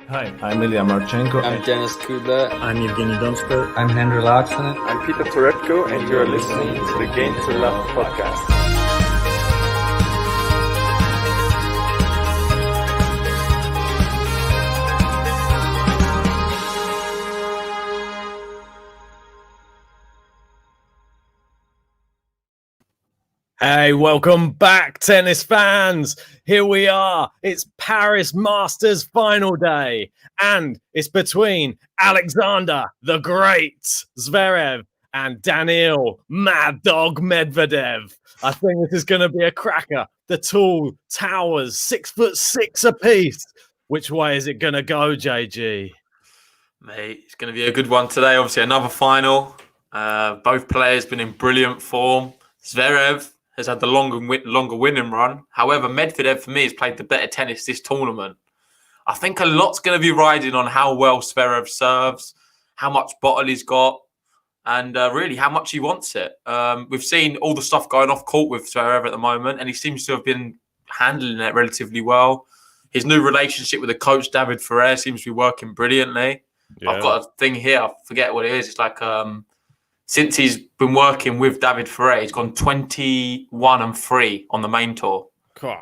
Hi, I'm Ilya Marchenko. I'm Dennis Kudla. I'm Evgeny Donskoy. I'm Henry Laaksonen. I'm Peter Torebko, and you're listening to the Game to Love podcast. Hey, welcome back, tennis fans. Here we are. It's Paris Masters final day, and it's between Alexander the Great Zverev and Daniil Mad Dog Medvedev. I think this is going to be a cracker. The tall towers, 6'6" apiece. Which way is it going to go, JG? Mate, it's going to be a good one today. Obviously, another final. Both players been in brilliant form. Zverev has had the longer winning run. However, Medvedev, for me, has played the better tennis this tournament. I think a lot's going to be riding on how well Zverev serves, how much bottle he's got, and really how much he wants it. We've seen all the stuff going off court with Zverev at the moment, and he seems to have been handling it relatively well. His new relationship with the coach, David Ferrer, seems to be working brilliantly. Yeah. I've got a thing here. I forget what it is. It's like... since he's been working with David Ferrer, he's gone 21-3 on the main tour,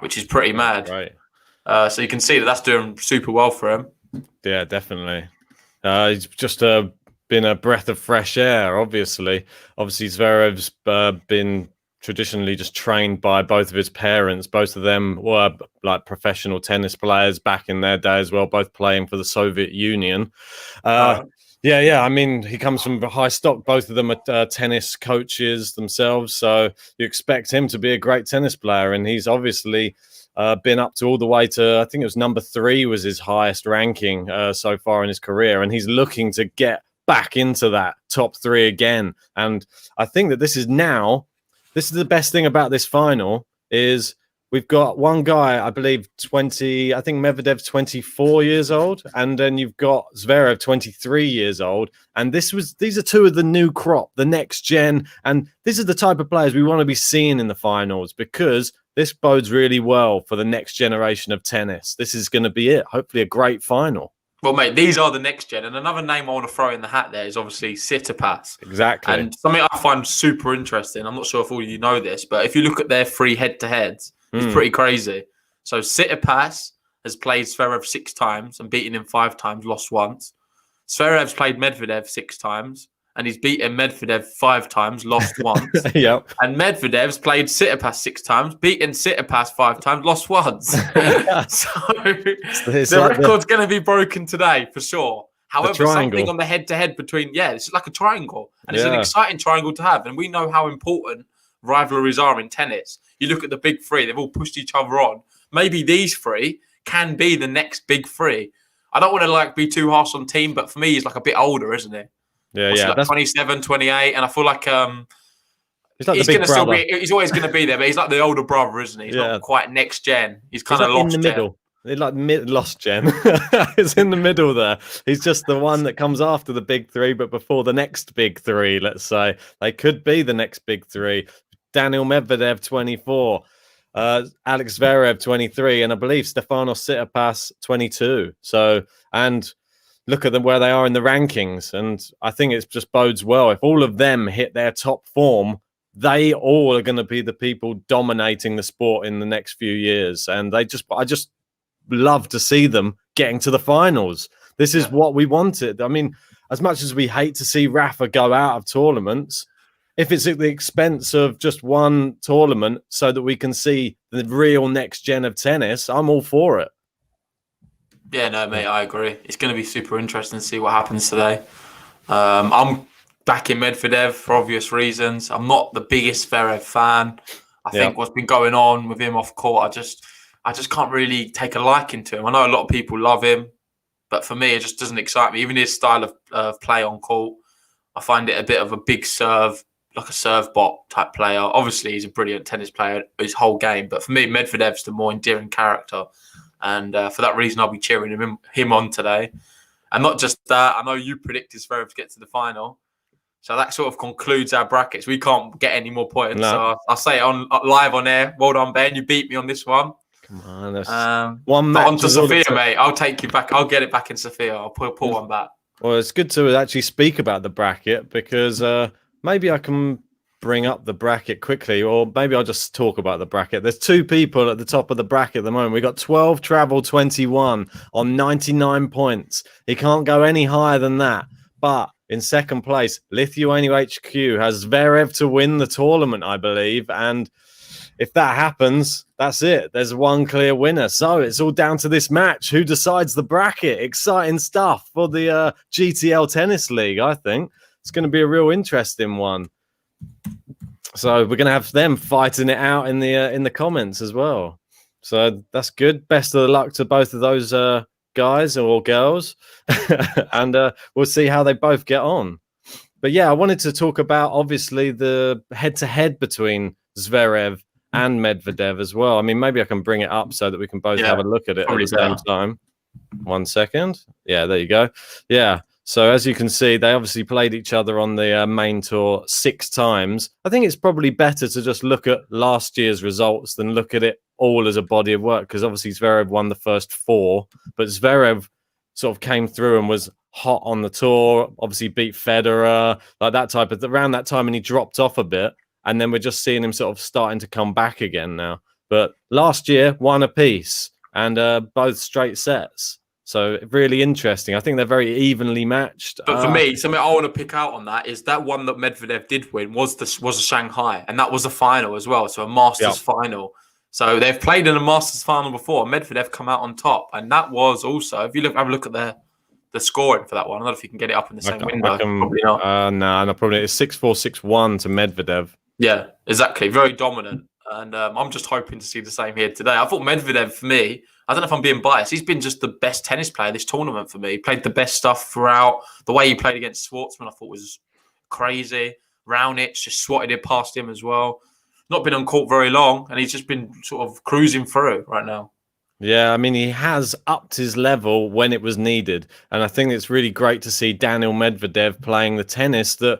which is pretty mad. Right. So you can see that's doing super well for him. Yeah, definitely. He's just been a breath of fresh air, obviously. Obviously, Zverev's been traditionally just trained by both of his parents. Both of them were like professional tennis players back in their day as well, both playing for the Soviet Union. Yeah. I mean, he comes from high stock. Both of them are tennis coaches themselves. So you expect him to be a great tennis player. And he's obviously been up to all the way to, I think it was number 3 was his highest ranking so far in his career. And he's looking to get back into that top 3 again. And I think that this is the best thing about this final is we've got one guy, I believe, 20. I think Medvedev's 24 years old, and then you've got Zverev, 23 years old. And these are two of the new crop, the next gen, and this is the type of players we want to be seeing in the finals because this bodes really well for the next generation of tennis. This is going to be it. Hopefully, a great final. Well, mate, these are the next gen, and another name I want to throw in the hat there is obviously Tsitsipas. Exactly. And something I find super interesting. I'm not sure if all of you know this, but if you look at their 3 head-to-heads. It's pretty crazy. So Tsitsipas has played Zverev 6 times and beaten him 5 times, lost once. Zverev's played Medvedev 6 times and he's beaten Medvedev 5 times, lost once. Yep. And Medvedev's played Tsitsipas 6 times, beaten Tsitsipas 5 times, lost once. So the record's going to be broken today for sure. However, something on the head-to-head between, it's like a triangle. And it's an exciting triangle to have. And we know how important rivalries are in tennis. You look at the big 3, they've all pushed each other on. Maybe these 3 can be the next big 3. I don't want to be too harsh on team, but for me, he's like a bit older, isn't he? Yeah. Like 27, 28, and I feel like he's like the big brother. He's always going to be there, but he's like the older brother, isn't he? He's not quite next gen. He's kind of lost in the middle. He's like lost gen. It's in the middle there. He's just the one that comes after the big 3, but before the next big 3, let's say. They could be the next big 3. Daniil Medvedev, 24. Alex Zverev, 23. And I believe Stefanos Tsitsipas, 22. So, and look at them where they are in the rankings. And I think it just bodes well. If all of them hit their top form, they all are going to be the people dominating the sport in the next few years. And I just love to see them getting to the finals. This is what we wanted. I mean, as much as we hate to see Rafa go out of tournaments, if it's at the expense of just one tournament so that we can see the real next gen of tennis, I'm all for it. Yeah, no, mate, I agree. It's going to be super interesting to see what happens today. I'm backing Medvedev for obvious reasons. I'm not the biggest Zverev fan. I think what's been going on with him off court, I just can't really take a liking to him. I know a lot of people love him, but for me, it just doesn't excite me. Even his style of play on court, I find it a bit of a big serve, like a serve bot type player. Obviously, he's a brilliant tennis player his whole game, but for me, Medvedev's the more endearing character. And for that reason, I'll be cheering him on today. And not just that, I know you predicted Zverev to get to the final. So that sort of concludes our brackets. We can't get any more points. No. So I'll say it on live on air. Well done, Ben. You beat me on this one. Come on, that's one match. But on to Sofia, mate. I'll take you back. I'll get it back in Sofia. I'll pull one back. Well, it's good to actually speak about the bracket because maybe I can bring up the bracket quickly, or maybe I'll just talk about the bracket. There's 2 people at the top of the bracket at the moment. We've got 12 Travel 21 on 99 points. He can't go any higher than that. But in second place, Lithuania HQ has Zverev to win the tournament, I believe. And if that happens, that's it. There's one clear winner. So it's all down to this match. Who decides the bracket? Exciting stuff for the GTL Tennis League, I think. It's going to be a real interesting one. So we're going to have them fighting it out in the comments as well. So that's good. Best of luck to both of those guys or girls. And we'll see how they both get on. But yeah, I wanted to talk about, obviously, the head-to-head between Zverev and Medvedev as well. I mean, maybe I can bring it up so that we can both have a look at it at the same time. 1 second. Yeah, there you go. Yeah. So as you can see, they obviously played each other on the main tour 6 times. I think it's probably better to just look at last year's results than look at it all as a body of work, because obviously Zverev won the first 4, but Zverev sort of came through and was hot on the tour, obviously beat Federer, like that type of, around that time, and he dropped off a bit. And then we're just seeing him sort of starting to come back again now. But last year, 1 apiece and both straight sets. So really interesting. I think they're very evenly matched. But for me, something I want to pick out on that is that one that Medvedev did win was a Shanghai, and that was a final as well. So a Masters final. So they've played in a Masters final before. Medvedev come out on top, and that was also, if you have a look at the scoring for that one. I don't know if you can get it up in the same window. Probably not. No, probably it's 6-4, 6-1 to Medvedev. Yeah, exactly. Very dominant. And I'm just hoping to see the same here today. I thought Medvedev, for me, I don't know if I'm being biased, he's been just the best tennis player this tournament for me. He played the best stuff throughout. The way he played against Schwartzman, I thought was crazy. Raonic just swatted it past him as well. Not been on court very long, and he's just been sort of cruising through right now. Yeah, I mean, he has upped his level when it was needed. And I think it's really great to see Daniil Medvedev playing the tennis that,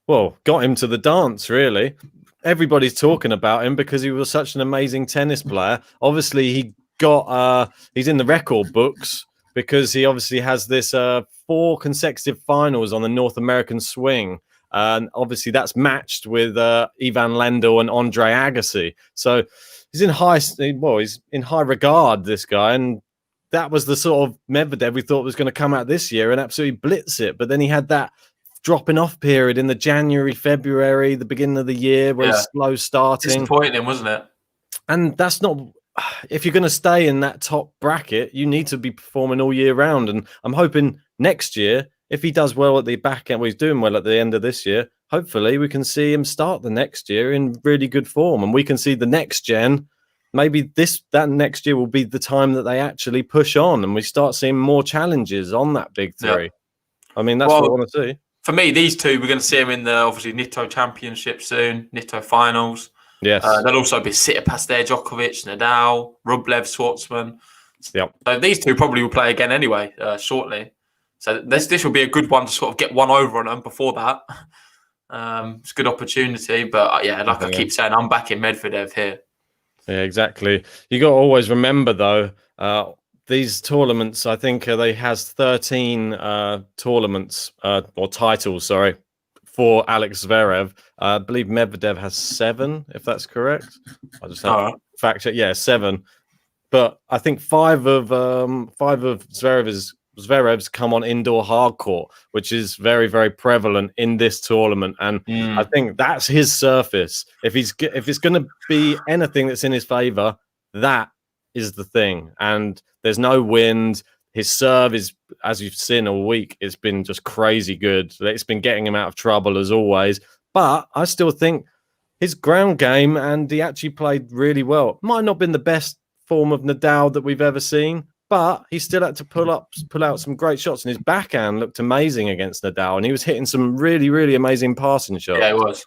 well, got him to the dance, really. Everybody's talking about him because he was such an amazing tennis player. Obviously, he's in the record books because he obviously has this 4 consecutive finals on the North American swing. And obviously, that's matched with Ivan Lendl and Andre Agassi. So he's in high regard, this guy. And that was the sort of Medvedev we thought was going to come out this year and absolutely blitz it. But then he had that dropping off period in the January, February, the beginning of the year where he's slow starting. Disappointing, wasn't it? And that's not, if you're going to stay in that top bracket, you need to be performing all year round. And I'm hoping next year, if he does well at the back end, well, he's doing well at the end of this year, hopefully we can see him start the next year in really good form. And we can see the next gen, maybe that next year will be the time that they actually push on and we start seeing more challenges on that big 3. I mean, that's what I want to see. For me, these 2, we're going to see them in the, obviously, Nitto Championship soon, Nitto Finals. Yes. There'll also be Tsitsipas there, Djokovic, Nadal, Rublev, Schwartzman. Yep. So these 2 probably will play again anyway, shortly. So this will be a good one to sort of get one over on them before that. It's a good opportunity. But I keep saying, I'm backing Medvedev here. Yeah, exactly. You got to always remember, though, these tournaments, I think they has 13 tournaments or titles, for Alex Zverev. I believe Medvedev has 7, if that's correct. I just have to fact check. Yeah, 7. But I think 5 of Zverev's come on indoor hard court, which is very, very prevalent in this tournament. And I think that's his surface. If it's going to be anything that's in his favor, that is the thing. And there's no wind. His serve is, as you've seen all week, it's been just crazy good. It's been getting him out of trouble as always. But I still think his ground game, and he actually played really well. Might not have been the best form of Nadal that we've ever seen, but he still had to pull out some great shots. And his backhand looked amazing against Nadal. And he was hitting some really, really amazing passing shots. Yeah, he was.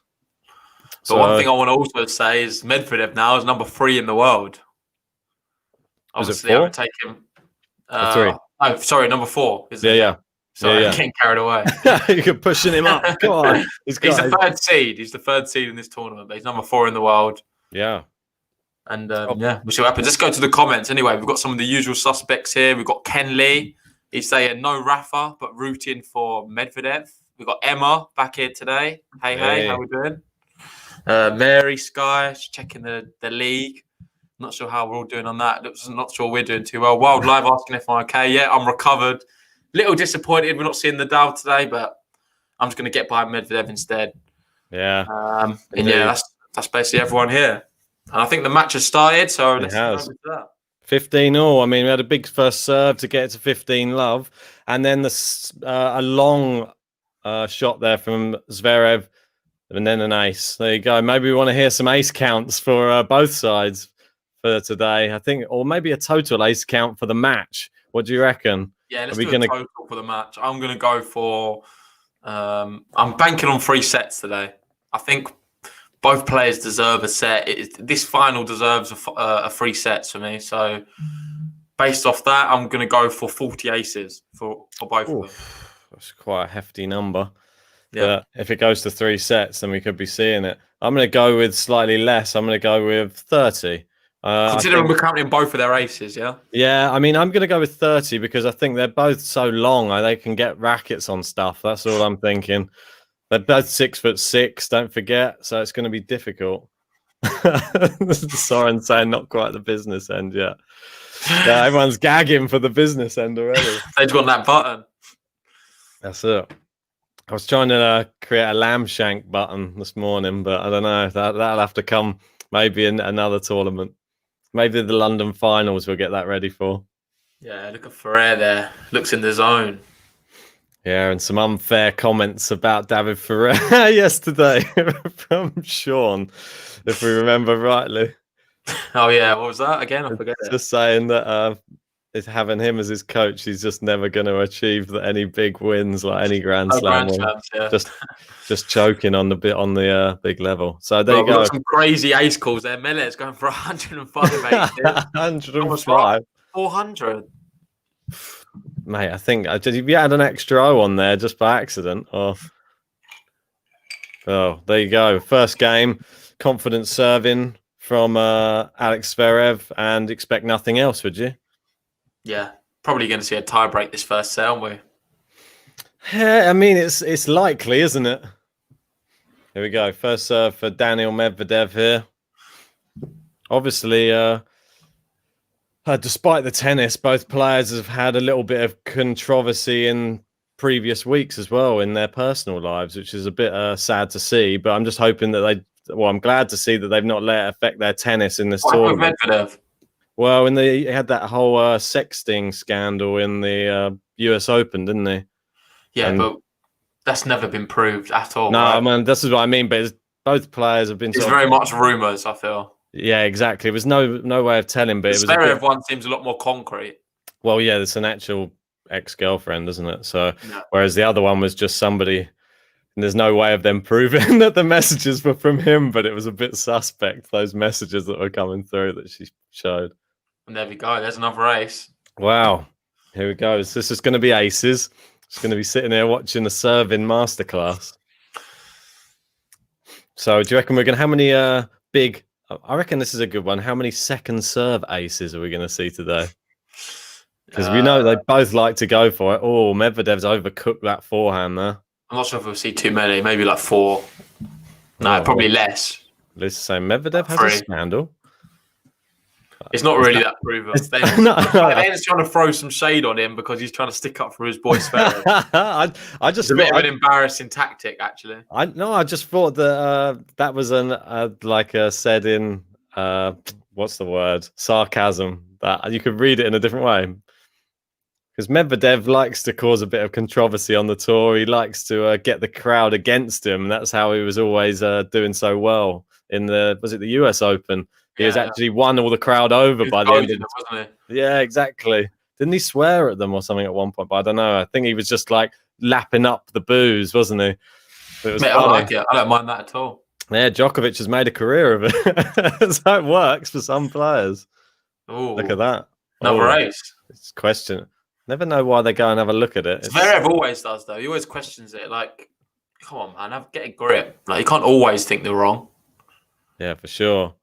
But one thing I want to also say is Medvedev now is number 3 in the world. Obviously, I would take him. 3. Oh, sorry, number 4. Yeah. Sorry, I'm getting carried away. You're pushing him up. Come on. He's the 3rd seed. He's the 3rd seed in this tournament, but he's number 4 in the world. Yeah. And yeah, we'll see what happens. Let's go to the comments anyway. We've got some of the usual suspects here. We've got Ken Lee. He's saying no Rafa, but rooting for Medvedev. We've got Emma back here today. Hey, how we doing? Mary Sky, she's checking the league. Not sure how we're all doing on that. Not sure we're doing too well. Wildlife asking if I'm okay. Yeah, I'm recovered. Little disappointed we're not seeing the Nadal today, but I'm just going to get by Medvedev instead. Yeah. And yeah, that's basically everyone here. And I think the match has started, so let's go with that. 15-all. I mean, we had a big first serve to get it to 15-love, and then a long shot there from Zverev, and then an ace. There you go. Maybe we want to hear some ace counts for both sides for today. I think, or maybe a total ace count for the match. What do you reckon? Yeah, let's do a total for the match. I'm going to go for. I'm banking on 3 sets today. I think both players deserve a set. This final deserves a 3 sets for me. So, based off that, I'm going to go for 40 aces for both of them. That's quite a hefty number. Yeah. But if it goes to 3 sets, then we could be seeing it. I'm going to go with slightly less. I'm going to go with 30. Considering we're counting both of their aces, yeah? Yeah, I mean, I'm going to go with 30 because I think they're both so long. They can get rackets on stuff. That's all I'm thinking. They're both 6'6", don't forget. So it's going to be difficult. Soren saying not quite the business end yet. Yeah, everyone's gagging for the business end already. They've got that button. That's it. I was trying to create a lamb shank button this morning, but I don't know. That'll have to come maybe in another tournament. Maybe the London finals we'll get that ready for. Yeah, look at Ferrer there. Looks in the zone. Yeah, and some unfair comments about David Ferrer yesterday from Sean, if we remember rightly. Oh, yeah. What was that again? I forget. Just saying that is having him as his coach, he's just never going to achieve any big wins like any Grand Slam. Yeah. Just choking on the big level. So there you go. Got some crazy ace calls there. Millet's going for 105 aces. 105. 400. Mate, I think you had an extra O on there just by accident. Oh, there you go. First game, confident serving from Alex Zverev, and expect nothing else, would you? Yeah, probably going to see a tie break this first set, aren't we? Yeah, I mean, it's likely, isn't it? Here we go. First serve for Daniil Medvedev here. Obviously, despite the tennis, both players have had a little bit of controversy in previous weeks as well in their personal lives, which is a bit sad to see. But I'm just hoping that I'm glad to see that they've not let it affect their tennis in this tournament. Medvedev? Well, he had that whole sexting scandal in the US Open, didn't he? Yeah, but that's never been proved at all. No, right? man, this is what I mean. But both players have been. It's very much rumours, I feel. Yeah, exactly. It was no way of telling, but it was. The Zverev one seems a lot more concrete. Well, yeah, it's an actual ex-girlfriend, isn't it? So, whereas the other one was just somebody, and there's no way of them proving that the messages were from him, but it was a bit suspect, those messages that were coming through that she showed. And there we go. There's another ace. Wow. Here we go. This is going to be aces. It's going to be sitting here watching a serving masterclass. So, do you reckon we're going to, how many big, I reckon this is a good one. How many second serve aces are we going to see today? Because we know they both like to go for it. Oh, Medvedev's overcooked that forehand there. I'm not sure if we'll see too many. Maybe like 4. No, probably less. Let's say Medvedev has a scandal. It's not really that proven. They're just trying to throw some shade on him because he's trying to stick up for his boy Zverev. It's a bit of an embarrassing tactic, actually. I just thought that that was said in what's the word? Sarcasm. That you could read it in a different way. Because Medvedev likes to cause a bit of controversy on the tour. He likes to get the crowd against him. And that's how he was always doing so well in the US Open. He has actually won all the crowd over by the end of wasn't he? Yeah, exactly. Didn't he swear at them or something at one point? But I don't know. I think he was just like lapping up the booze, wasn't he? It was I like it. I don't mind that at all. Yeah, Djokovic has made a career of it. So it works for some players. Ooh, look at that. Another ace. It's question. Never know why they go and have a look at it. Zverev always does, though. He always questions it. Like, come on, man, get a grip. Like, you can't always think they're wrong. Yeah, for sure.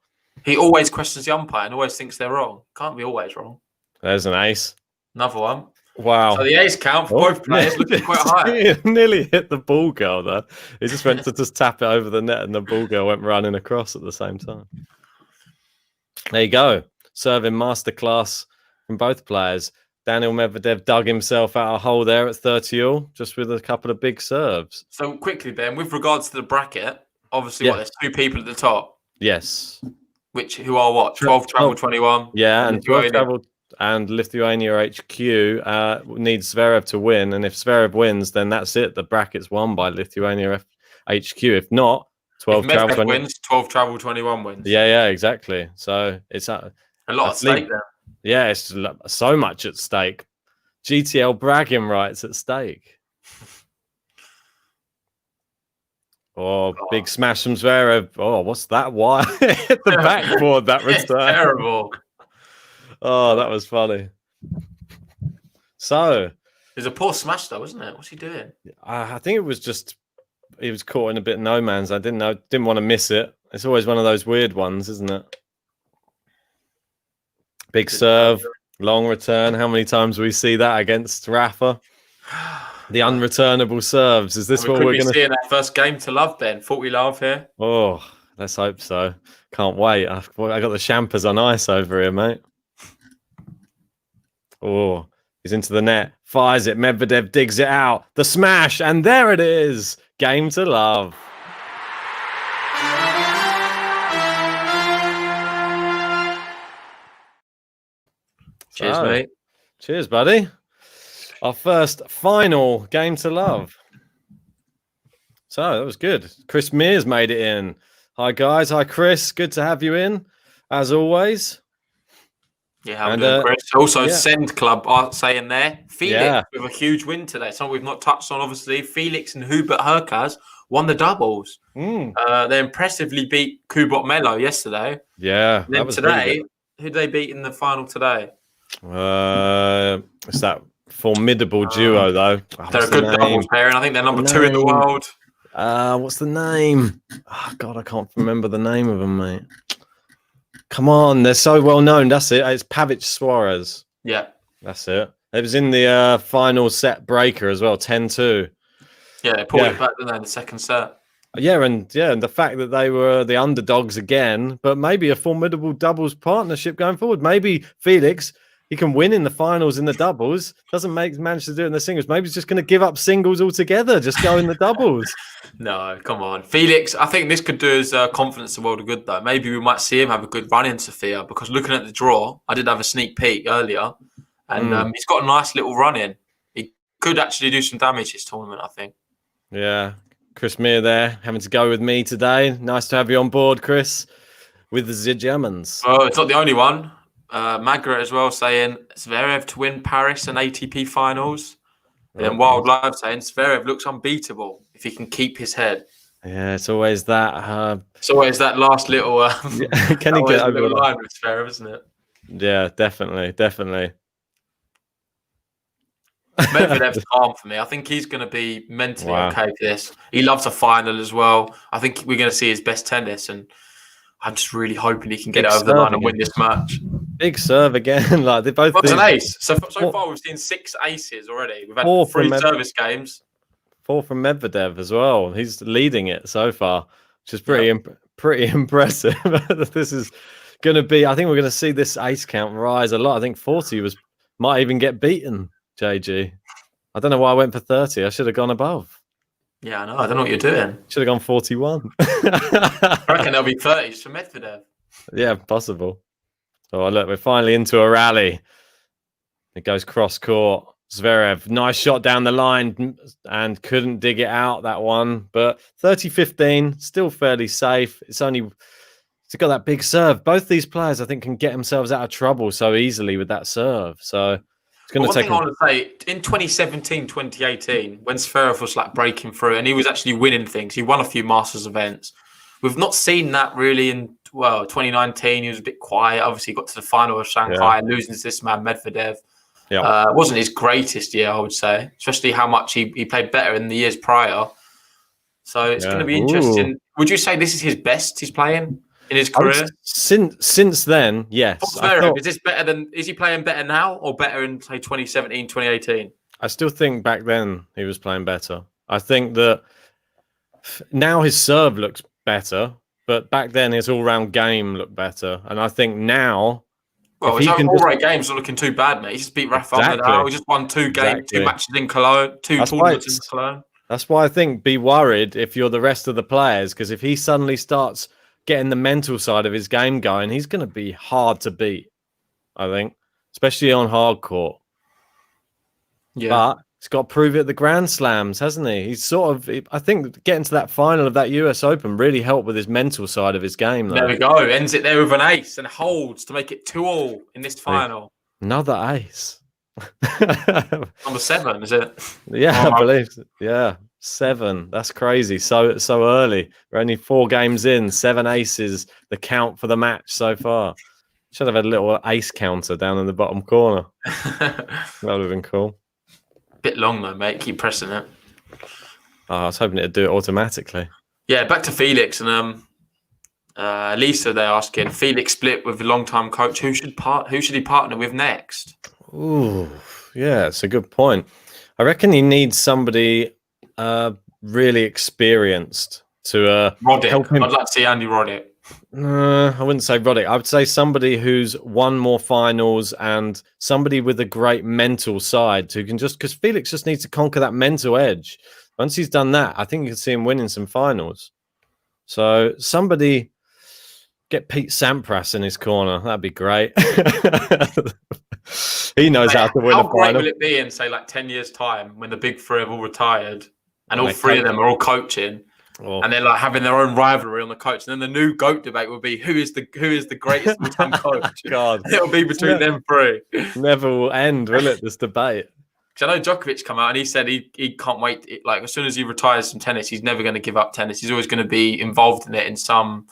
He always questions the umpire and always thinks they're wrong. Can't be always wrong. There's an ace. Another one. Wow. So the ace count for both players looking quite high. He nearly hit the ball girl there. He just went to just tap it over the net and the ball girl went running across at the same time. There you go. Serving masterclass from both players. Daniil Medvedev dug himself out a hole there at 30-all, just with a couple of big serves. So quickly, Ben, with regards to the bracket, obviously, there's two people at the top. Yes. Who are what? 12 travel 21. Yeah, and 12 travel and Lithuania HQ needs Zverev to win. And if Zverev wins, then that's it. The bracket's won by Lithuania HQ. If not, 12 travel 21 wins, 12 travel 21 wins. Yeah, exactly. So it's a lot at stake there. Yeah, it's so much at stake. GTL bragging rights at stake. Big smash from Zverev. Oh, what's that? Why hit the backboard? That return. Terrible. Oh, that was funny. So there's a poor smash though, wasn't it? What's he doing? I think it was just he was caught in a bit no man's. I didn't want to miss it. It's always one of those weird ones, isn't it? Big serve, long return. How many times we see that against Rafa? The unreturnable serves. Is this what we're going to see in our first game to love, Ben? 40 love here. Oh, let's hope so. Can't wait. I got the champers on ice over here, mate. Oh, he's into the net. Fires it. Medvedev digs it out. The smash. And there it is. Game to love. Cheers, mate. Cheers, buddy. Our first final game to love. So that was good. Chris Mears made it in. Hi, guys. Hi, Chris. Good to have you in, as always. Yeah, how doing, Chris? Also, Send Club are saying there. Felix with a huge win today. Something we've not touched on, obviously. Felix and Hubert Hurkacz won the doubles. They impressively beat Kubot Melo yesterday. Yeah. Then today, who did they beat in the final today? It's that formidable duo, though. They're a good doubles pair, and I think they're number 2 in the world. What's the name? Oh, God, I can't remember the name of them, mate. Come on, they're so well known. That's it. It's Pavic Suarez. Yeah. That's it. It was in the final set breaker as well, 10-2. Yeah, they pulled it back, didn't they, in the second set? And the fact that they were the underdogs again, but maybe a formidable doubles partnership going forward. Maybe Felix, he can win in the finals in the doubles. Doesn't manage to do it in the singles. Maybe he's just going to give up singles altogether. Just go in the doubles. No, come on. Felix, I think this could do his confidence a world of good, though. Maybe we might see him have a good run in Sofia, because looking at the draw, I did have a sneak peek earlier, and he's got a nice little run in. He could actually do some damage this tournament, I think. Yeah. Chris Meir there, having to go with me today. Nice to have you on board, Chris, with the Germans. Oh, it's not the only one. Margaret as well saying Zverev to win Paris and ATP finals. And then Wild Live saying Zverev looks unbeatable if he can keep his head. Yeah, it's always that. It's always that last little. Can he get over the line with Zverev, isn't it? Yeah, definitely. Medvedev's calm for me. I think he's going to be mentally okay for this. He loves a final as well. I think we're going to see his best tennis, and I'm just really hoping he can get it over the line and win this match. Big serve again. Like they both. What's an ace? So far we've seen 6 aces already. We've had 3 service games. 4 from Medvedev as well. He's leading it so far, which is pretty impressive. This is going to be. I think we're going to see this ace count rise a lot. I think 40 might even get beaten. JG, I don't know why I went for 30. I should have gone above. Yeah, I know. I don't know what you're doing. Should have gone 41. I reckon there'll be 30s for Medvedev. Yeah, possible. Oh, look, we're finally into a rally. It goes cross court. Zverev, nice shot down the line and couldn't dig it out, that one. But 30-15, still fairly safe. It's got that big serve. Both these players, I think, can get themselves out of trouble so easily with that serve. So it's going to take. One thing I want to say, in 2017, 2018, when Zverev was like breaking through and he was actually winning things, he won a few Masters events. We've not seen that really in 2019. He was a bit quiet. Obviously, he got to the final of Shanghai, losing to this man Medvedev. Yeah, wasn't his greatest year, I would say, especially how much he played better in the years prior. So it's going to be interesting. Would you say this is his best he's playing? in his career? Since then, yes. Zverev, is he playing better now or better in, say, 2017, 2018? I still think back then he was playing better. I think that now his serve looks better, but back then his all-round game looked better. And I think now, well, his all-round game's not looking too bad, mate. He just beat Rafael Nadal. He just won two matches in Cologne, two tournaments in Cologne. That's why I think be worried if you're the rest of the players, because if he suddenly starts getting the mental side of his game going, he's going to be hard to beat, I think, especially on hard court. Yeah. But he's got to prove it at the Grand Slams, hasn't he? He's I think getting to that final of that US Open really helped with his mental side of his game. Though. There we go. Ends it there with an ace and holds to make it 2-2 in this final. Another ace. Number 7, is it? Yeah, I believe. Yeah, 7. That's crazy. So early. We're only 4 games in. 7 aces. The count for the match so far. Should have had a little ace counter down in the bottom corner. That would have been cool. Bit long though, mate. Keep pressing it. Oh, I was hoping it'd do it automatically. Yeah, back to Felix and Lisa. They're asking Felix split with the long-time coach. Who should he partner with next? Ooh, yeah, it's a good point. I reckon he needs somebody really experienced to help him. I'd like to see Andy Roddick. I wouldn't say Roddick. I would say somebody who's won more finals and somebody with a great mental side who can because Felix just needs to conquer that mental edge. Once he's done that, I think you can see him winning some finals. So somebody get Pete Sampras in his corner. That'd be great. He knows how to win a final. How great will it be in, say, like 10 years' time when the big 3 have all retired and all 3 of them are all coaching? And they're like having their own rivalry on the coach, and then the new GOAT debate will be who is the greatest all-time coach? God, it'll be between them 3. Never will end, will it? This debate. Because I know Djokovic come out and he said he can't wait. Like as soon as he retires from tennis, he's never going to give up tennis. He's always going to be involved in it in some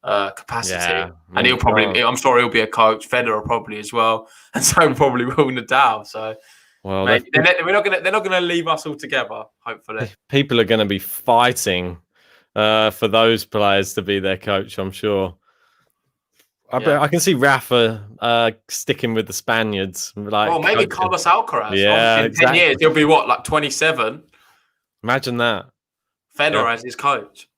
capacity. Yeah, and he'll probably, I'm sure he'll be a coach. Federer probably as well, and so probably will Nadal. So. Well, mate, they're not gonna leave us all together. Hopefully, people are going to be fighting for those players to be their coach. I'm sure. I can see Rafa sticking with the Spaniards. Like, maybe Carlos Alcaraz. Yeah, in 10 years he'll be what, like 27. Imagine that. Federer as his coach.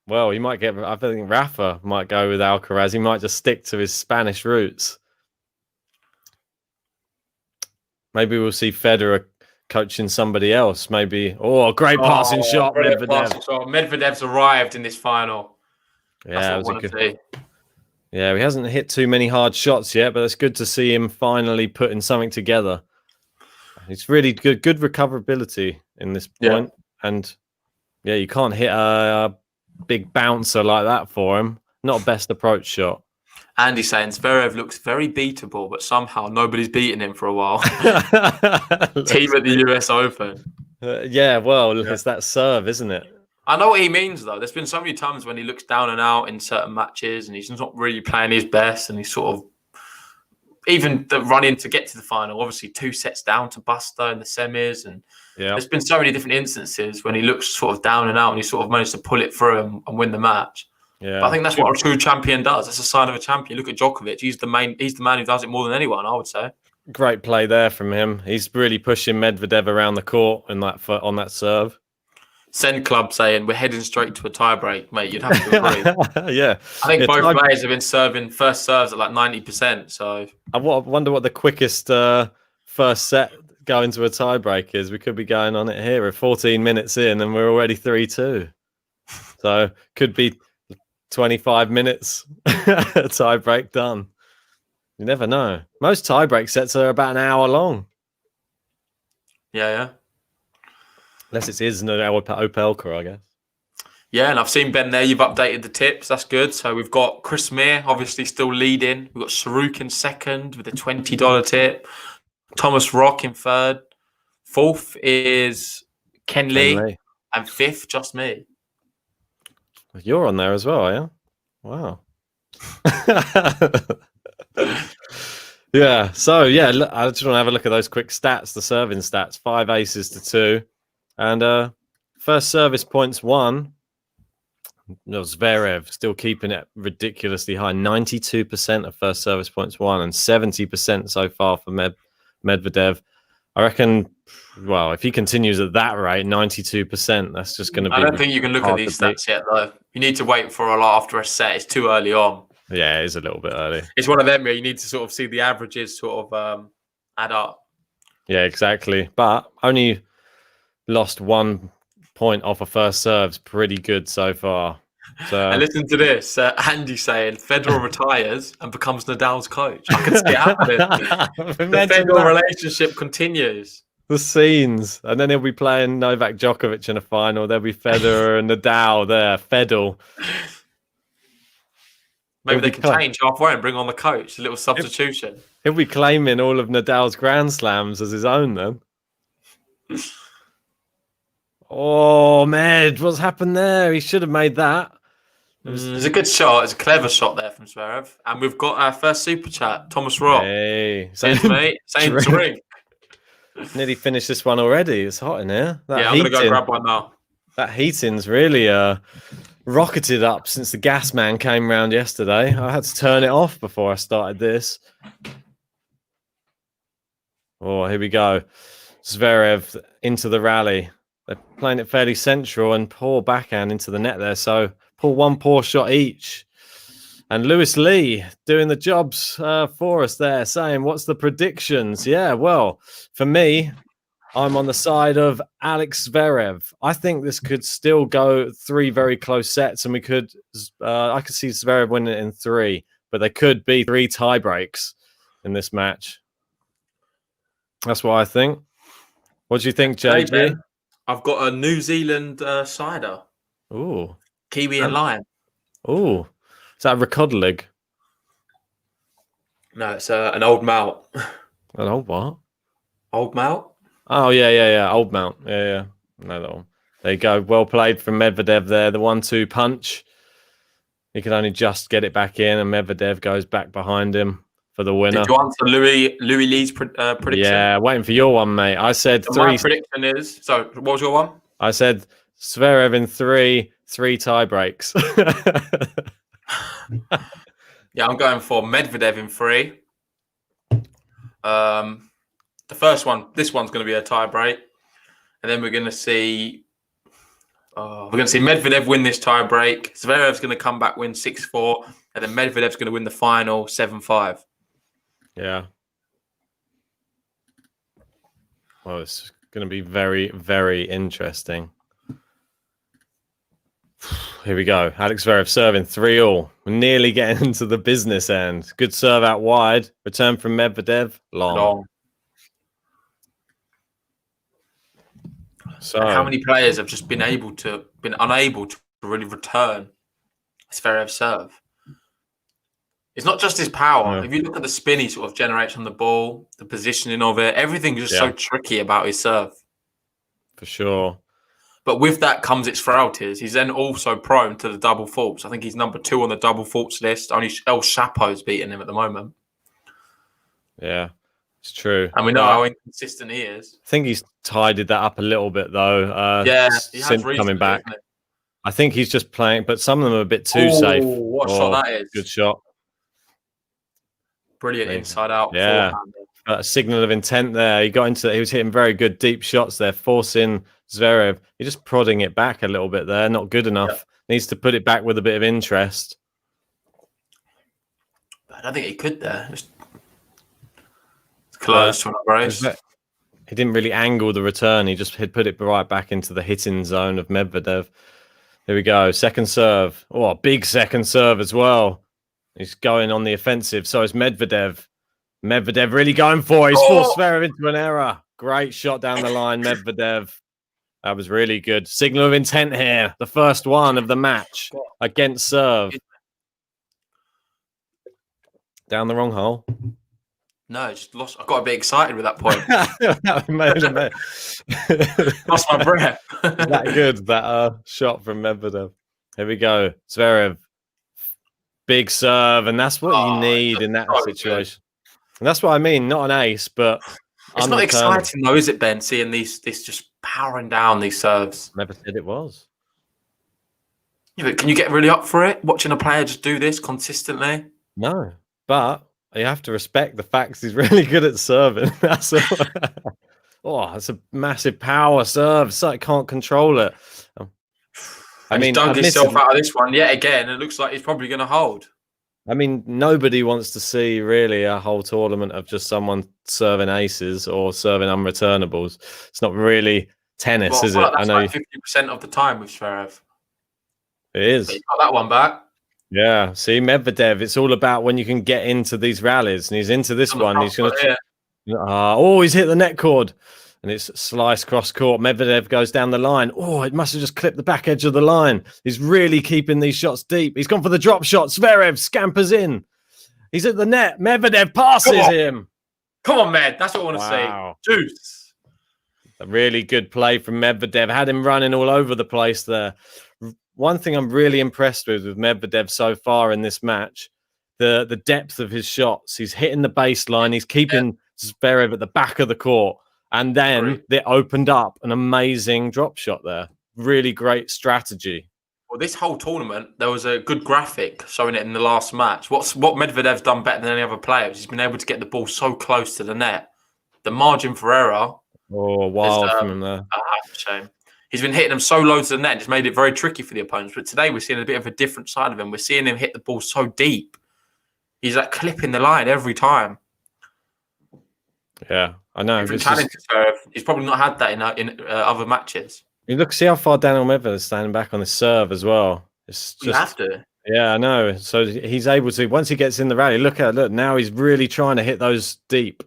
Well, he might get. I think Rafa might go with Alcaraz. He might just stick to his Spanish roots. Maybe we'll see Federer coaching somebody else. Maybe, a great passing shot. Medvedev's arrived in this final. Yeah, it was good. Yeah, he hasn't hit too many hard shots yet, but it's good to see him finally putting something together. It's really good recoverability in this point. And yeah, you can't hit a big bouncer like that for him. Not a best approach shot. Andy saying Zverev looks very beatable, but somehow nobody's beaten him for a while. Team at the US Open. It's that serve, isn't it? I know what he means, though. There's been so many times when he looks down and out in certain matches and he's not really playing his best and he's sort of even the run-in to get to the final, obviously 2 sets down to Buster in the semis. And there's been so many different instances when he looks sort of down and out and he sort of managed to pull it through and win the match. Yeah, but I think that's what a true champion does. That's a sign of a champion. Look at Djokovic. He's the man who does it more than anyone, I would say. Great play there from him. He's really pushing Medvedev around the court on that serve. Send Club saying we're heading straight to a tiebreak, mate. You'd have to agree. Yeah. I think both players have been serving first serves at like 90%. So I wonder what the quickest first set going to a tiebreak is. We could be going on it here. We're 14 minutes in and we're already 3-2. So could be 25 minutes tiebreak done. You never know. Most tiebreak sets are about an hour long. Yeah. Unless it's Opelka, I guess. Yeah, and I've seen Ben there. You've updated the tips. That's good. So we've got Chris Mir, obviously still leading. We've got Saruk in second with a $20 tip. Thomas Rock in third. Fourth is Ken Lee. And fifth, just me. You're on there as well, are you? Wow. Yeah. So, I just want to have a look at those quick stats, the serving stats. 5 aces to 2. And first service points 1. No, Zverev still keeping it ridiculously high. 92% of first service points won and 70% so far for Medvedev. I reckon, well, if he continues at that rate, 92%, that's just going to be. I don't think you can look at these stats yet, though. You need to wait for a lot after a set. It's too early on. Yeah, it is a little bit early. It's one of them where you need to sort of see the averages sort of add up. Yeah, exactly. But only lost 1 point off a first serve's pretty good so far. So And listen to this. Andy saying Federer retires and becomes Nadal's coach. I can see it happening. The Federer relationship continues. The scenes. And then he'll be playing Novak Djokovic in a final. There'll be Federer and Nadal there. Fedel. Maybe they can change halfway and bring on the coach. A little substitution. He'll be claiming all of Nadal's Grand Slams as his own then. Oh, Med, what's happened there? He should have made that. It's a good shot. It's a clever shot there from Zverev. And we've got our first super chat, Thomas Rock. Hey, Cheers, mate. Saying drink. Nearly finished this one already. It's hot in here. Yeah, I'm going to go grab one now. That heating's really rocketed up since the gas man came round yesterday. I had to turn it off before I started this. Oh, here we go. Zverev into the rally. They're playing it fairly central and poor backhand into the net there. So pull one poor shot each. And Lewis Lee doing the jobs for us there, saying, what's the predictions? Yeah, well, for me, I'm on the side of Alex Zverev. I think this could still go 3 very close sets, and we could. I could see Zverev winning it in 3, but there could be 3 tie breaks in this match. That's what I think. What do you think, JJ? I've got a New Zealand cider. Ooh, Kiwi and lime. Ooh, is that a Ricodlig? No, it's an old malt. An old what? Old malt. Oh, yeah. Old Mount. Yeah. No, that one. There you go. Well played from Medvedev there. The 1-2 punch. He can only just get it back in, and Medvedev goes back behind him for the winner. Did you answer Louis Lee's prediction? Yeah, waiting for your one, mate. I said so 3. My prediction is... So, what was your one? I said Zverev in 3 tie breaks. Yeah, I'm going for Medvedev in 3. The first one, this one's going to be a tie break, and then we're going to see Medvedev win this tie break. Zverev's going to come back, win 6-4, and then Medvedev's going to win the final 7-5. Yeah. Well, it's going to be very, very interesting. Here we go. Alex Zverev serving 3-all. We're nearly getting into the business end. Good serve out wide. Return from Medvedev. Long. So, and how many players have just been unable to really return Zverev's serve? It's not just his power. Yeah. If you look at the spin he sort of generates on the ball, the positioning of it, everything's just so tricky about his serve. For sure. But with that comes its frailties. He's then also prone to the double faults. I think he's number 2 on the double faults list. Only El Chapo's beating him at the moment. Yeah, it's true. And we know how inconsistent he is. I think he's tidied that up a little bit, though. He has since coming back. I think he's just playing, but some of them are a bit too safe. What a shot that is. Good shot. Brilliant inside out. Yeah. A signal of intent there. He was hitting very good deep shots there, forcing Zverev. He's just prodding it back a little bit there. Not good enough. Yep. Needs to put it back with a bit of interest. I don't think he could there. It's close to an brace. He didn't really angle the return. He just had put it right back into the hitting zone of Medvedev. Here we go. Second serve. Oh, a big second serve as well. He's going on the offensive. So is Medvedev. Medvedev really going for it. He's forced Zverev into an error. Great shot down the line, Medvedev. That was really good. Signal of intent here. The first one of the match against serve. Down the wrong hole. No, just lost. I got a bit excited with that point. Lost my breath. That good, that shot from Medvedev. Here we go. Zverev. Big serve, and that's what you need in that situation. And that's what I mean. Not an ace, but it's not exciting though, is it, Ben? Seeing this just powering down these serves. Never said it was. Yeah, but can you get really up for it watching a player just do this consistently? No, but you have to respect the fact he's really good at serving. That's all. Oh, it's a massive power serve. So I can't control it. I And he's mean, dug himself admittedly, out of this one yet again. It looks like he's probably going to hold. I mean, nobody wants to see really a whole tournament of just someone serving aces or serving unreturnables. It's not really tennis, Well, I is feel it? like I that's know like 50% of the time with Zverev. it But he is. got that one back. Yeah. See, Medvedev, it's all about when you can get into these rallies, and he's into this On the one. front He's going foot to. here. He's hit the net cord. And it's slice cross court. Medvedev goes down the line. Oh, it must have just clipped the back edge of the line. He's really keeping these shots deep. He's gone for the drop shot. Zverev scampers in. He's at the net. Medvedev passes him. Come on, Med. That's what I want to Wow. see. Juice. A really good play from Medvedev. Had him running all over the place there. One thing I'm really impressed with Medvedev so far in this match, the depth of his shots. He's hitting the baseline. He's keeping Zverev at the back of the court. And then they opened up an amazing drop shot there. Really great strategy. Well, this whole tournament, there was a good graphic showing it in the last match. What Medvedev's done better than any other player is he's been able to get the ball so close to the net. The margin for error. Oh, wild is, from him there. A shame. He's been hitting them so low to the net. It's made it very tricky for the opponents. But today we're seeing a bit of a different side of him. We're seeing him hit the ball so deep. He's like clipping the line every time. Yeah, I know. Different challenges. He's probably not had that in other matches. You look, see how far Daniil Medvedev is standing back on the serve as well. It's just, you have to. Yeah, I know. So he's able to, once he gets in the rally, look, now he's really trying to hit those deep.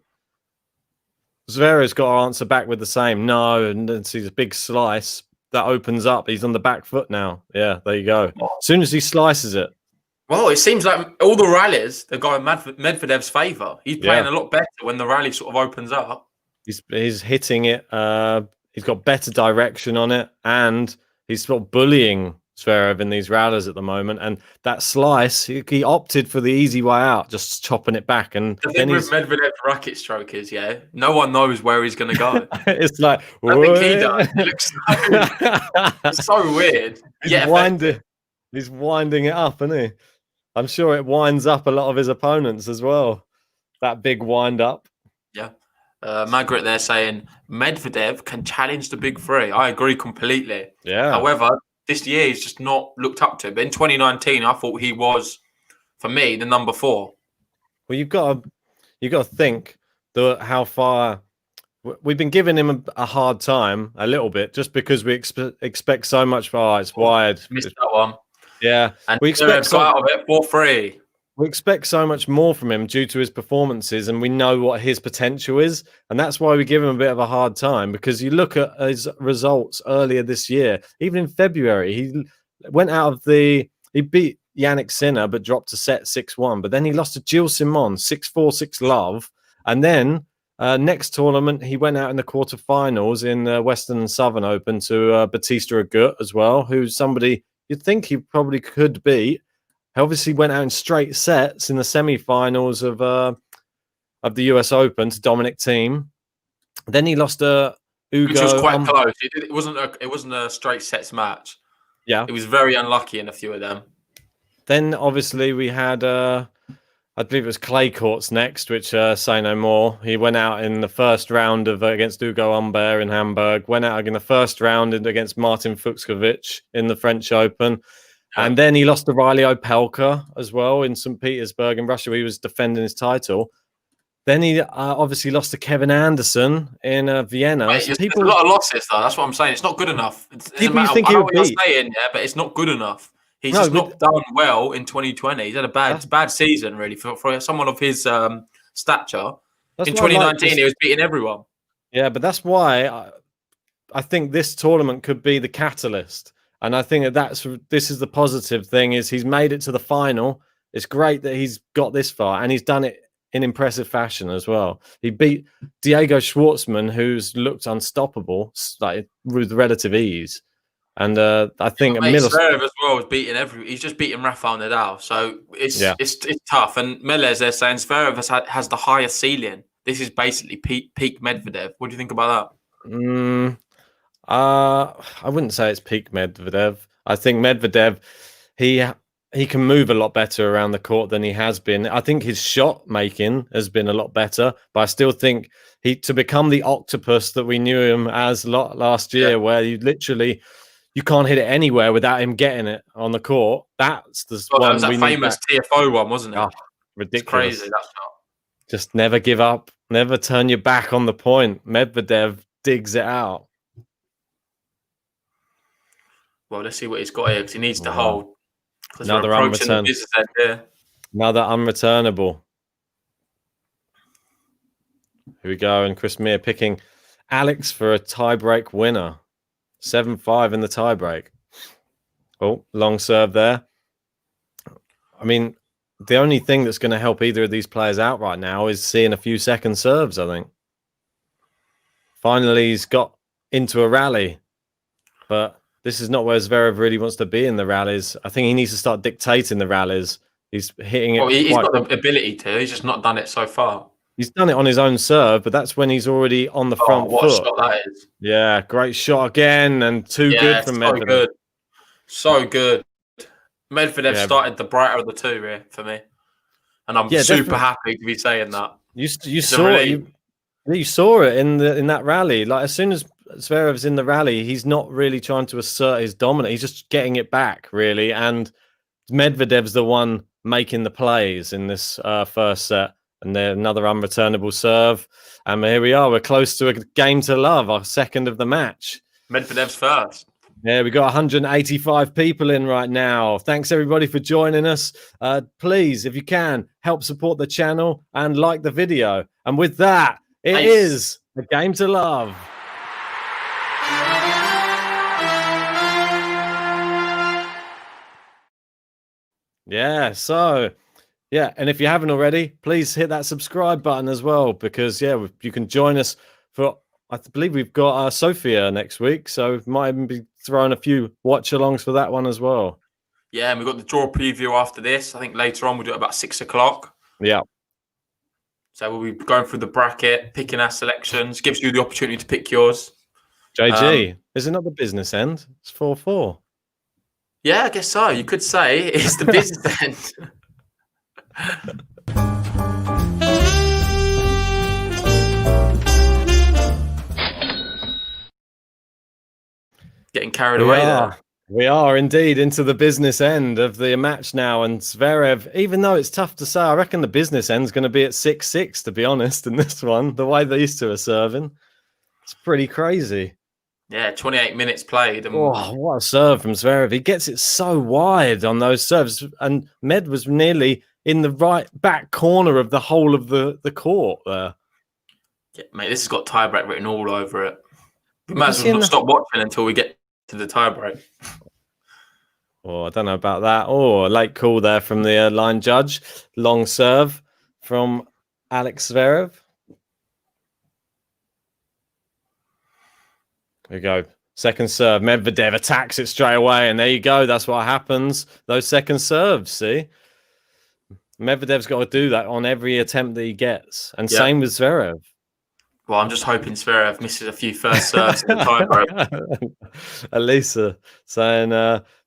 Zverev's got to answer back with the same. No, and then sees a big slice. That opens up. He's on the back foot now. Yeah, there you go. As soon as he slices it. Well, it seems like all the rallies are going Medvedev's favour. He's playing a lot better when the rally sort of opens up. He's hitting it. He's got better direction on it, and he's sort of bullying Zverev in these rallies at the moment. And that slice, he opted for the easy way out, just chopping it back. And the thing with Medvedev's racket stroke is, no one knows where he's going to go. It's like, I think he does. It looks so weird. He's winding it up, isn't he? I'm sure it winds up a lot of his opponents as well. That big wind up. Yeah. Margaret there saying Medvedev can challenge the big three. I agree completely. Yeah. However, this year he's just not looked up to. But in 2019, I thought he was, for me, the number 4. Well, you've got to think how far we've been giving him a hard time a little bit, just because we expect so much. It's wide. Missed that one. Yeah, and we expect out of it 4-3. We expect so much more from him due to his performances, and we know what his potential is, and that's why we give him a bit of a hard time. Because you look at his results earlier this year, even in February, he went out of he beat Yannick Sinner, but dropped a set 6-1. But then he lost to Gilles Simon 6-4, 6-love, and then next tournament he went out in the quarterfinals in the Western and Southern Open to Batista Agut as well, who's somebody you'd think he probably could beat. He obviously went out in straight sets in the semi-finals of the US Open to Dominic Thiem. Then he lost to Ugo. Which was quite close. It wasn't a straight sets match. Yeah, it was very unlucky in a few of them. Then obviously we had I believe it was clay courts next, which say no more. He went out in the first round of against Ugo Humbert in Hamburg. Went out in the first round against Martin Fucsovics in the French Open. And then he lost to Riley Opelka as well in St. Petersburg in Russia, where he was defending his title. Then he obviously lost to Kevin Anderson in Vienna. Mate, there's a lot of losses, though. That's what I'm saying. It's not good enough. People you think he would beat. But it's not good enough. He's just not done well in 2020. He's had a bad season, really, for someone of his stature. In 2019, he was beating everyone. Yeah, but that's why I think this tournament could be the catalyst. And I think this is the positive thing, is he's made it to the final. It's great that he's got this far, and he's done it in impressive fashion as well. He beat Diego Schwartzman, who's looked unstoppable, like with relative ease. And I think Zverev as well is beating he's just beating Rafael Nadal, so it's tough. And Melez, they're saying Zverev has the highest ceiling. This is basically peak Medvedev. What do you think about that? I wouldn't say it's peak Medvedev. I think Medvedev, he can move a lot better around the court than he has been. I think his shot making has been a lot better, but I still think to become the octopus that we knew him as last year, where you can't hit it anywhere without him getting it on the court. That's the one. That was that famous TFO one, wasn't it? Oh, ridiculous! It's crazy, that shot. Just never give up, never turn your back on the point. Medvedev digs it out. Well, let's see what he's got here, because he needs to hold. Another unreturnable. Another unreturnable. Here we go. And Chris Meir picking Alex for a tiebreak winner. 7-5 in the tiebreak. Oh, long serve there. I mean, the only thing that's going to help either of these players out right now is seeing a few second serves, I think. Finally, he's got into a rally. But this is not where Zverev really wants to be in the rallies. I think he needs to start dictating the rallies. He's hitting it. Well, he's got the ability to. He's just not done it so far. He's done it on his own serve, but that's when he's already on the front what foot. A shot that is. Yeah, great shot again, and too good from Medvedev. Good. So good. Medvedev started the brighter of the two here for me. And I'm super happy to be saying that. You saw it. You saw it in that rally. Like, as soon as Zverev's in the rally, he's not really trying to assert his dominance. He's just getting it back, really. And Medvedev's the one making the plays in this first set. And then another unreturnable serve. And here we are. We're close to a game to love, our second of the match. Medvedev's first. Yeah, we got 185 people in right now. Thanks, everybody, for joining us. Please, if you can, help support the channel and like the video. And with that, it is a game to love. Yeah, so... yeah, and if you haven't already, please hit that subscribe button as well, because, yeah, you can join us for, I believe we've got Sofia next week, so might even be throwing a few watch-alongs for that one as well. Yeah, and we've got the draw preview after this. I think later on we'll do it about 6 o'clock. Yeah. So we'll be going through the bracket, picking our selections, gives you the opportunity to pick yours. JG, is it not the business end? It's 4-4. Yeah, I guess so. You could say it's the business end. Getting carried away there. We are indeed into the business end of the match now, and Zverev, even though it's tough to say, I reckon the business end's going to be at 6-6, to be honest, in this one. The way these two are serving, it's pretty crazy. Yeah, 28 minutes played. And... oh, what a serve from Zverev. He gets it so wide on those serves, and Med was nearly in the right back corner of the whole of the court there. Yeah, mate, this has got tiebreak written all over it. We might as well not stop watching until we get to the tiebreak. Oh, I don't know about that. Oh, a late call there from the line judge. Long serve from Alex Zverev. There we go. Second serve. Medvedev attacks it straight away, and there you go. That's what happens. Those second serves, see? Medvedev's got to do that on every attempt that he gets. And same with Zverev. Well, I'm just hoping Zverev misses a few first serves in the tiebreak. Elisa saying,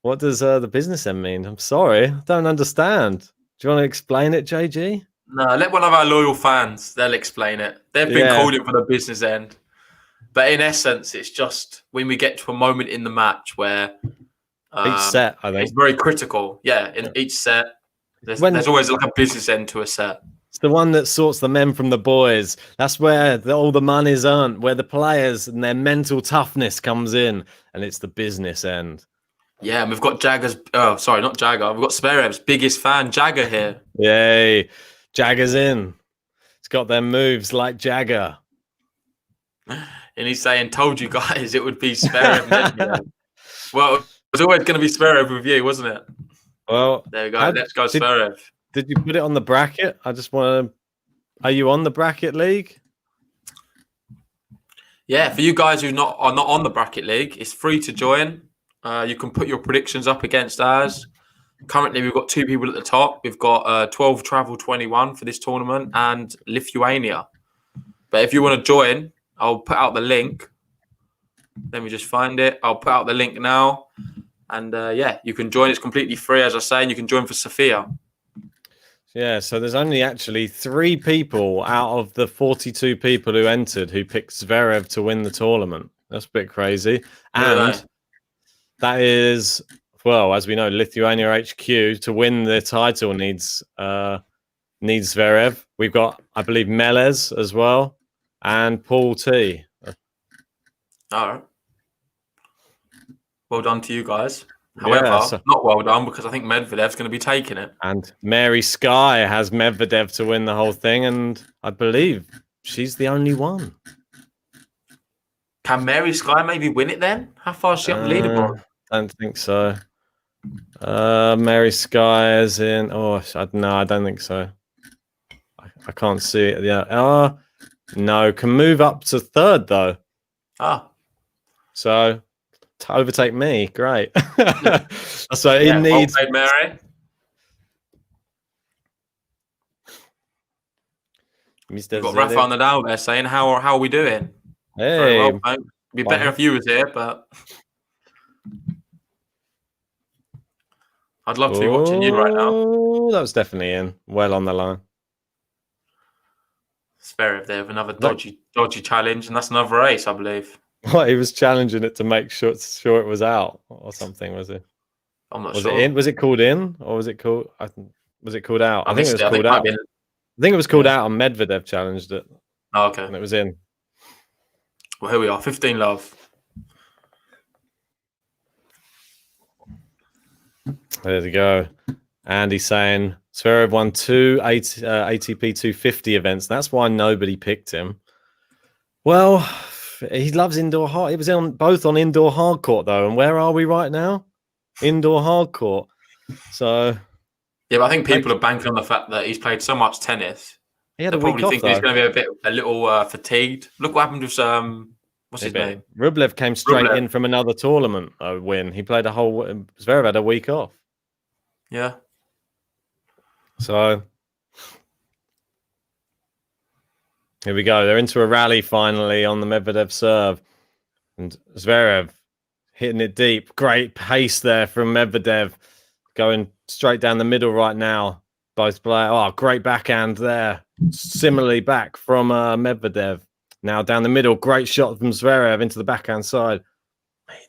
what does the business end mean? I'm sorry, I don't understand. Do you want to explain it, JG? No, let one of our loyal fans, they'll explain it. They've been called it for the business end. But in essence, it's just when we get to a moment in the match where each set, I think. It's very critical. Yeah, in each set, there's always like a business end to a set. It's the one that sorts the men from the boys. That's where all the money's earned, where the players and their mental toughness comes in, and it's the business end. Yeah, and we've got Jagger's... oh, sorry, not Jagger. We've got Zverev's biggest fan, Jagger, here. Yay. Jagger's in. It's got them moves like Jagger. And he's saying, told you guys it would be Zverev. Well, it was always going to be Zverev with you, wasn't it? Well, there we go. Let's go, Zverev. Did you put it on the bracket? I just want to... Are you on the bracket league? Yeah, for you guys who are not on the bracket league, it's free to join. You can put your predictions up against ours. Currently, we've got two people at the top. We've got 12 Travel 21 for this tournament and Lithuania. But if you want to join, I'll put out the link. Let me just find it. I'll put out the link now. And yeah, you can join. It's completely free, as I say, and you can join for Sofia. Yeah, so there's only actually 3 people out of the 42 people who entered who picked Zverev to win the tournament. That's a bit crazy. And that is, well, as we know, Lithuania HQ to win the title needs Zverev. We've got, I believe, Melez as well, and Paul T. All right. Well done to you guys. However, Yeah, not well done because I think Medvedev's going to be taking it. And Mary Sky has Medvedev to win the whole thing, and I believe she's the only one. Can Mary Sky maybe win it then? How far is she up the leaderboard? I don't think so. Mary Sky is in. Oh, no, I don't think so. I can't see it. Yeah. No, can move up to 3rd though. So to overtake me, great. So it needs. Well played, Mary. Mr. We've got Rafael Nadal there saying, "How are we doing?" Hey, well, it'd be better if you was here, but I'd love to be watching you right now. That was definitely in. Well on the line. Zverev there with another dodgy challenge, and that's another race, I believe. What, he was challenging it to make sure it was out or something, was it? I'm not was sure. Was it in? Was it called in or was it called? Was it called out? I think it was called out. I think it was called out, and Medvedev challenged it. Oh, okay. And it was in. Well, here we are, 15 love. There we go. And he's saying Zverev won 2 ATP 250 events. That's why nobody picked him. Well, he loves indoor hard. It was both on indoor hard court though. And where are we right now? Indoor hard court. So yeah, but I think people are banking on the fact that he's played so much tennis. He had a week off, think he's going to be a little fatigued. Look what happened with what's his name? Rublev came straight in from another tournament win. He played Zverev had a week off. Yeah. So here we go. They're into a rally finally on the Medvedev serve. And Zverev hitting it deep. Great pace there from Medvedev. Going straight down the middle right now. Both players. Oh, great backhand there. Similarly back from Medvedev. Now down the middle. Great shot from Zverev into the backhand side.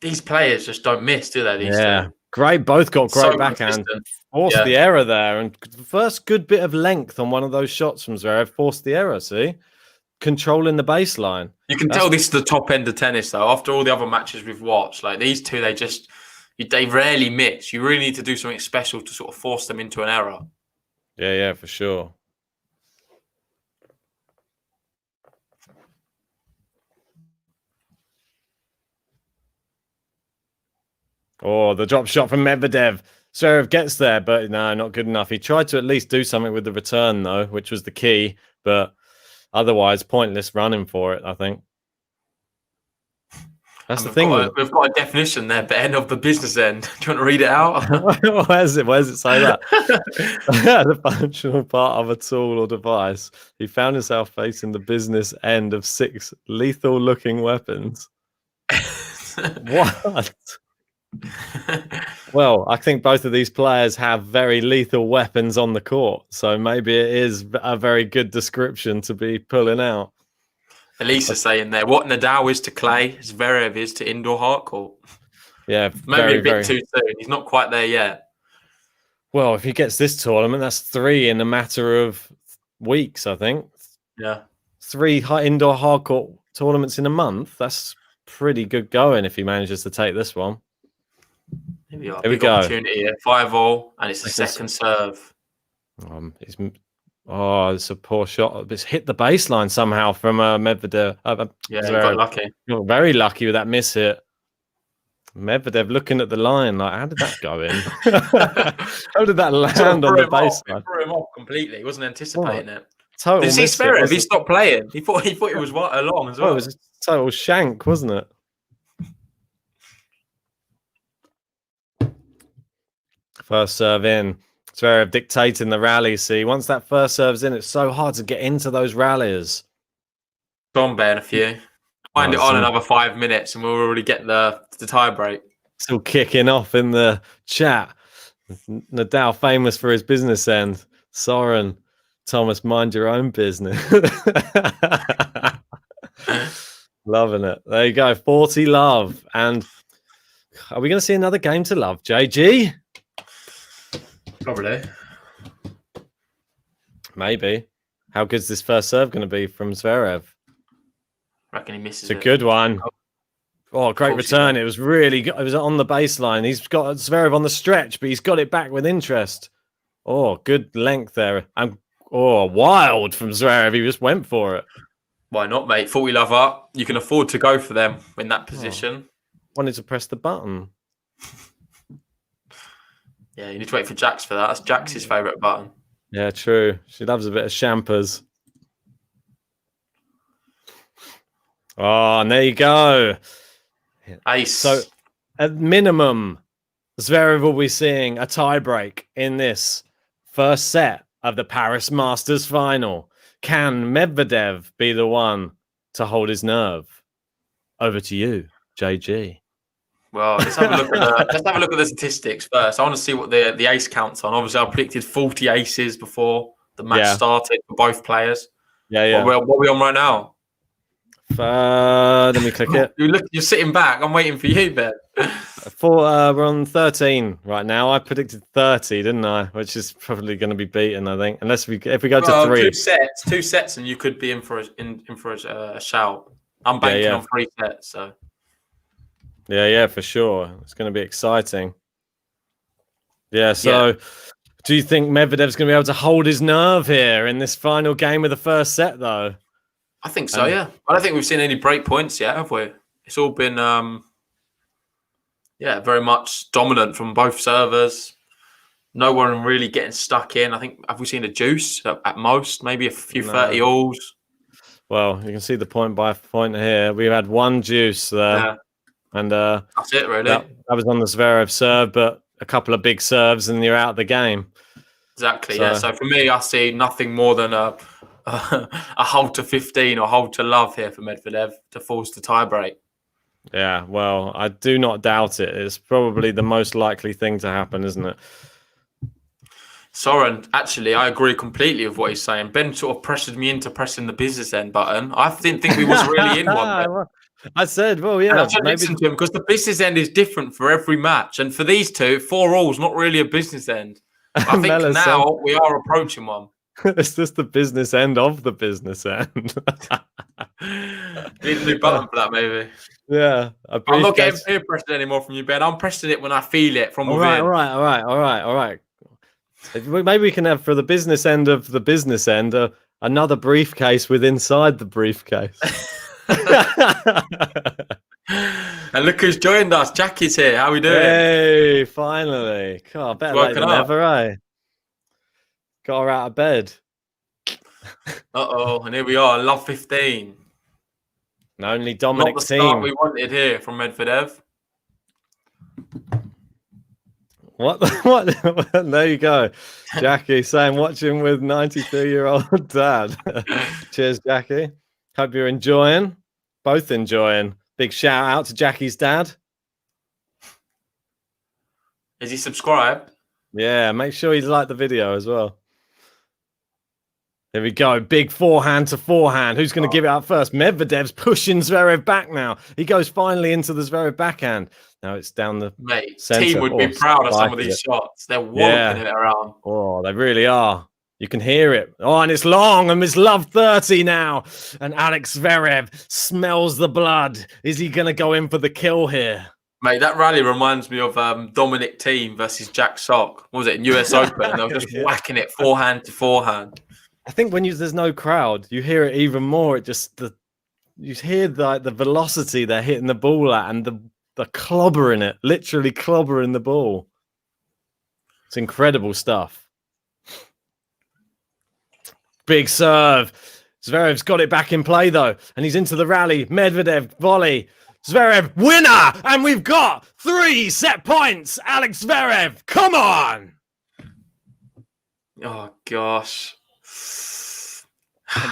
These players just don't miss, do they? These two? Great. Both got great backhand. Forced the error there. And the first good bit of length on one of those shots from Zverev forced the error, see? Controlling the baseline. You can tell this is the top end of tennis, though. After all the other matches we've watched, like these two, they rarely miss. You really need to do something special to sort of force them into an error. Yeah, for sure. Oh, the drop shot from Medvedev. Zverev gets there, but no, not good enough. He tried to at least do something with the return, though, which was the key. But otherwise, pointless running for it, I think. That's the thing. We've got a definition there, Ben, of the business end. Do you want to read it out? Where does it say that? The functional part of a tool or device. He found himself facing the business end of 6 lethal-looking weapons. What? Well, I think both of these players have very lethal weapons on the court, so maybe it is a very good description to be pulling out. Elisa's saying there, what Nadal is to clay, Zverev is to indoor hard court. Yeah, maybe a bit too soon. He's not quite there yet. Well, if he gets this tournament, that's 3 in a matter of weeks, I think. Yeah. 3 indoor hard court tournaments in a month. That's pretty good going if he manages to take this one. Here we are. Here we Big go. Opportunity here. 5-all, and it's the second serve. It's a poor shot. It's hit the baseline somehow from Medvedev. Yeah, he got lucky. Very lucky with that miss hit. Medvedev looking at the line like, how did that go in? How did that land on the baseline? It threw him off completely. He wasn't anticipating it. Total. Did you see Zverev? He stopped playing. He thought it was right along as well. It was a total shank, wasn't it? First serve in. Zverev dictating the rally. See, once that first serve's in, it's so hard to get into those rallies. Go on, Ben, a few. Find it on another 5 minutes and we'll already get the tie break. Still kicking off in the chat. Nadal famous for his business end. Soren, Thomas, mind your own business. Loving it. There you go. 40 love. And are we going to see another game to love, JG? Probably. Maybe. How good's this first serve going to be from Zverev? Reckon he misses It's a good one. Oh, great return. It was really good. It was on the baseline. He's got Zverev on the stretch, but he's got it back with interest. Oh, good length there. And wild from Zverev. He just went for it. Why not, mate? 40 love up. You can afford to go for them in that position. Wanted to press the button. Yeah, you need to wait for Jax for that. That's Jax's favourite button. Yeah, true. She loves a bit of champers. Oh, and there you go. Ace. So, at minimum, Zverev will be seeing a tiebreak in this first set of the Paris Masters final. Can Medvedev be the one to hold his nerve? Over to you, JG. Well, let's have a look at the statistics first. I want to see what the ace counts on. Obviously, I predicted 40 aces before the match started for both players. Yeah. What are we on right now? Let me click it. You're sitting back. I'm waiting for you, Ben. We're on 13 right now. I predicted 30, didn't I? Which is probably going to be beaten, I think. Unless if we go to 3. Two sets, and you could be in for a shout. I'm banking on 3 sets, so. Yeah, for sure. It's going to be exciting. Yeah, so do you think Medvedev's going to be able to hold his nerve here in this final game of the first set, though? I think so, yeah. I don't think we've seen any break points yet, have we? It's all been, very much dominant from both servers. No one really getting stuck in. I think, have we seen a juice at most? Maybe a few 30 alls? Well, you can see the point by point here. We had one juice there. Yeah. And that's it, really. That was on the Zverev serve, but a couple of big serves and you're out of the game. Exactly, So for me, I see nothing more than a hold to 15 or hold to love here for Medvedev to force the tiebreak. Yeah, well, I do not doubt it. It's probably the most likely thing to happen, isn't it? Soren, actually, I agree completely with what he's saying. Ben sort of pressured me into pressing the business end button. I didn't think we was really in one. I said, well, yeah. And I should listen to him because the business end is different for every match. And for these two, 4 alls, not really a business end. I think now we are approaching one. It's just the business end of the business end. Need a new button for that, maybe. Yeah. I'm not getting peer pressure anymore from you, Ben. I'm pressing it when I feel it from within. All right. Maybe we can have, for the business end of the business end, another briefcase with inside the briefcase. And look who's joined us. Jackie's here. How are we doing? Hey, finally. God, better late than ever, eh? Got her out of bed. And here we are. Love 15. And only Dominic Not the team. start we wanted here from Medvedev. What? There you go. Jackie saying, watching with 93-year-old dad. Cheers, Jackie. Hope you're enjoying. Both enjoying. Big shout out to Jackie's dad. Is he subscribed? Yeah, make sure you like the video as well. There we go. Big forehand to forehand. Who's going to give it up first? Medvedev's pushing Zverev back now. He goes finally into the Zverev backhand. Now it's down the center. Team would be proud of some of these shots. They're walloping it around. Oh, they really are. You can hear it. Oh, and it's long, and it's love 30 now. And Alex Zverev smells the blood. Is he going to go in for the kill here? Mate, that rally reminds me of Dominic Thiem versus Jack Sock. What was it, in US Open? And they were just whacking it forehand to forehand. I think when there's no crowd, you hear it even more. You hear the velocity they're hitting the ball at and the clobbering it, literally clobbering the ball. It's incredible stuff. Big serve. Zverev's got it back in play, though, and he's into the rally. Medvedev, volley. Zverev, winner! And we've got 3 set points. Alex Zverev, come on! Oh, gosh.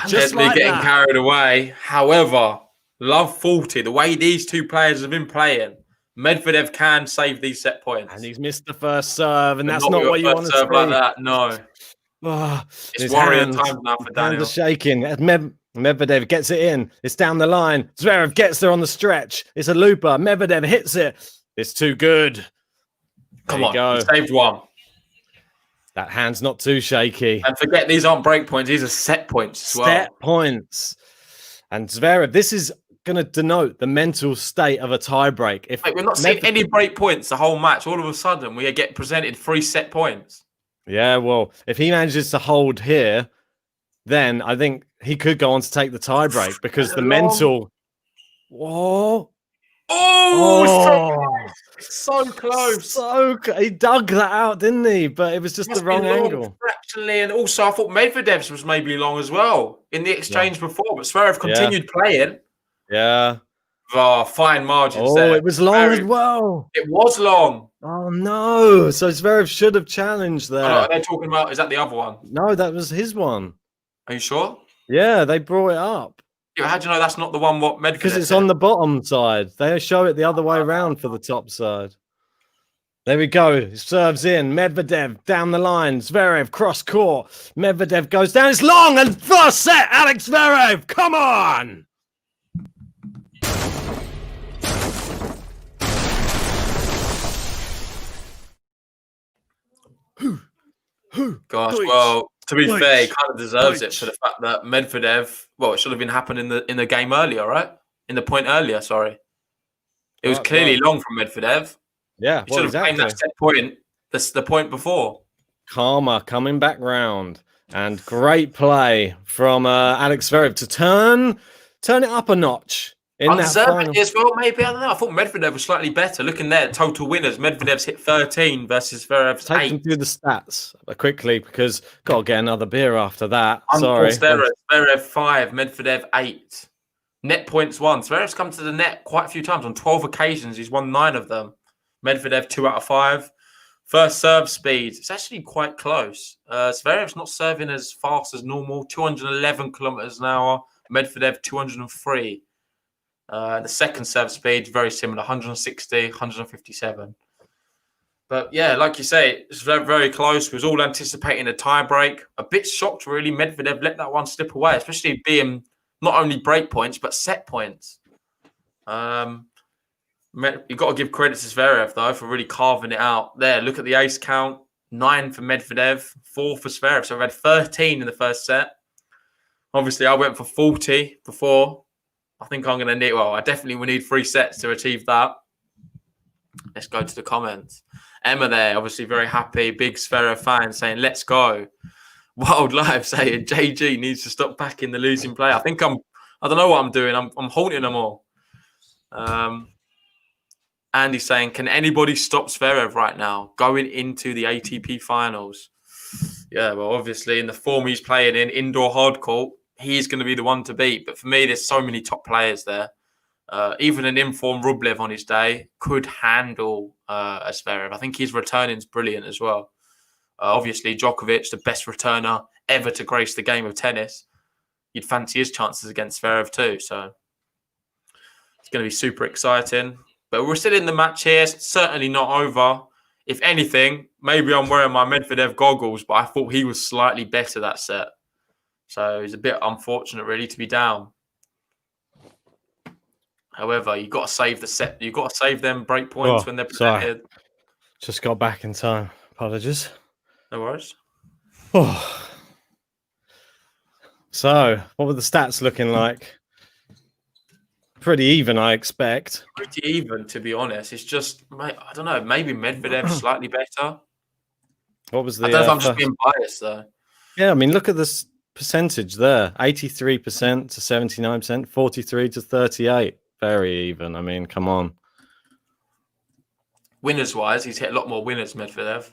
Just like getting carried away. However, love 40, the way these two players have been playing, Medvedev can save these set points. And he's missed the first serve, and But that's not with what a you want first to serve see. like that. No. Oh, It's his warrior hands, times now for his hands Daniil. are shaking. Medvedev gets it in. It's down the line. Zverev gets there on the stretch. It's a looper. Medvedev hits it. It's too good. Come There on, you go. he saved one. That hand's not too shaky. And forget, these aren't break points. These are set points as well. Set points. And Zverev, this is going to denote the mental state of a tiebreak. If We're not seeing any break points the whole match. All of a sudden, we get presented 3 set points. Yeah, well, if he manages to hold here, then I think he could go on to take the tiebreak because the mental. Whoa. Oh, so close. He dug that out, didn't he? But it was just the wrong angle. Actually, and also I thought Medvedev's was maybe long as well in the exchange before, but Zverev continued playing. Yeah. Oh, fine margins. Oh, it was long as well. It was long. Oh no! So Zverev should have challenged there. Oh, they're talking about, is that the other one? No, that was his one. Are you sure? Yeah, they brought it up. Yeah, how do you know that's not the one? What Medvedev? Because it's on the bottom side. They show it the other way around for the top side. There we go. Serves in. Medvedev down the line. Zverev cross court. Medvedev goes down. It's long and first set. Alex Zverev. Come on. Gosh, well, to be fair, he kind of deserves it for the fact that Medvedev. Well, it should have been happening in the game earlier, right? In the point earlier, sorry. It was clearly long from Medvedev. Yeah, he should have claimed that set point. That's the point before. Karma coming back round, and great play from Alex Zverev to turn it up a notch. Undeservedly as well, maybe. I don't know. I thought Medvedev was slightly better. Looking there, total winners. Medvedev's hit 13 versus Zverev's 8. Take them through the stats quickly because got to get another beer after that. Sorry. Zverev 5, Medvedev 8. Net points 1. Zverev's come to the net quite a few times. On 12 occasions, he's won 9 of them. Medvedev 2 out of 5. First serve speed. It's actually quite close. Zverev's not serving as fast as normal. 211 kilometers an hour. Medvedev 203. The second serve speed, very similar, 160, 157. But yeah, like you say, it's very, very close. We was all anticipating a tie break. A bit shocked, really. Medvedev let that one slip away, especially being not only break points, but set points. You've got to give credit to Zverev, though, for really carving it out. There, look at the ace count. 9 for Medvedev, 4 for Zverev. So we've had 13 in the first set. Obviously, I went for 40 before. I think I'm going to need, I definitely will need 3 sets to achieve that. Let's go to the comments. Emma there, obviously very happy. Big Zverev fan saying, let's go. Wild Life saying, JG needs to stop backing the losing player. I don't know what I'm doing. I'm haunting them all. Andy saying, can anybody stop Zverev right now going into the ATP finals? Yeah, well, obviously in the form he's playing in, indoor hard court, he's going to be the one to beat. But for me, there's so many top players there. Even an informed Rublev on his day could handle a Zverev. I think his returning is brilliant as well. Obviously, Djokovic, the best returner ever to grace the game of tennis. You'd fancy his chances against Zverev too. So it's going to be super exciting. But we're still in the match here. It's certainly not over. If anything, maybe I'm wearing my Medvedev goggles, but I thought he was slightly better that set. So it's a bit unfortunate, really, to be down. However, you've got to save the set. You've got to save them break points when they're presented. Sorry. Just got back in time. Apologies. No worries. Oh. So, what were the stats looking like? Pretty even, I expect. Pretty even, to be honest. It's just, I don't know, maybe Medvedev's slightly better. What was the... I don't know if I'm just being biased, though. Yeah, I mean, look at this percentage there. 83% to 79%, 43 to 38. Very even. I mean, come on. Winners-wise, he's hit a lot more winners, Medvedev.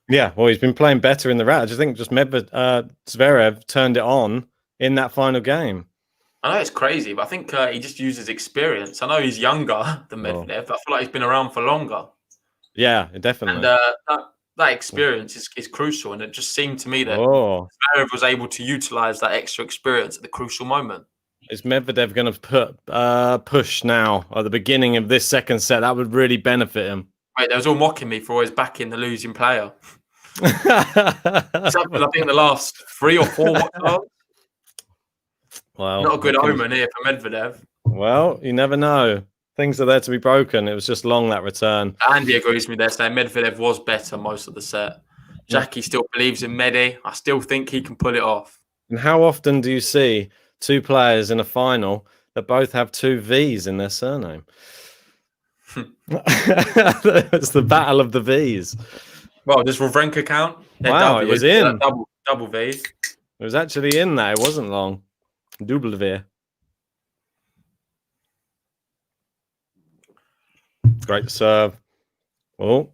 Yeah, well, he's been playing better in the round. I just think Zverev turned it on in that final game. I know it's crazy, but I think he just uses experience. I know he's younger than Medvedev, but I feel like he's been around for longer. Yeah, definitely. And that experience is crucial, and it just seemed to me that Zverev was able to utilize that extra experience at the crucial moment. Is Medvedev going to push now at the beginning of this second set? That would really benefit him. Wait, they was all mocking me for always backing the losing player. It's happened, I think, the last 3 or 4 Watchalongs. Well, Not a good omen here for Medvedev. Well, you never know. Things are there to be broken. It was just long, that return. Andy agrees with me there, saying Medvedev was better most of the set. Jackie still believes in Medi. I still think he can pull it off. And how often do you see 2 players in a final that both have 2 V's in their surname? It's the battle of the V's. Well, does Wawrinka count? Wow, it was in. Double V's. It was actually in there. It wasn't long. Double V. Great serve. Oh,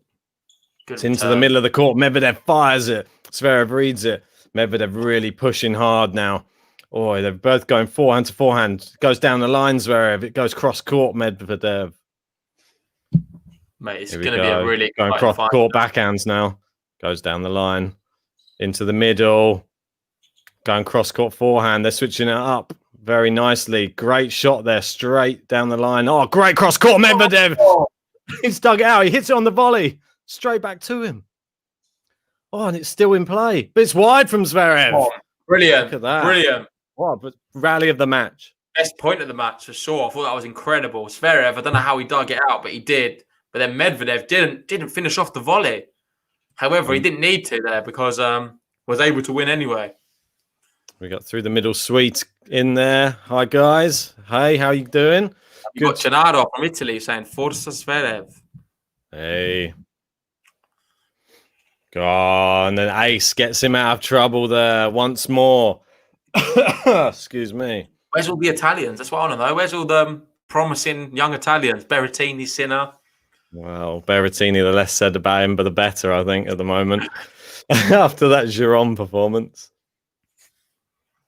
it's into the middle of the court. Medvedev fires it. Zverev reads it. Medvedev really pushing hard now. Oh, they're both going forehand to forehand. It goes down the line, Zverev. It goes cross court, Medvedev. Mate, it's going to be a really going cross court backhands now. Goes down the line into the middle. Going cross court forehand. They're switching it up very nicely. Great shot there, straight down the line. Oh, great cross court, Medvedev. He's dug it out. He hits it on the volley. Straight back to him. Oh, and it's still in play. But it's wide from Zverev. Oh, brilliant. Look at that. Brilliant. What? But rally of the match. Best point of the match for sure. I thought that was incredible. Zverev, I don't know how he dug it out, but he did. But then Medvedev didn't finish off the volley. However, he didn't need to there because was able to win anyway. We got through the middle suite in there. Hi, guys. Hey, how you doing? You got Gennaro from Italy saying, Forza Zverev. Hey. Go on. And then Ace gets him out of trouble there once more. Excuse me. Where's all the Italians? That's what I want to know. Where's all the promising young Italians? Berrettini, Sinner. Well, Berrettini, the less said about him, but the better, I think, at the moment. After that Giron performance.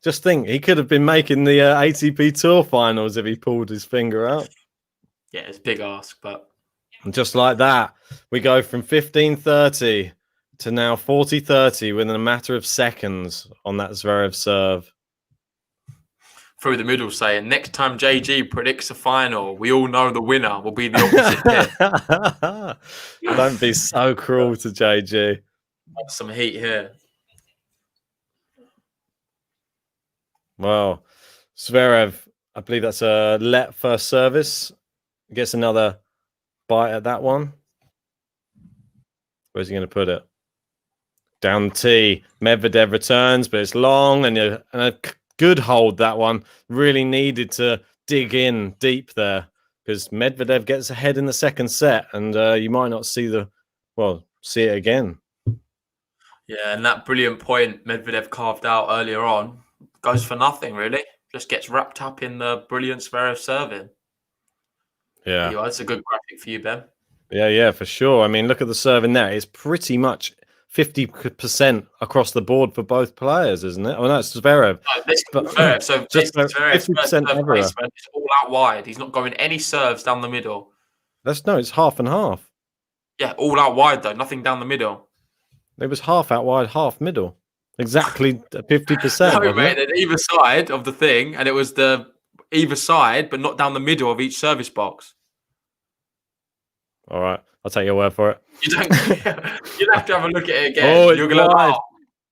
Just think, he could have been making the ATP Tour finals if he pulled his finger out. Yeah, it's a big ask, but... And just like that, we go from 15-30 to now 40-30 within a matter of seconds on that Zverev serve. Through the middle saying, next time JG predicts a final, we all know the winner will be the opposite pit. Don't be so cruel to JG. Some heat here. Well, Zverev, I believe that's a let first service. Gets another bite at that one. Where's he going to put it? Down the tee. Medvedev returns, but it's long and a good hold, that one. Really needed to dig in deep there because Medvedev gets ahead in the second set and you might not see see it again. Yeah, and that brilliant point Medvedev carved out earlier on goes for nothing, really. Just gets wrapped up in the brilliant Zverev serving. Yeah. Anyway, that's a good graphic for you, Ben. Yeah, for sure. I mean, look at the serve in there. It's pretty much 50% across the board for both players, isn't it? Oh, no, it's Zverev. No, this is Zverev. So just Zverev's 50% everywhere. is all out wide. He's not going any serves down the middle. It's half and half. Yeah, all out wide, though. Nothing down the middle. It was half out wide, half middle. Exactly 50%. No, mate, at either side of the thing, and it was the either side, but not down the middle of each service box. All right, I'll take your word for it. You don't. You'll have to have a look at it again. Oh, you're gonna laugh.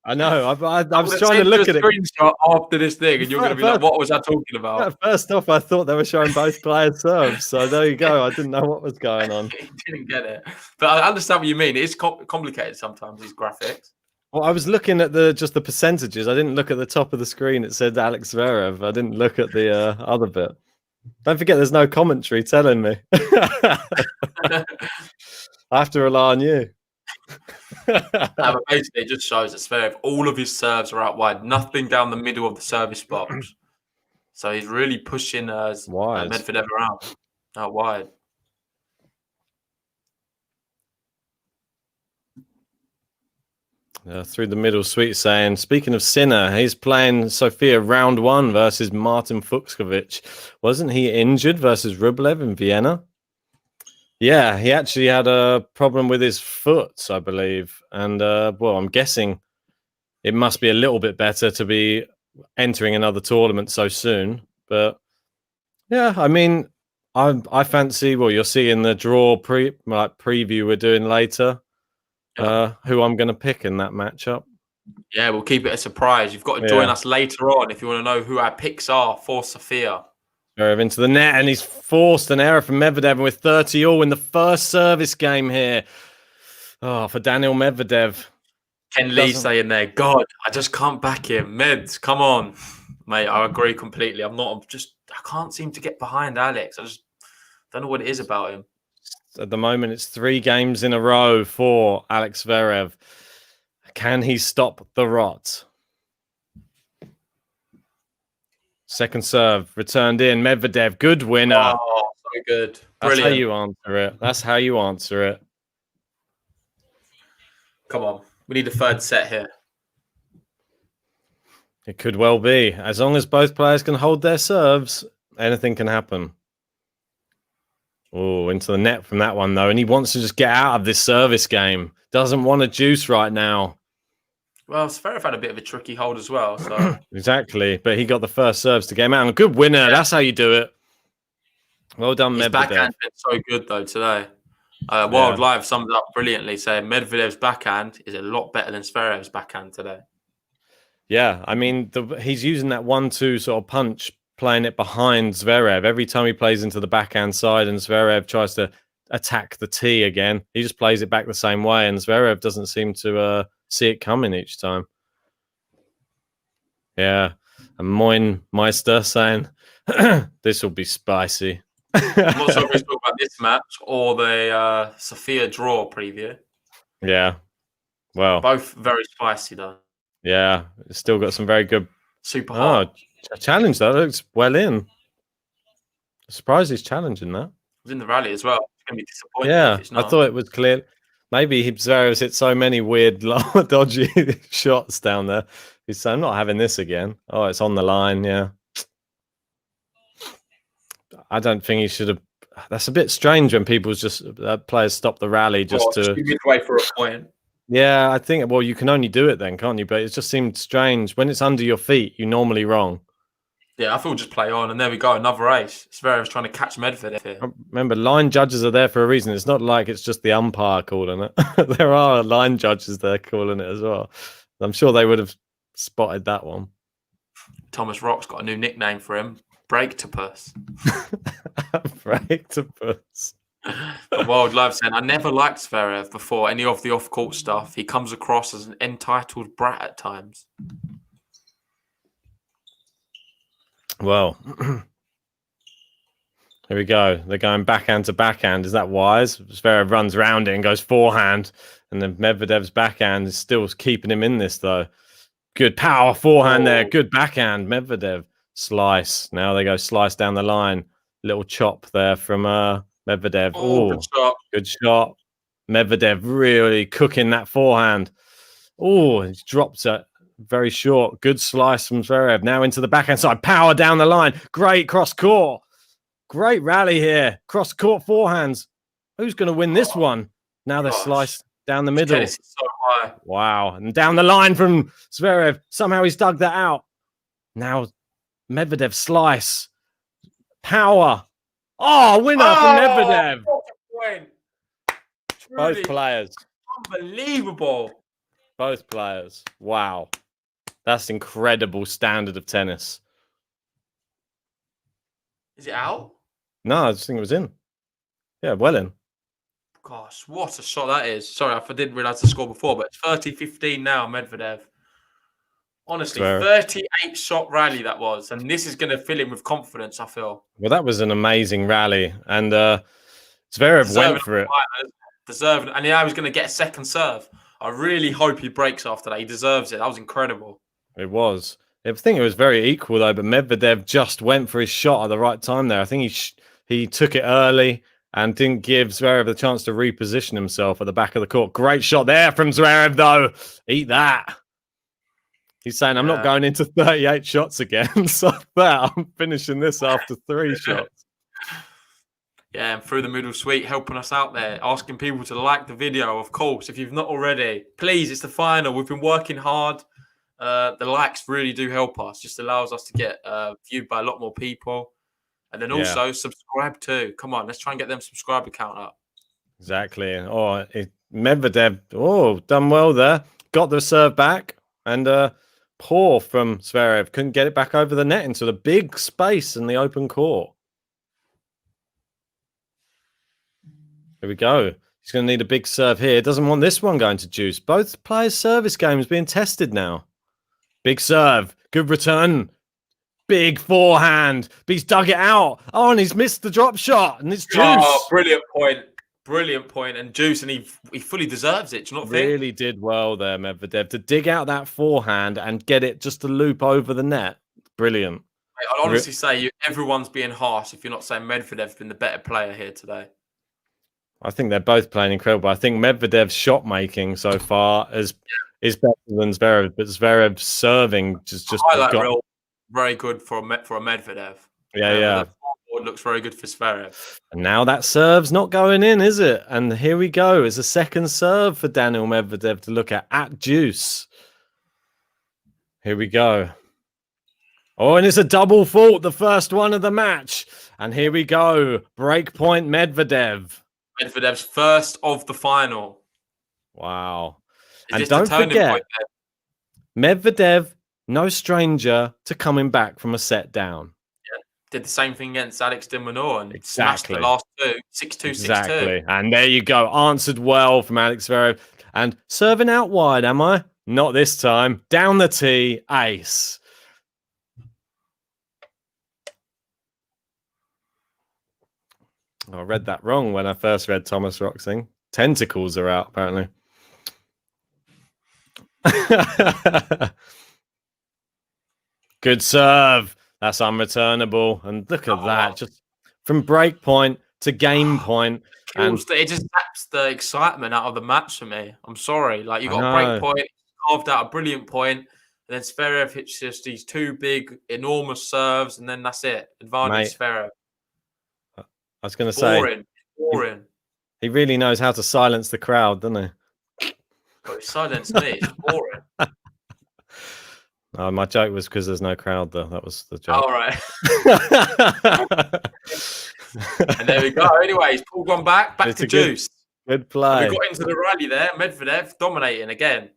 I know. I was trying to look at it. Screenshot after this thing, and you're gonna be like, "What was I talking about?" First off, I thought they were showing both players' serves, so there you go. I didn't know what was going on. Didn't get it, but I understand what you mean. It's complicated sometimes. These graphics. Well, I was looking at just the percentages. I didn't look at the top of the screen. It said Alex Zverev. I didn't look at the other bit. Don't forget, there's no commentary telling me. I have to rely on you. But basically, it just shows that Zverev, all of his serves are out wide. Nothing down the middle of the service box. So he's really pushing Medvedev around out wide. Through the middle suite saying, speaking of Sinner, he's playing Sofia round 1 versus Martin Fucsovics. Wasn't he injured versus Rublev in Vienna? Yeah, he actually had a problem with his foot, I believe. And, I'm guessing it must be a little bit better to be entering another tournament so soon. But yeah, I mean, I fancy. Well, you'll see in the draw preview we're doing later. Who I'm going to pick in that matchup. Yeah, we'll keep it a surprise. You've got to join us later on if you want to know who our picks are for Sofia. Zverev into the net, and he's forced an error from Medvedev with 30 all in the first service game here. Oh, for Daniil Medvedev. Ken Lee saying there, God, I just can't back him. Meds, come on. Mate, I agree completely. I can't seem to get behind Alex. I just don't know what it is about him. At the moment, it's 3 games in a row for Alex Zverev. Can he stop the rot? Second serve, returned in. Medvedev, good winner. Oh, so good. Brilliant. That's how you answer it. That's how you answer it. Come on. We need a third set here. It could well be. As long as both players can hold their serves, anything can happen. Oh, into the net from that one, though. And he wants to just get out of this service game. Doesn't want to juice right now. Well, Zverev had a bit of a tricky hold as well. So exactly. But he got the first serves to game out. And good winner. Yeah. That's how you do it. Well done, Medvedev. His backhand's been so good, though, today. Wild Live summed up brilliantly, saying Medvedev's backhand is a lot better than Zverev's backhand today. Yeah, I mean, he's using that 1-2 sort of punch, playing it behind Zverev. Every time he plays into the backhand side and Zverev tries to attack the tee again, he just plays it back the same way, and Zverev doesn't seem to see it coming each time. Yeah, and Moin Meister saying, this will be spicy. I'm not sure if we talk about this match or the Sofia draw preview. Yeah, well. Both very spicy, though. Yeah, it's still got some very good... Super hot. Challenge that looks well in. I'm surprised he's challenging that. It was in the rally as well. It's going to be disappointing. Yeah, if it's not. I thought it was clear. Maybe Zverev's hit so many weird, dodgy shots down there. He's saying, I'm not having this again. Oh, it's on the line. Yeah. I don't think he should have. That's a bit strange when people's just players stop the rally just to midway for a point. Yeah, I think. Well, you can only do it then, can't you? But it just seemed strange when it's under your feet. You're normally wrong. Yeah, I thought just play on, and there we go, another race. Zverev's trying to catch Medvedev here. Remember, line judges are there for a reason. It's not like it's just the umpire calling it. There are line judges there calling it as well. I'm sure they would have spotted that one. Thomas Rock's got a new nickname for him. Breaktopus. Breaktopus. Wild Live saying, I never liked Zverev before any of the off-court stuff. He comes across as an entitled brat at times. Well, here we go. They're going backhand to backhand. Is that wise? Zverev runs around it and goes forehand. And then Medvedev's backhand is still keeping him in this, though. Good power forehand there. Good backhand. Medvedev. Slice. Now they go slice down the line. Little chop there from Medvedev. Good shot. Medvedev really cooking that forehand. Oh, he's dropped it. Very short. Good slice from Zverev. Now into the backhand side. Power down the line. Great cross court. Great rally here. Cross court forehands. Who's going to win this one? Now they slice down the middle. Tennis is so high. Wow. And down the line from Zverev. Somehow he's dug that out. Now Medvedev slice. Power. Oh, winner for Medvedev. Both players. Unbelievable. Both players. Wow. That's incredible standard of tennis. Is it out? No, I just think it was in. Yeah, well in. Gosh, what a shot that is. Sorry, I didn't realise the score before, but it's 30-15 now, Medvedev. Honestly, 38 shot rally that was. And this is going to fill him with confidence, I feel. Well, that was an amazing rally. And Zverev went for it. Deserved. And now he's going to get a second serve. I really hope he breaks after that. He deserves it. That was incredible. It was. I think it was very equal, though. But Medvedev just went for his shot at the right time there. I think he took it early and didn't give Zverev the chance to reposition himself at the back of the court. Great shot there from Zverev, though. Eat that. He's saying, I'm not going into 38 shots again. So I'm finishing this after 3 shots. Yeah, and through the middle suite, helping us out there, asking people to like the video, of course. If you've not already, please, it's the final. We've been working hard. the likes really do help us. Just allows us to get viewed by a lot more people. And then also subscribe too. Come on, let's try and get them subscriber count up. Exactly. Oh, Medvedev. Oh, done well there. Got the serve back. And poor from Zverev. Couldn't get it back over the net into the big space in the open court. Here we go. He's going to need a big serve here. Doesn't want this one going to juice. Both players' service games being tested now. Big serve. Good return. Big forehand. But he's dug it out. Oh, and he's missed the drop shot. And it's juice. Oh, brilliant point. Brilliant point. And juice. And he fully deserves it. Do you not think? Really did well there, Medvedev, to dig out that forehand and get it just to loop over the net. Brilliant. I'd honestly say everyone's being harsh if you're not saying Medvedev's been the better player here today. I think they're both playing incredible. I think Medvedev's shot making so far is better than Zverev, but Zverev's serving just got very good for a Medvedev. Yeah. The forward looks very good for Zverev. And now that serve's not going in, is it? And here we go. It's a second serve for Daniil Medvedev to look at juice. Here we go. Oh, and it's a double fault, the first one of the match. And here we go. Break point Medvedev. Medvedev's first of the final. Wow. And don't forget, Medvedev, no stranger to coming back from a set down. Yeah. Did the same thing against Alex de Minaur and Exactly. smashed the last two, 6-2, 6-2. Exactly. And there you go. Answered well from Alex Zverev. And serving out wide, am I? Not this time. Down the tee, ace. I read that wrong when I first read Thomas Roxing. Tentacles are out, apparently. Good serve. That's unreturnable. And look at that. Just from break point to game point. And it just saps the excitement out of the match for me. I'm sorry. Like, you got a break point, carved out a brilliant point, and then Zverev hits just these two big, enormous serves, and then that's it. Advantage Zverev. I was going to say, boring. He really knows how to silence the crowd, doesn't he? But he silenced me. It's boring. My joke was because there's no crowd, though. That was the joke. All right. And there we go. Anyway, he's pulled one back to juice. Good play. And we got into the rally there. Medvedev dominating again.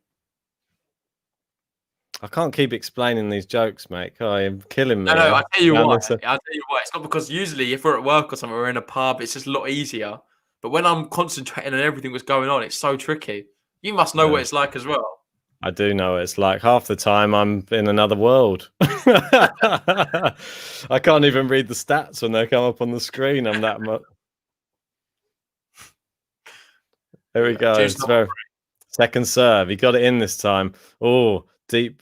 I can't keep explaining these jokes, mate. Oh, you're killing me. No, I'll tell you what. It's not because usually if we're at work or something, we're in a pub, it's just a lot easier. But when I'm concentrating on everything that's going on, it's so tricky. You must know what it's like as well. I do know what it's like. Half the time I'm in another world. I can't even read the stats when they come up on the screen. I'm that much. There we go. Second serve. He got it in this time. Oh, deep.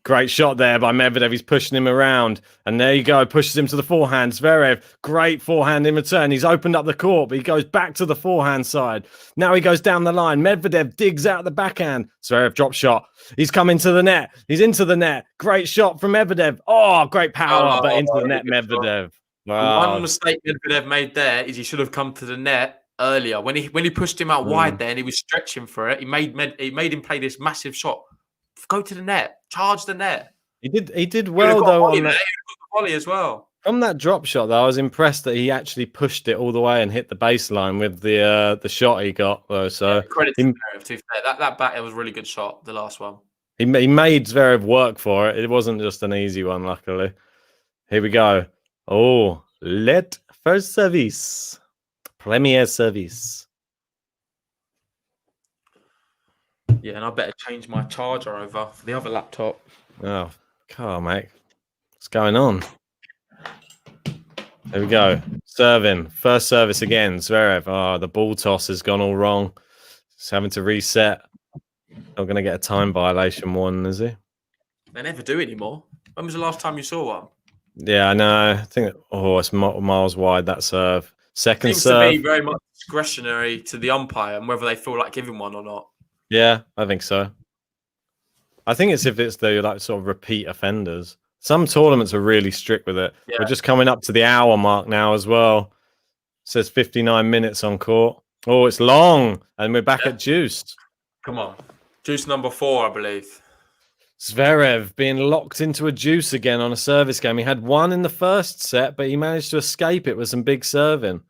Great shot there by Medvedev. He's pushing him around. And there you go. Pushes him to the forehand. Zverev, great forehand in return. He's opened up the court, but he goes back to the forehand side. Now he goes down the line. Medvedev digs out the backhand. Zverev drop shot. He's coming to the net. He's into the net. Great shot from Medvedev. Oh, great power, but into the net, Medvedev. Wow. One mistake Medvedev made there is he should have come to the net earlier. When he pushed him out wide there and he was stretching for it, he made him play this massive shot. Go to the net, charge the net. He did well though on that. He got the volley as well. From that drop shot though, I was impressed that he actually pushed it all the way and hit the baseline with the shot he got though. So credit to Zverev, to be fair. That back, it was a really good shot, the last one. He made Zverev work for it. It wasn't just an easy one, luckily. Here we go. Oh, first service. Premier service. Yeah, and I better change my charger over for the other laptop. Oh, come on, mate. What's going on? There we go. Serving. First service again. Zverev. Oh, the ball toss has gone all wrong. He's having to reset. Not going to get a time violation one, is he? They never do anymore. When was the last time you saw one? Yeah, I know. I think, it's miles wide, that serve. Second serve. Seems to be very much discretionary to the umpire and whether they feel like giving one or not. Yeah, I think so. I think it's if it's the sort of repeat offenders. Some tournaments are really strict with it. Yeah. We're just coming up to the hour mark now as well. It says 59 minutes on court. Oh, it's long. And we're back at juice. Come on. Juice number 4, I believe. Zverev being locked into a juice again on a service game. He had one in the first set, but he managed to escape it with some big serving.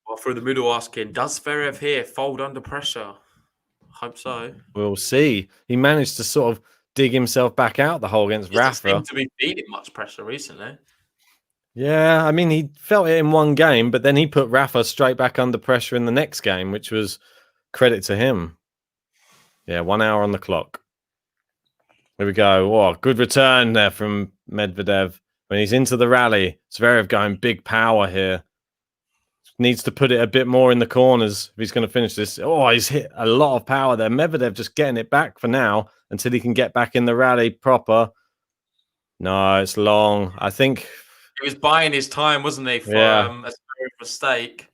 Well, through the middle asking, does Zverev here fold under pressure? Hope so. We'll see. He managed to sort of dig himself back out the hole against He doesn't Rafa. seem to be feeling much pressure recently. Yeah, I mean, he felt it in one game, but then he put Rafa straight back under pressure in the next game, which was credit to him. Yeah, 1 hour on the clock. Here we go. Oh, good return there from Medvedev. When he's into the rally, Zverev going big power here. Needs to put it a bit more in the corners if he's going to finish this. Oh, he's hit a lot of power there. Medvedev just getting it back for now until he can get back in the rally proper. No, it's long. I think he was buying his time, wasn't he, for a mistake.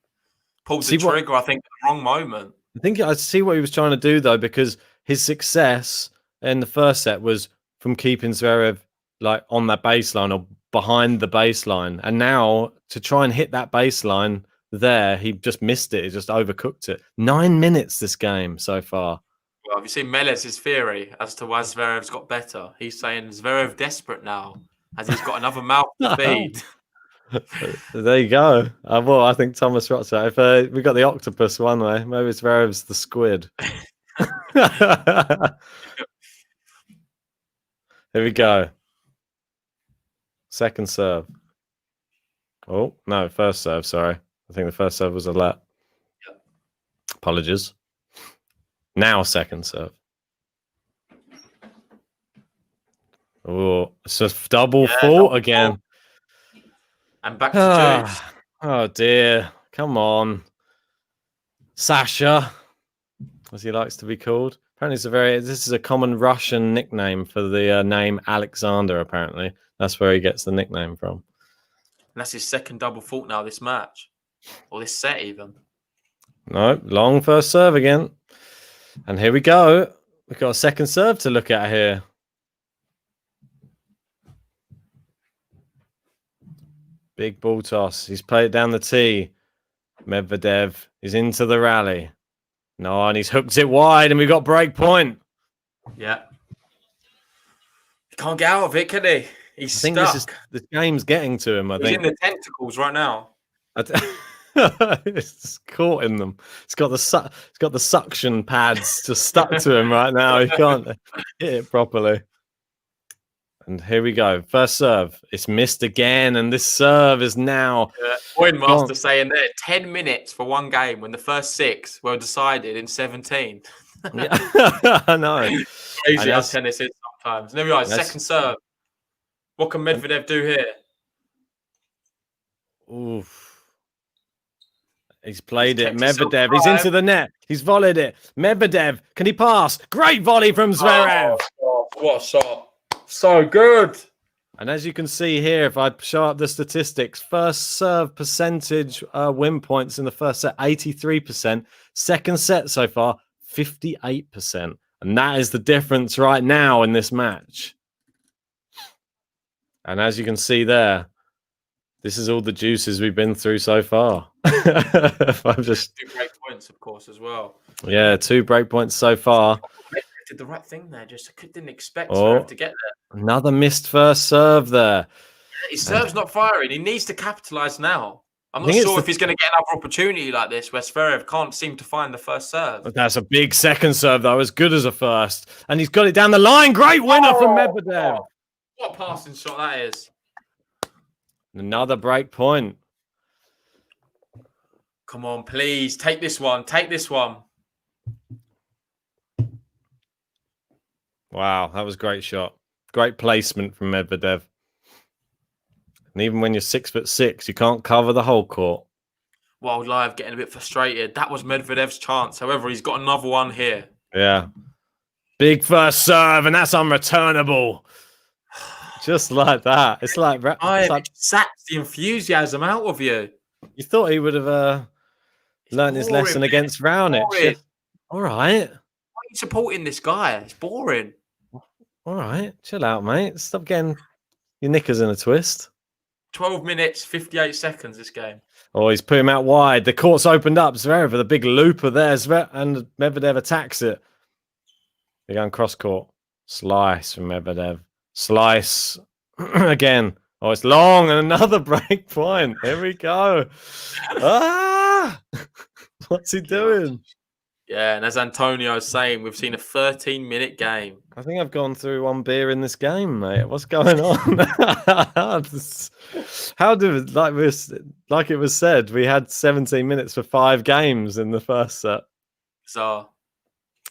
Pulled the trigger, I think, at the wrong moment. I think I see what he was trying to do, though, because his success in the first set was from keeping Zverev like on that baseline or behind the baseline. And now to try and hit that baseline there, he just missed it. He just overcooked it. 9 minutes this game so far. Well, have you seen Melez's theory as to why Zverev's got better? He's saying Zverev desperate now as he's got another mouth to feed. There you go. Well, I think Thomas Rotzer. If we got the octopus one way, maybe Zverev's the squid. Here we go. Second serve. Oh, no, first serve, sorry. I think the first serve was a let. Yep. Apologies. Now second serve. Oh, it's a double fault again. And back to juice. Oh, dear. Come on. Sasha, as he likes to be called. Apparently, this is a common Russian nickname for the name Alexander, apparently. That's where he gets the nickname from. And that's his second double fault now this match. Or this set, even. No, long first serve again. And here we go. We've got a second serve to look at here. Big ball toss. He's played it down the tee. Medvedev is into the rally. No, and he's hooked it wide, and we've got break point. Yeah. He can't get out of it, can he? He's stuck. I think the game's getting to him, I think. He's in the tentacles right now. It's caught in them. It's got the suction pads just stuck to him right now. He can't hit it properly. And here we go. First serve. It's missed again, and this serve is now. Point master saying there 10 minutes for one game when the first 6 were decided in 17. Yeah. I know. Crazy how tennis is sometimes. And there we go. Second serve. What can Medvedev do here? Oof. He's played it. Medvedev. He's into the net. He's volleyed it. Medvedev. Can he pass? Great volley from Zverev. Oh, what a shot. So good. And as you can see here, if I show up the statistics, first serve percentage win points in the first set, 83%. Second set so far, 58%. And that is the difference right now in this match. And as you can see there, this is all the juices we've been through so far. I'm just 2 break points, of course, as well. Yeah, 2 break points so far. Did the right thing there. Just didn't expect Zverev to get there. Another missed first serve there. His serve's not firing. He needs to capitalise now. I'm not sure if he's going to get another opportunity like this where Zverev can't seem to find the first serve. That's a big second serve, though, as good as a first. And he's got it down the line. Great winner from Medvedev. What a passing shot that is. Another break point. Come on, please. Take this one. Take this one. Wow, that was a great shot. Great placement from Medvedev. And even when you're 6'6", you can't cover the whole court. Wild Live getting a bit frustrated. That was Medvedev's chance. However, he's got another one here. Yeah. Big first serve, and that's unreturnable. Just like that. It's like saps the enthusiasm out of you. You thought he would have learned his lesson against Raonic. All right. Why are you supporting this guy? It's boring. All right. Chill out, mate. Stop getting your knickers in a twist. 12 minutes, 58 seconds this game. Oh, he's put him out wide. The court's opened up. Zverev with a big looper there. And Medvedev attacks it. They're going cross court. Slice from Medvedev. Slice again. Oh, it's long and another break point. Here we go. Ah! What's he doing? Yeah, and as Antonio's saying, we've seen a 13-minute game. I think I've gone through one beer in this game, mate. What's going on? How did like it was said, we had 17 minutes for 5 games in the first set. So,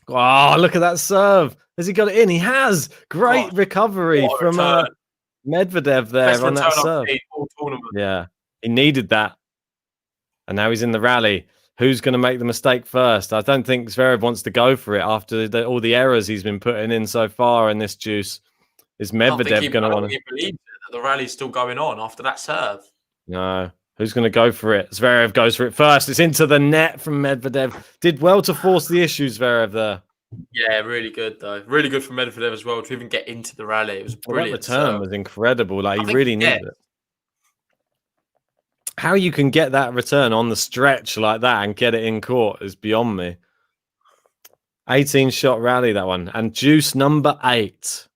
Oh, look at that serve. Has he got it in? He has. Great recovery from Medvedev there best on that return serve. I've seen all tournament. Yeah, he needed that. And now he's in the rally. Who's going to make the mistake first? I don't think Zverev wants to go for it after all the errors he's been putting in so far in this juice. Is Medvedev going to want to... He believes that the rally's still going on after that serve. No. Who's going to go for it? Zverev goes for it first. It's into the net from Medvedev. Did well to force the issue, Zverev, there. Yeah, really good, though. Really good for Medvedev as well to even get into the rally. It was brilliant. That return was incredible. Like, he really needed it. How you can get that return on the stretch like that and get it in court is beyond me. 18-shot rally, that one. And juice number 8.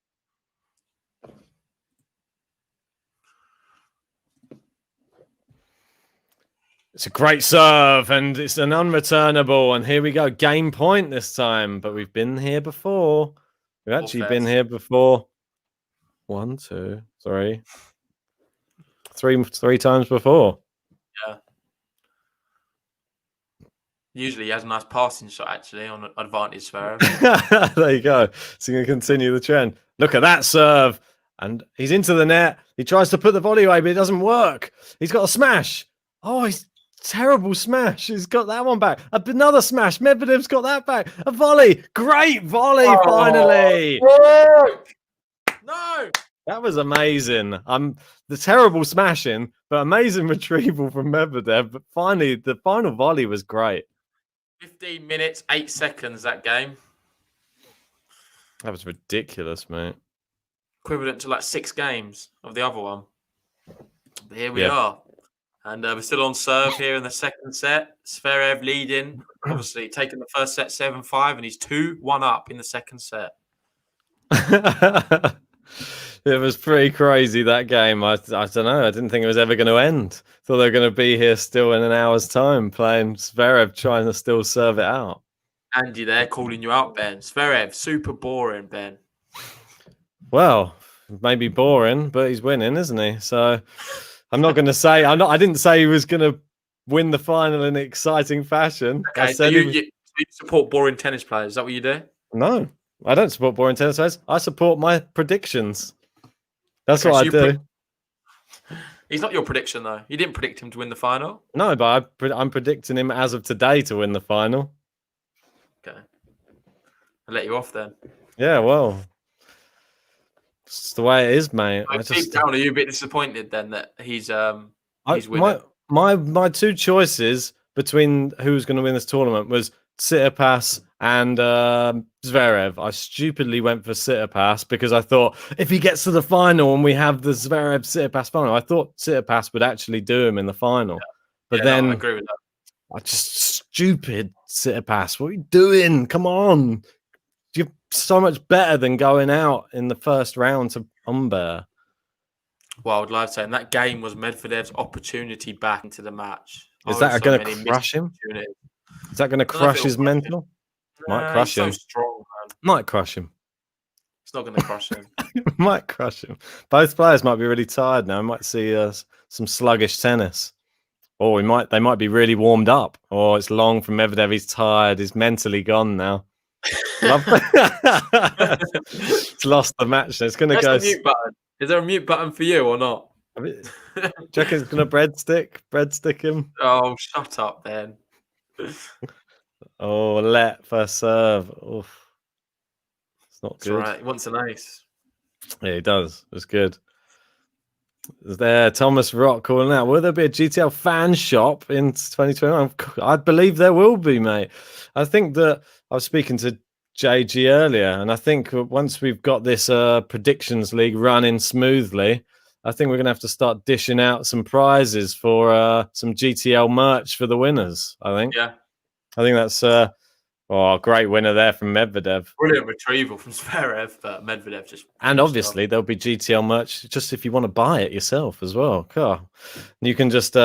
It's a great serve, and it's an unreturnable. And here we go. Game point this time. But we've been here before. We've actually been here before. 1, 2, 3. Three times before. Yeah. Usually he has a nice passing shot, actually, on advantage Zverev. There you go. So you're going to continue the trend. Look at that serve. And he's into the net. He tries to put the volley away, but it doesn't work. He's got a smash. Oh, he's terrible smash. He's got that one back. Another smash. Medvedev's got that back. A volley. Great volley, finally. No. That was amazing. The terrible smashing, but amazing retrieval from Medvedev. But finally, the final volley was great. 15 minutes, 8 seconds, that game. That was ridiculous, mate. Equivalent to like 6 games of the other one. But here we are. And we're still on serve here in the second set. Zverev leading, obviously taking the first set 7-5, and he's 2-1 up in the second set. It was pretty crazy, that game. I don't know. I didn't think it was ever going to end. Thought they were going to be here still in an hour's time playing Zverev trying to still serve it out. Andy there calling you out, Ben. Zverev, super boring, Ben. Well, maybe boring, but he's winning, isn't he? So I'm not going to say... I didn't say he was going to win the final in exciting fashion. Okay, so you support boring tennis players. Is that what you do? No, I don't support boring tennis players. I support my predictions. That's what I do. He's not your prediction, though. You didn't predict him to win the final. No, but I'm predicting him as of today to win the final. Okay. I'll let you off then. Yeah, well, it's the way it is, mate. Deep down, are you a bit disappointed then that he's winning? My 2 choices between who's going to win this tournament was Tsitsipas and Zverev. I stupidly went for Tsitsipas because I thought if he gets to the final and we have the Zverev-Tsitsipas final, I thought Tsitsipas would actually do him in the final. But then I agree with that. I just stupid Tsitsipas. What are you doing? Come on. You're so much better than going out in the first round to Humbert. Wild live saying that game was Medvedev's opportunity back into the match. Is that going to crush him? Is that going to crush his mental? Might crush him. So strong, man. Might crush him. It's not going to crush him. Might crush him. Both players might be really tired now. We might see some sluggish tennis. Or they might be really warmed up. Or it's long from Medvedev. He's tired. He's mentally gone now. It's lost the match. It's going to go. Mute button. Is there a mute button for you or not? Do you reckon it's going to breadstick him? Oh, shut up, then. Oh, let first serve. Oof. It's not good. That's right. He wants an ace. Yeah, he does. It's good. Is there Thomas Rock calling out? Will there be a GTL fan shop in 2021? I believe there will be, mate. I think that I was speaking to JG earlier, and I think once we've got this predictions league running smoothly, I think we're going to have to start dishing out some prizes for some GTL merch for the winners. I think. Yeah. I think that's Oh, great winner there from Medvedev. Brilliant retrieval from Zverev, but Medvedev just. And obviously, there'll be GTL merch just if you want to buy it yourself as well. Cool. You can just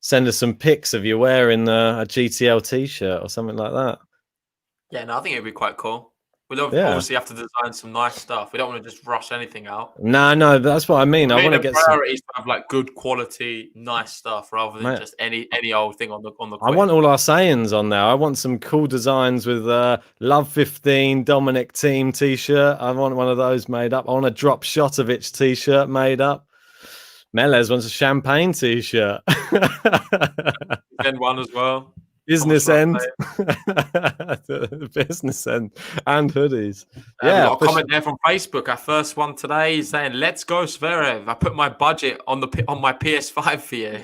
send us some pics of you wearing a GTL t-shirt or something like that. Yeah, no, I think it'd be quite cool. We'd obviously have to design some nice stuff. We don't want to just rush anything out. No, that's what I mean. I want to get priorities to have like good quality, nice stuff rather than just any old thing on the. I want all our sayings on there. I want some cool designs with Love 15 Dominic Team t-shirt. I want one of those made up. I want a Drop Shotovich t-shirt made up. Melez wants a champagne t-shirt. Then one as well. Business end. Business end and hoodies. Yeah, a comment there from Facebook. Our first one today is saying, "Let's go, Zverev. I put my budget on my PS5 for you."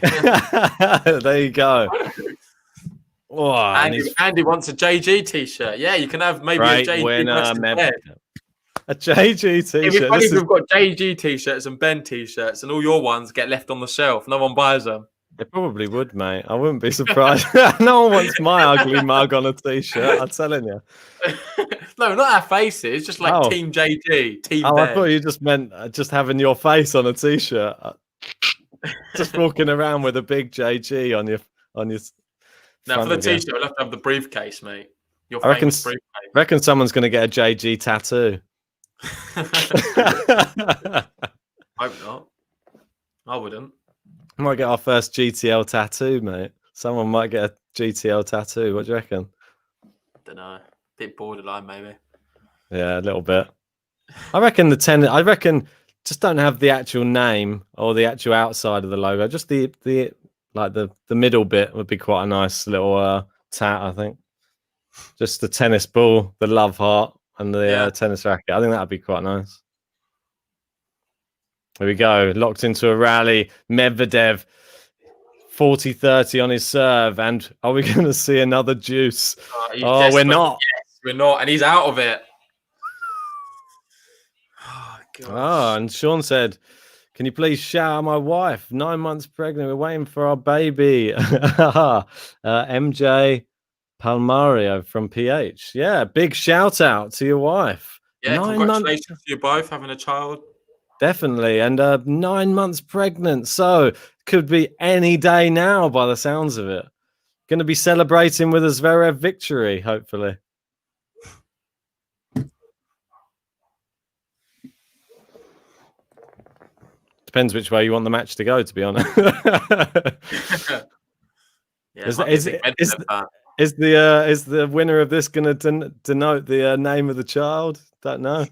There you go. Oh, Andy wants a JG t-shirt. Yeah, you can have maybe a JG winner, a JG t-shirt. It'd be funny if we've got JG t-shirts and Ben t-shirts, and all your ones get left on the shelf. No one buys them. They probably would, mate. I wouldn't be surprised. No one wants my ugly mug on a t-shirt. I'm telling you. No, not our faces. Just like Team JG, Team Ben. I thought you just meant just having your face on a t-shirt. Just walking around with a big JG on your. Now for the t-shirt, we'll have to have the briefcase, mate. Your famous briefcase. I reckon someone's going to get a JG tattoo. Hope not. I wouldn't. We might get our first GTL tattoo, mate. Someone might get a GTL tattoo. What do you reckon? Don't know. A bit borderline, maybe. Yeah, a little bit. I reckon just don't have the actual name or the actual outside of the logo. Just the middle bit would be quite a nice little tat, I think. Just the tennis ball, the love heart, and the tennis racket. I think that'd be quite nice. There we go. Locked into a rally. Medvedev, 40-30 on his serve. And are we going to see another juice? We're not. Yes, we're not. And he's out of it. Oh, gosh. And Sean said, can you please shout out my wife? 9 months pregnant. We're waiting for our baby. MJ Palmario from PH. Yeah, big shout out to your wife. Yeah, congratulations to you both having a child. Definitely. And 9 months pregnant. So could be any day now by the sounds of it. Going to be celebrating with a Zverev victory, hopefully. Depends which way you want the match to go, to be honest. Is the winner of this going to denote the name of the child? Don't know.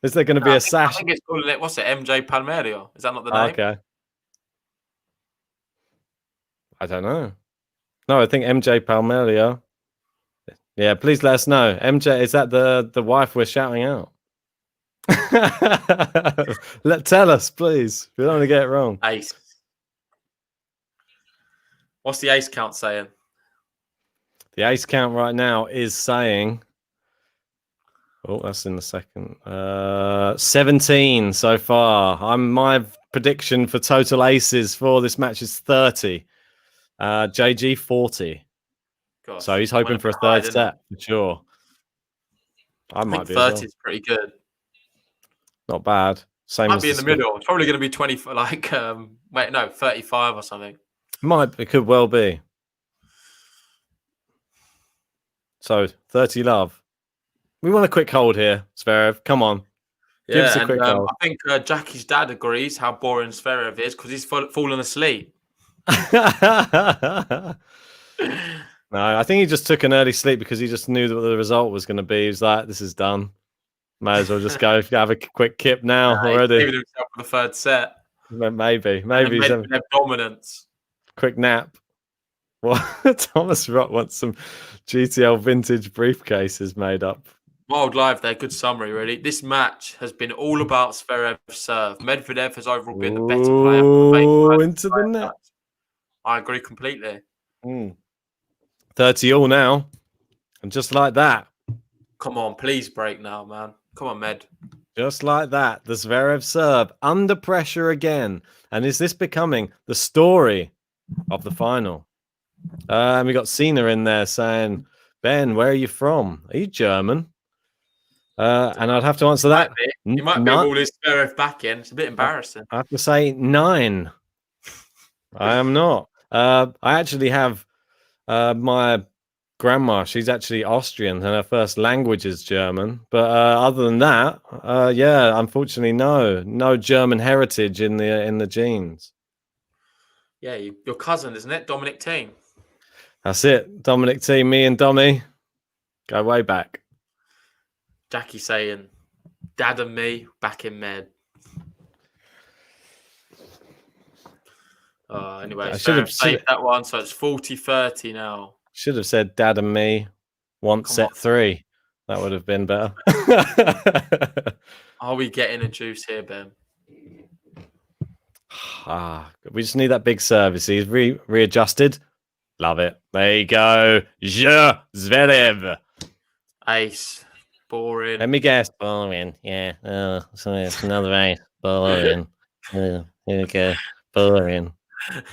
Is there going to be a sash? I think it's called what's it? MJ Palmario. Is that not the name? Okay. I don't know. No, I think MJ Palmario. Yeah, please let us know. MJ, is that the wife we're shouting out? Tell us, please. We don't want to get it wrong. Ace. What's the ace count saying? The ace count right now is saying. Oh, that's in the second. 17 so far. My prediction for total aces for this match is 30. JG 40. Gosh, so he's hoping for a third set for sure. I might be 30 is pretty good. Not bad. Same might as be in the middle. It's probably going to be 20, 35 or something. It could well be. So 30 love. We want a quick hold here, Zverev. Come on. Give us a quick hold. I think Jackie's dad agrees how boring Zverev is because he's fallen asleep. No, I think he just took an early sleep because he just knew what the result was going to be. He was like, this is done. May as well just go have a quick kip now already. He's himself for the third set. Maybe. Dominance. Quick nap. Well, Thomas Rock wants some GTL vintage briefcases made up. Wild Live there, good summary, really. This match has been all about Zverev's serve. Medvedev has overall been the better player. Into the net. I agree completely. 30 all now. And just like that. Come on, please break now, man. Come on, Med. Just like that. The Zverev serve under pressure again. And is this becoming the story of the final? We got Cena in there saying, Ben, where are you from? Are you German? And I'd have to answer that. You might be with all this Zverev back in. It's a bit embarrassing. I have to say 9. I am not. I actually have my grandma. She's actually Austrian, and her first language is German. But other than that, yeah, unfortunately, no German heritage in the genes. Yeah, your cousin, isn't it, Dominic Thiem? That's it, Dominic Thiem. Me and Dommy go way back. Jackie saying, "Dad and me back in Med." Anyway, I should have saved that one, so it's 40-30 now. Should have said Dad and me want set 3. That would have been better. Are we getting a juice here, Ben? We just need that big service. He's readjusted. Love it. There you go. Zverev. Ace. Boring. Let me guess. Boring. Yeah. So it's another ace. Boring. Here we go. Boring.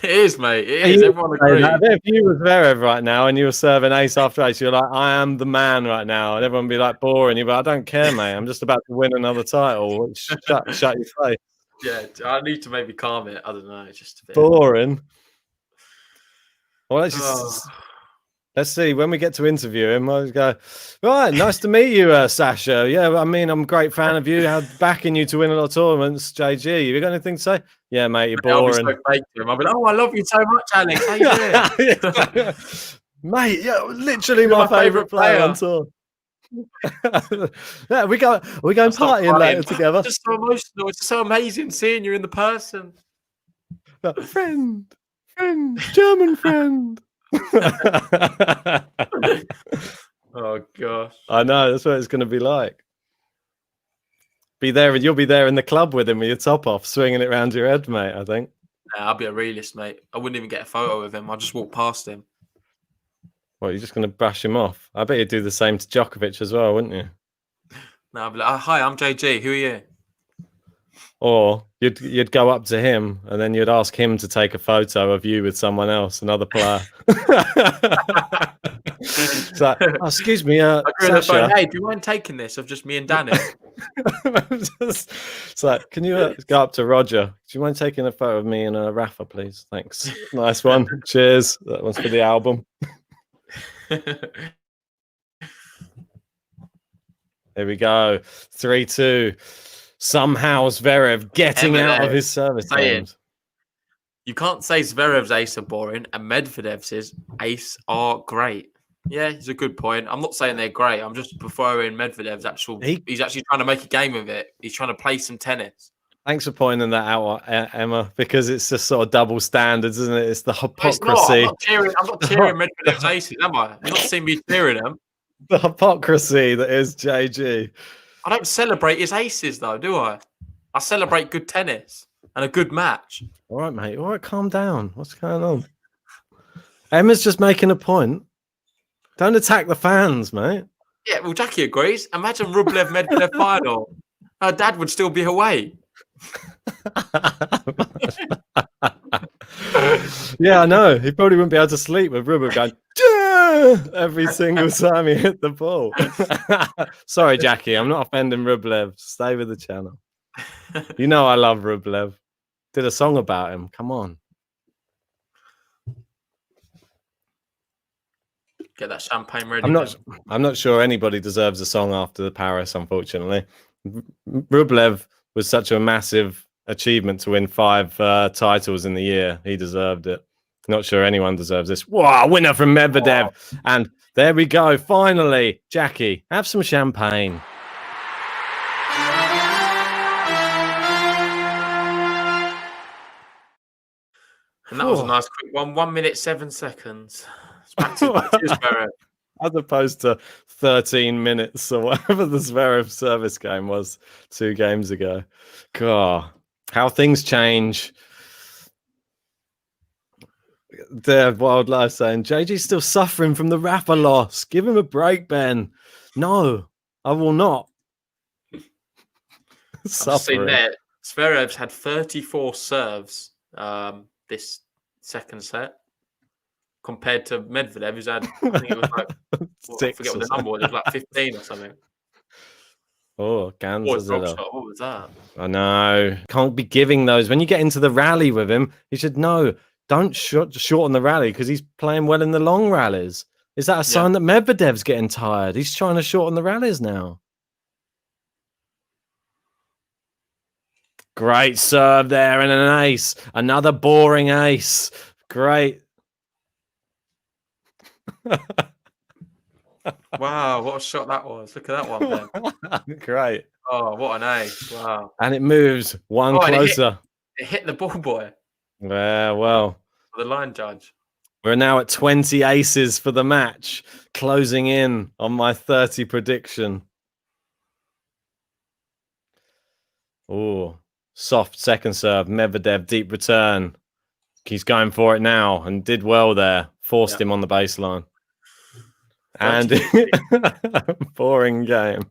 It is, mate. It is. Everyone agrees. If you were Zverev right now and you were serving ace after ace, you're like, I am the man right now. And everyone would be like, boring. You'd be like, I don't care, mate. I'm just about to win another title. Shut your face. Yeah, I need to maybe calm it. I don't know. Just a bit boring. Well, let's see. When we get to interview him, I'll go, right, nice to meet you, Sasha. Yeah, I mean, I'm a great fan of you. Backing you to win a lot of tournaments, JG. You got anything to say? Yeah, mate, you're boring. I'll be so fake to him. I'll be like, oh, I love you so much, Alex. How you doing? Mate, yeah, literally my favourite player on tour. Yeah, we're going partying later together. It's just so emotional. It's so amazing seeing you in the person. Friend, German friend. Oh gosh, I know, that's what it's going to be like. You'll be there in the club with him with your top off, swinging it around your head, mate. I think. Nah, I'll be a realist, mate. I wouldn't even get a photo with him. I'll just walk past him. Well, you're just going to brush him off. I bet you'd do the same to Djokovic as well, wouldn't you? No, I'll be like, hi, I'm JG. Who are you? Or you'd go up to him and then you'd ask him to take a photo of you with someone else, another player. It's like, oh, excuse me, Sasha. Hey, do you mind taking this of just me and Daniil? It's like, can you go up to Roger? Do you mind taking a photo of me and Rafa, please? Thanks. Nice one. Cheers. That one's for the album. There we go. 3-2. Somehow Zverev getting out of his service games. You can't say Zverev's ace are boring and Medvedev's ace are great. Yeah, it's a good point. I'm not saying they're great. I'm just preferring Medvedev's actual. He's actually trying to make a game of it. He's trying to play some tennis. Thanks for pointing that out, Emma, because it's just sort of double standards, isn't it? It's the hypocrisy. I'm not cheering Medvedev's aces, am I? You're not seeing me cheering them. The hypocrisy that is JG. I don't celebrate his aces, though, do I? I celebrate good tennis and a good match. All right, mate. All right, calm down. What's going on? Emma's just making a point. Don't attack the fans, mate. Yeah, well, Jackie agrees. Imagine Rublev Medvedev final. Her dad would still be away. Yeah, I know. He probably wouldn't be able to sleep with Rublev going "Duh!" every single time he hit the ball. Sorry, Jackie. I'm not offending Rublev. Stay with the channel. You know I love Rublev. Did a song about him. Come on. Get that champagne ready. I'm not sure anybody deserves a song after the Paris, unfortunately. Rublev was such a massive achievement to win 5 titles in the year. He deserved it. Not sure anyone deserves this. Wow, winner from Medvedev. Oh. And there we go. Finally, Jackie, have some champagne. And that was a nice quick one. 1 minute, 7 seconds. Back to Zverev. As opposed to 13 minutes or whatever the Zverev service game was 2 games ago. God, how things change. The wildlife saying, JG's still suffering from the Rafa loss. Give him a break, Ben. No, I will not. Suffering. There, Zverev's had 34 serves this second set. Compared to Medvedev, who's had, I think it was like I forget what the number was. It was like 15 or something. Oh, ganz What was that? I know. Can't be giving those. When you get into the rally with him, you should know. Don't shorten the rally because he's playing well in the long rallies. Is that a sign that Medvedev's getting tired? He's trying to shorten the rallies now. Great serve there and an ace. Another boring ace. Great. Wow, what a shot that was. Look at that one, Ben. Great. Oh, what an ace. Wow. And it moves one closer. It hit the ball boy. Yeah, well. The line judge. We're now at 20 aces for the match, closing in on my 30 prediction. Oh, soft second serve. Medvedev, deep return. He's going for it now and did well there. Forced him on the baseline. And boring game.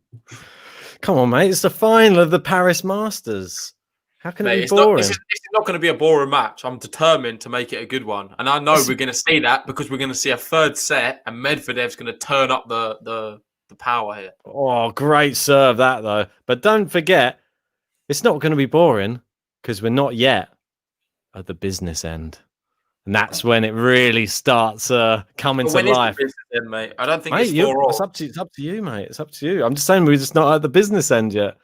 Come on, mate. It's the final of the Paris Masters. How can it be boring? It's not going to be a boring match. I'm determined to make it a good one. And I know we're going to see that because we're going to see a third set and Medvedev's going to turn up the power here. Oh, great serve that, though. But don't forget, it's not going to be boring because we're not yet at the business end. And that's when it really starts coming to life. Is the business end, mate? I don't think it's 4 all. It's up to you, mate. It's up to you. I'm just saying we're just not at the business end yet.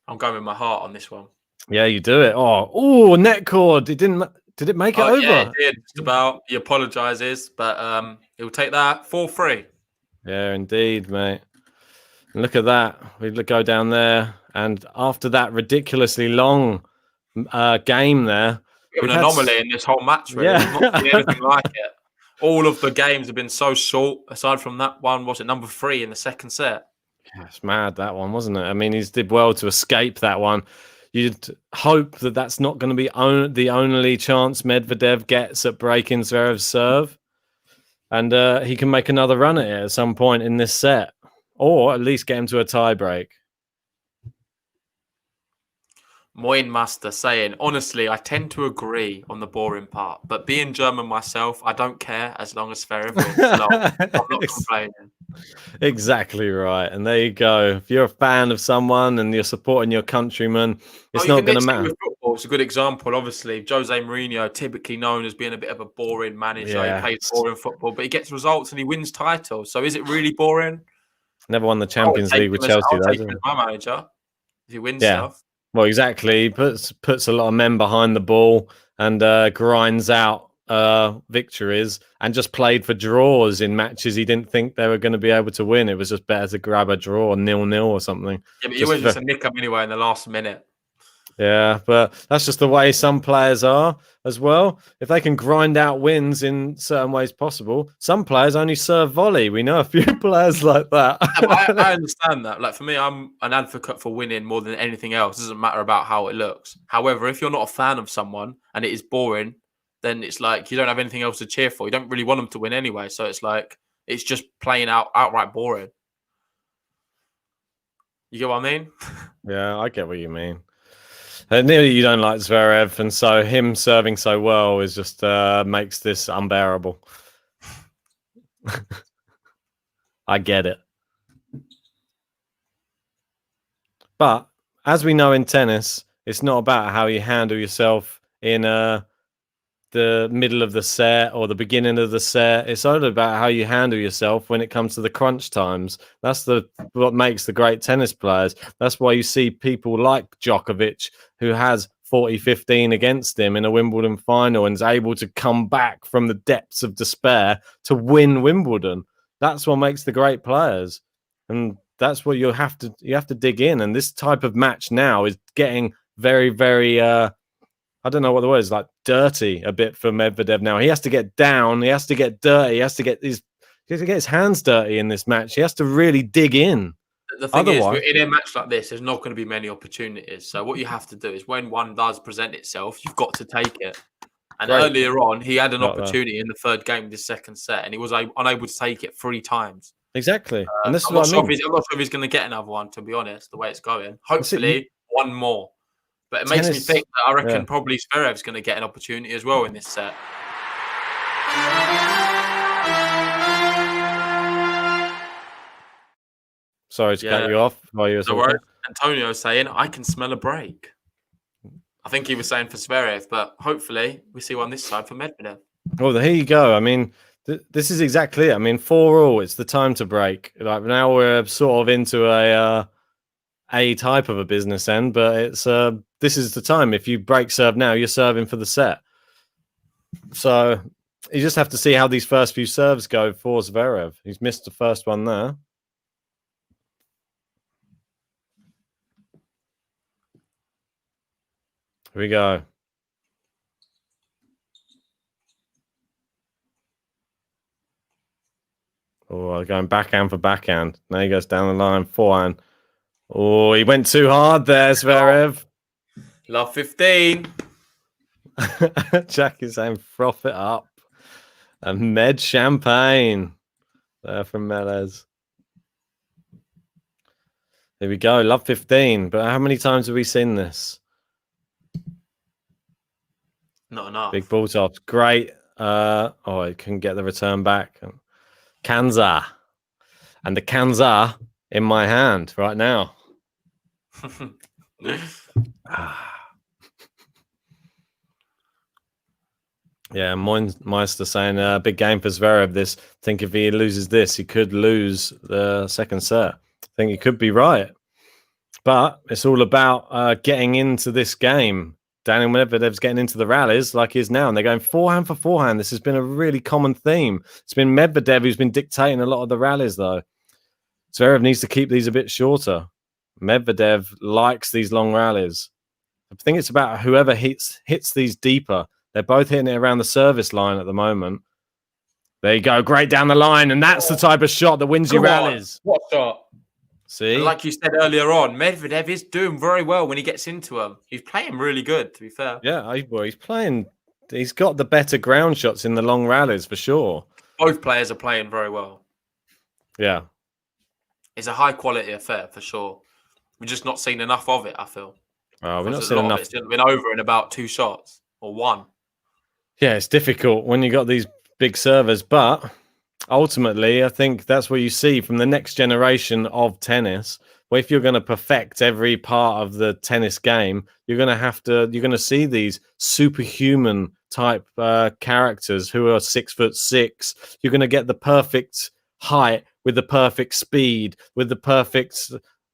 I'm going with my heart on this one. Yeah, you do it. Oh, net cord. Did it make it over? Yeah, it did. Just about. He apologizes, but he'll take that 4-3. Yeah, indeed, mate. And look at that. We go down there, and after that ridiculously long game there, an anomaly in this whole match. Really, I've not seen anything like it. All of the games have been so short. Aside from that one, was it number 3 in the second set? Yeah, it's mad that one, wasn't it? I mean, he's did well to escape that one. You'd hope that that's not going to be the only chance Medvedev gets at breaking Zverev's serve. And he can make another run at it at some point in this set. Or at least get him to a tie break. Moin Master saying, honestly, I tend to agree on the boring part. But being German myself, I don't care as long as Zverev wins. No, I'm not complaining. Exactly right. And there you go. If you're a fan of someone and you're supporting your countryman, it's not going to matter. With football, it's a good example, obviously. Jose Mourinho, typically known as being a bit of a boring manager. He plays boring football, but he gets results and he wins titles. So is it really boring? Never won the Champions League with Chelsea, though. He's my manager. If he wins stuff. Well, exactly. He puts a lot of men behind the ball and grinds out victories and just played for draws in matches he didn't think they were going to be able to win. It was just better to grab a draw, 0-0 or something. Yeah, but you always just nick them anyway in the last minute. Yeah, but that's just the way some players are as well. If they can grind out wins in certain ways possible, some players only serve volley. We know a few players like that. I understand that. Like for me, I'm an advocate for winning more than anything else. It doesn't matter about how it looks. However, if you're not a fan of someone and it is boring, then it's like you don't have anything else to cheer for. You don't really want them to win anyway. So it's like it's just plain outright boring. You get what I mean? Yeah, I get what you mean. Nearly you don't like Zverev, and so him serving so well is just makes this unbearable. I get it. But as we know in tennis, it's not about how you handle yourself in the middle of the set or the beginning of the set. It's all about how you handle yourself when it comes to the crunch times. That's what makes the great tennis players. That's why you see people like Djokovic, who has 40-15 against him in a Wimbledon final and is able to come back from the depths of despair to win Wimbledon. That's what makes the great players. And that's what you have to dig in. And this type of match now is getting very, very I don't know what the word is, like dirty a bit for Medvedev now. He has to get down. He has to get dirty. He has to get his hands dirty in this match. He has to really dig in. The thing is, in a match like this, there's not going to be many opportunities. So what you have to do is when one does present itself, you've got to take it. And earlier on, he had an opportunity in the third game of this second set, and he was unable to take it 3 times. Exactly. And this is what I mean. I'm not sure if he's going to get another one, to be honest, the way it's going. Hopefully, one more. But it makes me think that I reckon probably Zverev's going to get an opportunity as well in this set. Sorry to cut you off while you were So talking. Antonio saying, I can smell a break. I think he was saying for Zverev, but hopefully we see one this side for Medvedev. Well, here you go. I mean, this is exactly it. I mean, 4-all, it's the time to break. Like now we're sort of into a type of a business end, but it's this is the time. If you break serve now, you're serving for the set. So you just have to see how these first few serves go for Zverev. He's missed the first one there. Here we go. Oh, going backhand for backhand. Now he goes down the line, forehand. Oh, he went too hard there, Zverev. Love 15. Jack is saying froth it up. And Med champagne there from Melez. Here we go. Love 15. But how many times have we seen this? Not enough. Big ball tops. Great. Oh, I couldn't get the return back. Kanza. And the Kanza in my hand right now. Yeah, Meister saying big game for Zverev. This, I think if he loses this, he could lose the second set. I think he could be right. But it's all about getting into this game. Daniil Medvedev's getting into the rallies like he is now, and they're going forehand for forehand. This has been a really common theme. It's been Medvedev who's been dictating a lot of the rallies, though. Zverev needs to keep these a bit shorter. Medvedev likes these long rallies. I think it's about whoever hits these deeper. They're both hitting it around the service line at the moment. There you go. Great down the line, and that's the type of shot that wins you rallies. What shot? See? And like you said earlier on, Medvedev is doing very well when he gets into them. He's playing really good, to be fair. Yeah, he's playing. He's got the better ground shots in the long rallies for sure. Both players are playing very well. Yeah. It's a high quality affair for sure. We've just not seen enough of it, I feel. We're not seeing enough. It's been over in about 2 shots or 1. Yeah, it's difficult when you got these big servers, but ultimately, I think that's what you see from the next generation of tennis. Where if you're going to perfect every part of the tennis game, you're going to see these superhuman type characters who are 6'6". You're going to get the perfect height with the perfect speed, with the perfect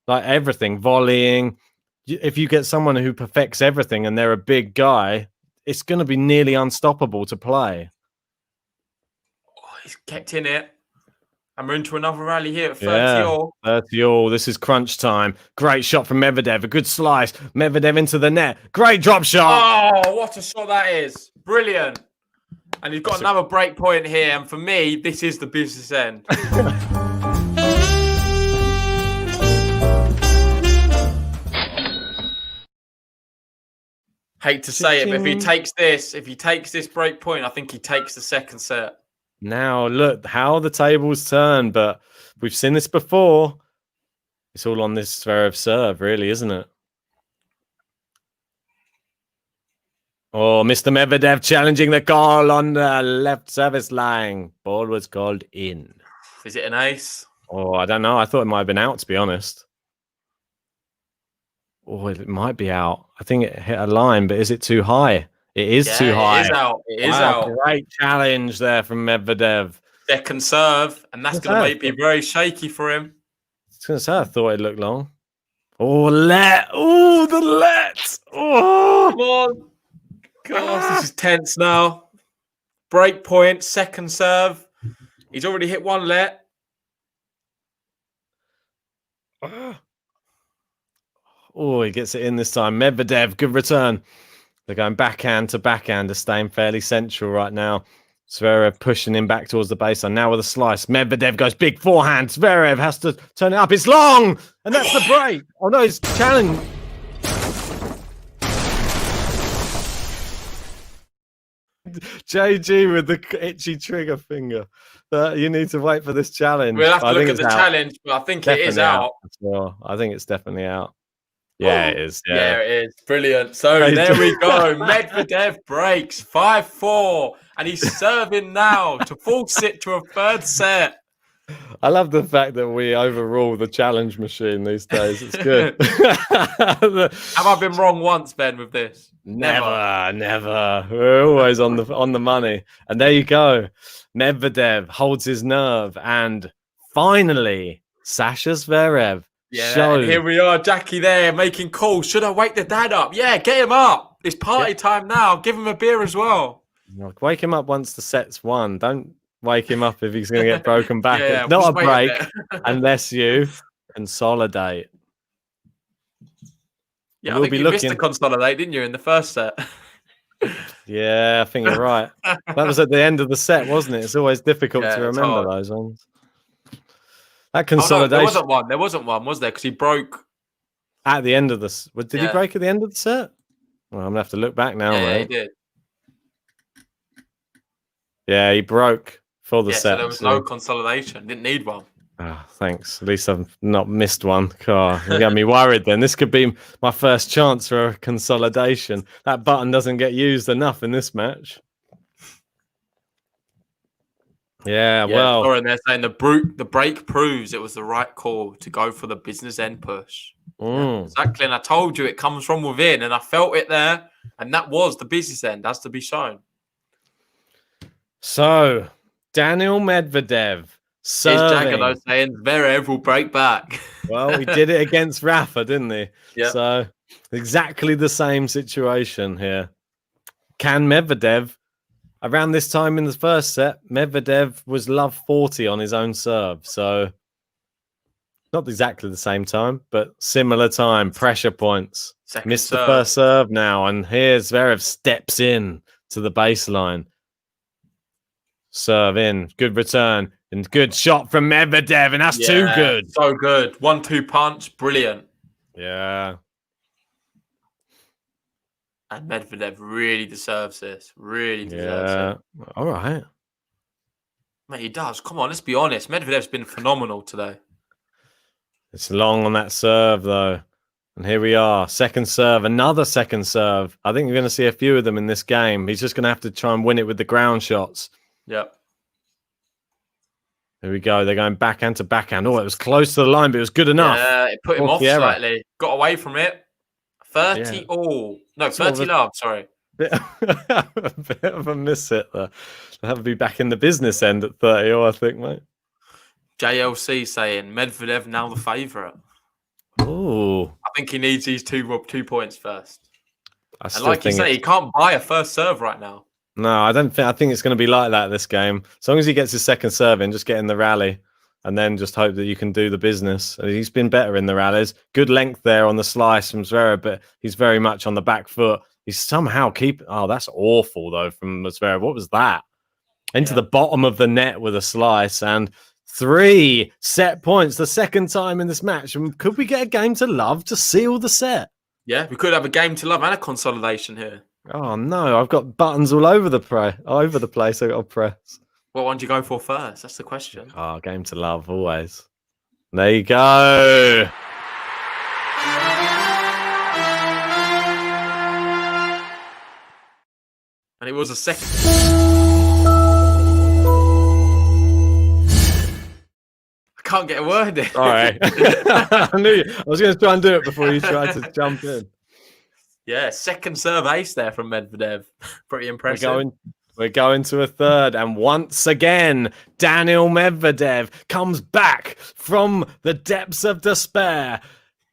everything, volleying. If you get someone who perfects everything and they're a big guy, it's going to be nearly unstoppable to play. He's kept in it. And we're into another rally here at 30-all. 30-all. This is crunch time. Great shot from Medvedev. A good slice. Medvedev into the net. Great drop shot. Oh, what a shot that is. Brilliant. And he's got another break point here. And for me, this is the business end. Hate to say it, but if he takes this break point, I think he takes the second set. Now, look, how the tables turn, but we've seen this before. It's all on this Zverev serve, really, isn't it? Oh, Mr. Medvedev challenging the call on the left service line. Ball was called in. Is it an ace? Oh, I don't know. I thought it might have been out, to be honest. Oh, it might be out. I think it hit a line, but is it too high? It is too high. It is out. It is out. Great challenge there from Medvedev. Second serve, and that's going to be very shaky for him. I was going to say, I thought it looked long. Oh, let. Oh, the let. Oh. Come on. Gosh, this is tense now. Break point, second serve. He's already hit one let. Oh, he gets it in this time. Medvedev, good return. They're going backhand to backhand. They're staying fairly central right now. Zverev pushing him back towards the baseline. Now with a slice. Medvedev goes big forehand. Zverev has to turn it up. It's long. And that's the break. Oh, no, it's challenge. JG with the itchy trigger finger. You need to wait for this challenge. We'll have to look at the challenge, but I think it is out. Well, I think it's definitely out. Yeah, it is. Yeah, it is. Brilliant. So there we go. Medvedev breaks 5-4, and he's serving now to force it to a third set. I love the fact that we overrule the challenge machine these days. It's good. Have I been wrong once, Ben, with this? Never. We're always on the money. And there you go. Medvedev holds his nerve, and finally, Sasha Zverev And here showed. we are, Jackie there, making calls. Should I wake the dad up? Yeah, get him up. It's party time now. Give him a beer as well. Wake him up once the set's won. Don't wake him up if he's going to get broken back. Yeah, It's not a just wait a break bit. unless you consolidate. Yeah, We'll I think be you missed looking. the consolidate, didn't you, in the first set? Yeah, I think you're right. That was at the end of the set, wasn't it? It's always difficult Yeah, to it's remember hard. those ones. That Oh, no, consolidation there wasn't one. There wasn't one, was there? Because he broke. at the end of the. Did he Yeah. break at the end of the set? Well, I'm gonna have to look back now, Yeah, he mate. did. Yeah, he broke for the Yeah, set. so there was no consolidation. Didn't need one. Thanks. At least I've not missed one. God, you got me worried then. This could be my first chance for a consolidation. That button doesn't get used enough in this match. Yeah, well. Lauren, they're saying the break proves it was the right call to go for the business end push. Yeah, exactly. And I told you it comes from within, and I felt it there. And that was the business end, has to be shown. So, Daniil Medvedev Here's Jagger, though, serving. saying Zverev will break back. Well, he did it against Rafa, didn't he? Yeah. So, exactly the same situation here. Can Medvedev, around this time in the first set, Medvedev was love 40 on his own serve. So, not exactly the same time, but similar time, pressure points. Second Missed serve. the first serve now, and here Zverev steps in to the baseline. Serve in, good return, and good shot from Medvedev, and that's too good. So good. 1-2 punch, brilliant. Yeah. And Medvedev really deserves this. Really deserves it. All right. Mate, he does. Come on, let's be honest. Medvedev's been phenomenal today. It's long on that serve, though. And here we are. Second serve, another second serve. I think we're going to see a few of them in this game. He's just going to have to try and win it with the ground shots. Yep. Here we go. They're going backhand to backhand. Oh, it was close to the line, but it was good enough. Yeah, it put him off Sierra. slightly. Got away from it. 30 all. No, 30 love, sorry. A bit of a miss hit there. They'll have to be back in the business end at 30 all, I think, mate. JLC saying Medvedev now the favourite. Oh, I think he needs these 2 points first. I And like you say, he can't buy a first serve right now. No, I don't think. I think it's going to be like that this game. As long as he gets his second serve in, just get in the rally, and then just hope that you can do the business. He's been better in the rallies. Good length there on the slice from Zverev, but he's very much on the back foot. He's somehow Oh, that's awful though from Zverev. What was that? Into the bottom of the net with a slice, and 3 set points. The second time in this match. And could we get a game to love to seal the set? Yeah, we could have a game to love and a consolidation here. Oh no, I've got buttons all over the place. I got to press. What one do you go for first? That's the question. Oh, game to love always. There you go. And it was a second. I can't get a word in. All right. I knew you. I was going to try and do it before you tried to jump in. Yeah, second serve ace there from Medvedev. Pretty impressive. We're going to a third, and once again, Daniil Medvedev comes back from the depths of despair.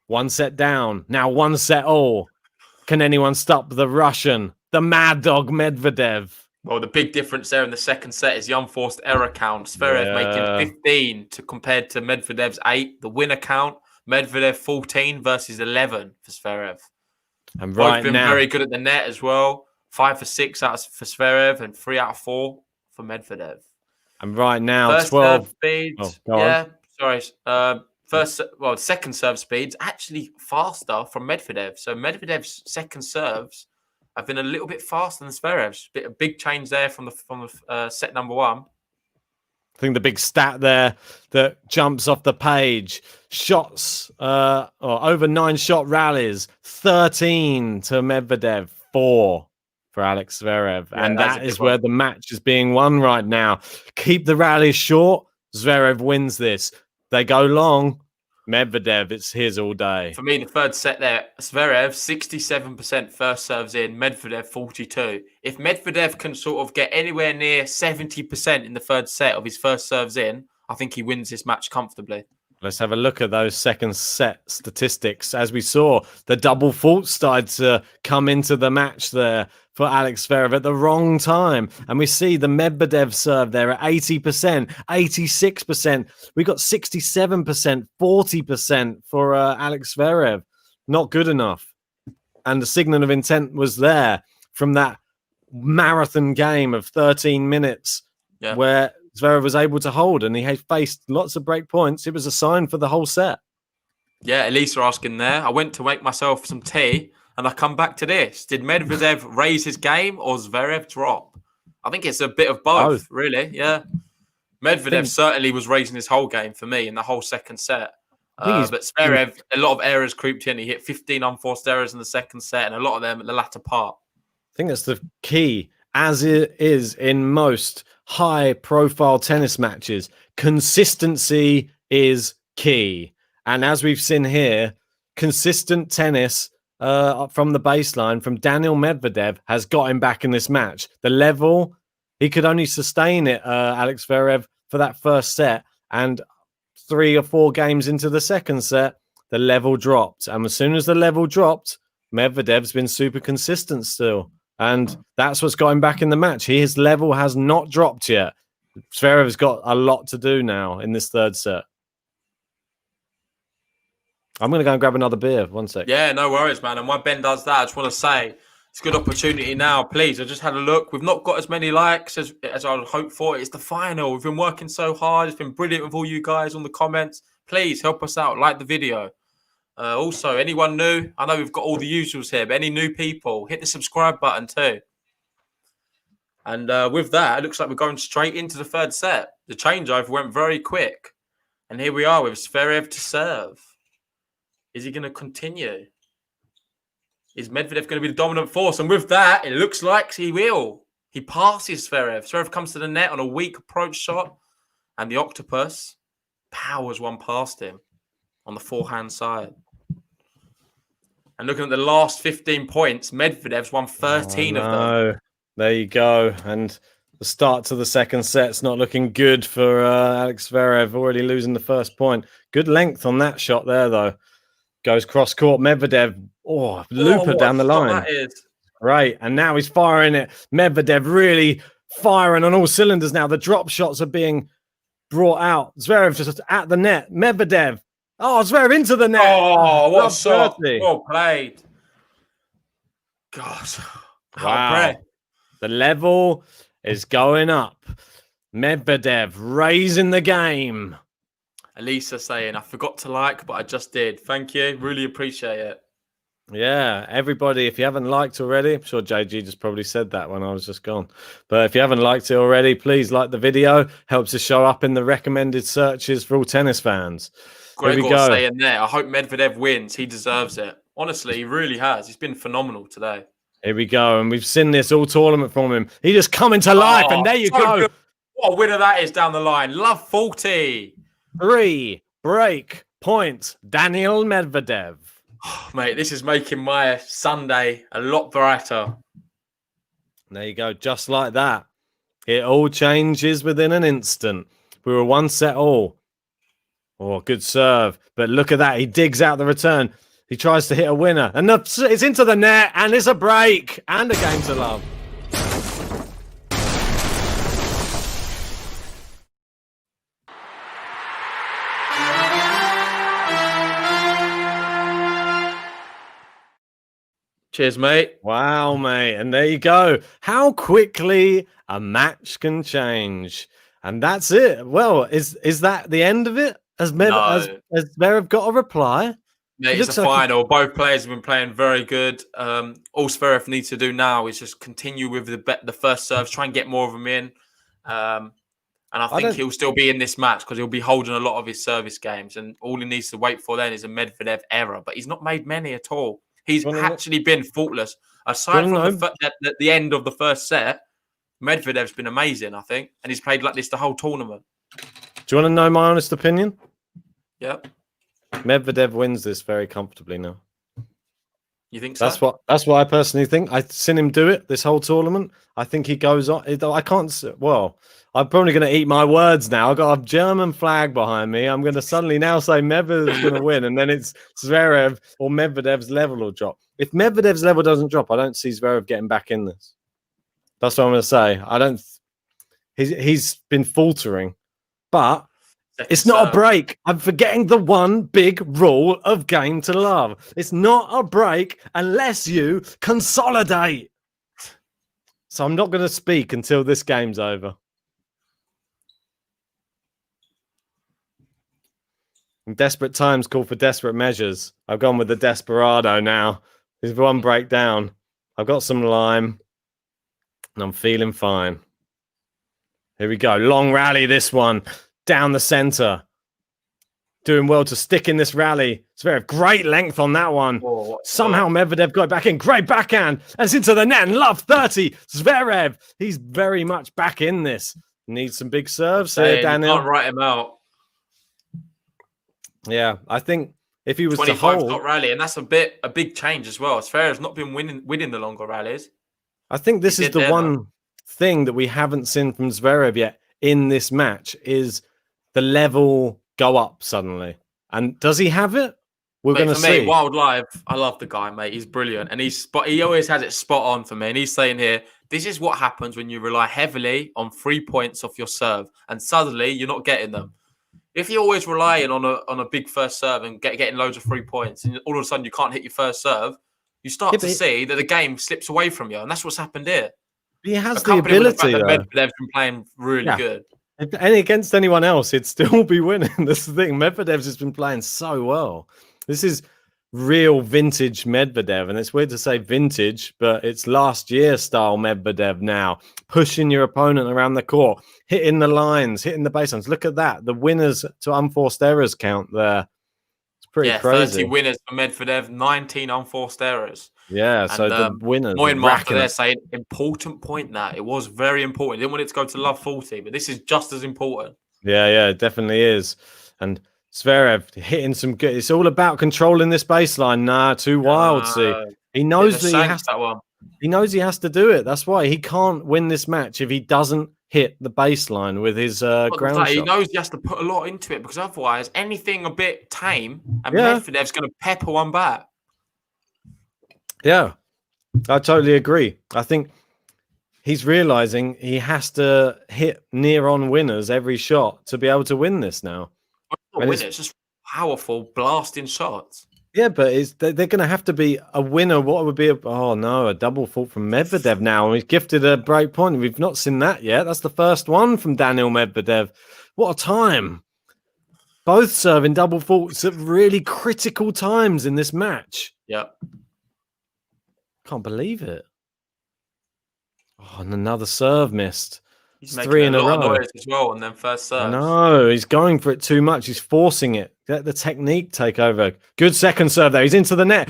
1 set down, now 1 set all. Can anyone stop the Russian, the mad dog Medvedev? Well, the big difference there in the second set is the unforced error count. Zverev making 15 compared to Medvedev's 8. The winner count, Medvedev 14 versus 11 for Zverev. And right Both been now, very good at the net as well. 5 for 6 for Zverev and 3 out of 4 for Medvedev. and right now, First 12. serve speeds. Oh, go on. Sorry. Second serve speeds actually faster from Medvedev. So Medvedev's second serves have been a little bit faster than Zverev's. A big change there from the set number 1. I think the big stat there that jumps off the page: shots, or over 9 shot rallies, 13 to Medvedev, 4 for Alex Zverev, Yeah, and that's a that big is where the match is being won right now. Keep the rallies short, Zverev wins this. They go long. Medvedev, it's his all day. For me, the third set there, Zverev, 67% first serves in, Medvedev, 42. If Medvedev can sort of get anywhere near 70% in the third set of his first serves in, I think he wins this match comfortably. Let's have a look at those second set statistics. As we saw, the double fault started to come into the match there for Alex Zverev at the wrong time. And we see the Medvedev serve there at 80%, 86%. We got 67%, 40% for Alex Zverev. Not good enough. And the signal of intent was there from that marathon game of 13 minutes where Zverev was able to hold, and he had faced lots of break points. It was a sign for the whole set. Yeah, Elisa asking there. I went to make myself some tea, and I come back to this. Did Medvedev raise his game or Zverev drop? I think it's a bit of both. Really. Yeah. Medvedev certainly was raising his whole game for me in the whole second set. But Zverev, a lot of errors creeped in. He hit 15 unforced errors in the second set, and a lot of them at the latter part. I think that's the key, as it is in most high-profile tennis matches. Consistency is key. And as we've seen here, consistent tennis from the baseline from Daniil Medvedev has got him back in this match. The level, he could only sustain it, Alex Zverev, for that first set. And 3 or 4 games into the second set, the level dropped. And as soon as the level dropped, Medvedev's been super consistent still. And that's what's got him back in the match. His level has not dropped yet. Zverev's got a lot to do now in this third set. I'm going to go and grab another beer. 1 sec. Yeah, no worries, man. And while Ben does that, I just want to say it's a good opportunity now. Please, I just had a look. We've not got as many likes as I would hope for. It's the final. We've been working so hard. It's been brilliant with all you guys on the comments. Please help us out. Like the video. Also, anyone new? I know we've got all the usuals here, but any new people, hit the subscribe button too. And with that, it looks like we're going straight into the third set. The changeover went very quick. And here we are with Zverev to serve. Is he going to continue? Is Medvedev going to be the dominant force? And with that, it looks like he will. He passes Zverev. Zverev comes to the net on a weak approach shot. And the octopus powers one past him on the forehand side. And looking at the last 15 points, Medvedev's won 13 of them. There you go. And the start to the second set's not looking good for Alex Zverev, already losing the first point. Good length on that shot there, though. Goes cross-court. Medvedev, looper down the line. That is. Right, and now he's firing it. Medvedev really firing on all cylinders now. The drop shots are being brought out. Zverev just at the net. Medvedev. Oh, Zverev into the net. Oh, what a shot. Well played. God. Wow. The level is going up. Medvedev raising the game. Elisa saying, I forgot to like, but I just did. Thank you. Really appreciate it. Yeah, everybody, if you haven't liked already, I'm sure JG just probably said that when I was just gone. But if you haven't liked it already, please like the video. Helps us show up in the recommended searches for all tennis fans. Gregor's saying there, I hope Medvedev wins. He deserves it. Honestly, he really has. He's been phenomenal today. Here we go. And we've seen this all tournament from him. He just come into life, and there you go. Good. What a winner that is down the line. Love 40. 3 break points. Daniil Medvedev. Oh, mate, this is making my Sunday a lot brighter. There you go. Just like that. It all changes within an instant. We were 1 set all. Oh, good serve. But look at that. He digs out the return. He tries to hit a winner. And it's into the net. And it's a break. And a game to love. Cheers, mate. Wow, mate. And there you go. How quickly a match can change. And that's it. Well, is that the end of it? Has Zverev got a reply? Mate, it's a final. Both players have been playing very good. All Zverev needs to do now is just continue with the first serves, try and get more of them in. And I think he'll still be in this match because he'll be holding a lot of his service games. And all he needs to wait for then is a Medvedev error. But he's not made many at all. He's actually been faultless. Aside from the end of the first set, Medvedev's been amazing, I think. And he's played like this the whole tournament. Do you want to know my honest opinion? Yep. Medvedev wins this very comfortably now. You think so? That's what I personally think. I've seen him do it this whole tournament. I think he goes on. I can't. Well, I'm probably going to eat my words now. I've got a German flag behind me. I'm going to suddenly now say Medvedev's going to win, and then it's Zverev or Medvedev's level will drop. If Medvedev's level doesn't drop, I don't see Zverev getting back in this. That's what I'm going to say. I don't. He's been faltering, but. It's not a break. I'm forgetting the one big rule of Game to Love. It's not a break unless you consolidate. So I'm not going to speak until this game's over. Desperate times call for desperate measures. I've gone with the Desperado now. There's one breakdown. I've got some lime and I'm feeling fine. Here we go. Long rally, this one. Down the center. Doing well to stick in this rally. Zverev, great length on that one. Somehow Medvedev got back in. Great backhand. And it's into the net. And love 30. Zverev, he's very much back in this. Needs some big serves here, Daniil. Can't write him out. Yeah, I think if he was 25 to hold... shot rally, and that's a big change as well. Zverev's not been winning the longer rallies. I think this is the one thing that we haven't seen from Zverev yet in this match is the level go up suddenly. And does he have it? We're going to see. Me, Wild Live, I love the guy, mate. He's brilliant. And he always has it spot on for me. And he's saying here, this is what happens when you rely heavily on 3 points off your serve. And suddenly you're not getting them. If you're always relying on a big first serve and getting loads of 3 points, and all of a sudden you can't hit your first serve, you start to see that the game slips away from you. And that's what's happened here. He has the ability, though. Medvedev's been playing really good. And against anyone else, he'd still be winning. That's the thing. Medvedev's just been playing so well. This is real vintage Medvedev. And it's weird to say vintage, but it's last year style Medvedev now. Pushing your opponent around the court, hitting the lines, hitting the baselines. Look at that. The winners to unforced errors count there. It's pretty crazy. 30 winners for Medvedev, 19 unforced errors. Yeah, so the winners. After they're saying important point that it was very important. Didn't want it to go to love 40, but this is just as important. Yeah, it definitely is. And Zverev hitting some good. It's all about controlling this baseline. Nah, too wild. See, he knows that he has that one. He knows he has to do it. That's why he can't win this match if he doesn't hit the baseline with his ground shot. He knows he has to put a lot into it because otherwise, anything a bit tame and Medvedev's going to pepper one back. Yeah, I totally agree. I think he's realizing he has to hit near-on winners every shot to be able to win this now. It's just powerful, blasting shots. Yeah, but they're going to have to be a winner. What would be a double fault from Medvedev now. And he's gifted a break point. We've not seen that yet. That's the first one from Daniil Medvedev. What a time. Both serving double faults at really critical times in this match. Yep. Can't believe it. Oh, and another serve missed. He's making 3 in a row noise as well, and then first serve. No, he's going for it too much. He's forcing it. Let the technique take over. Good second serve there. He's into the net.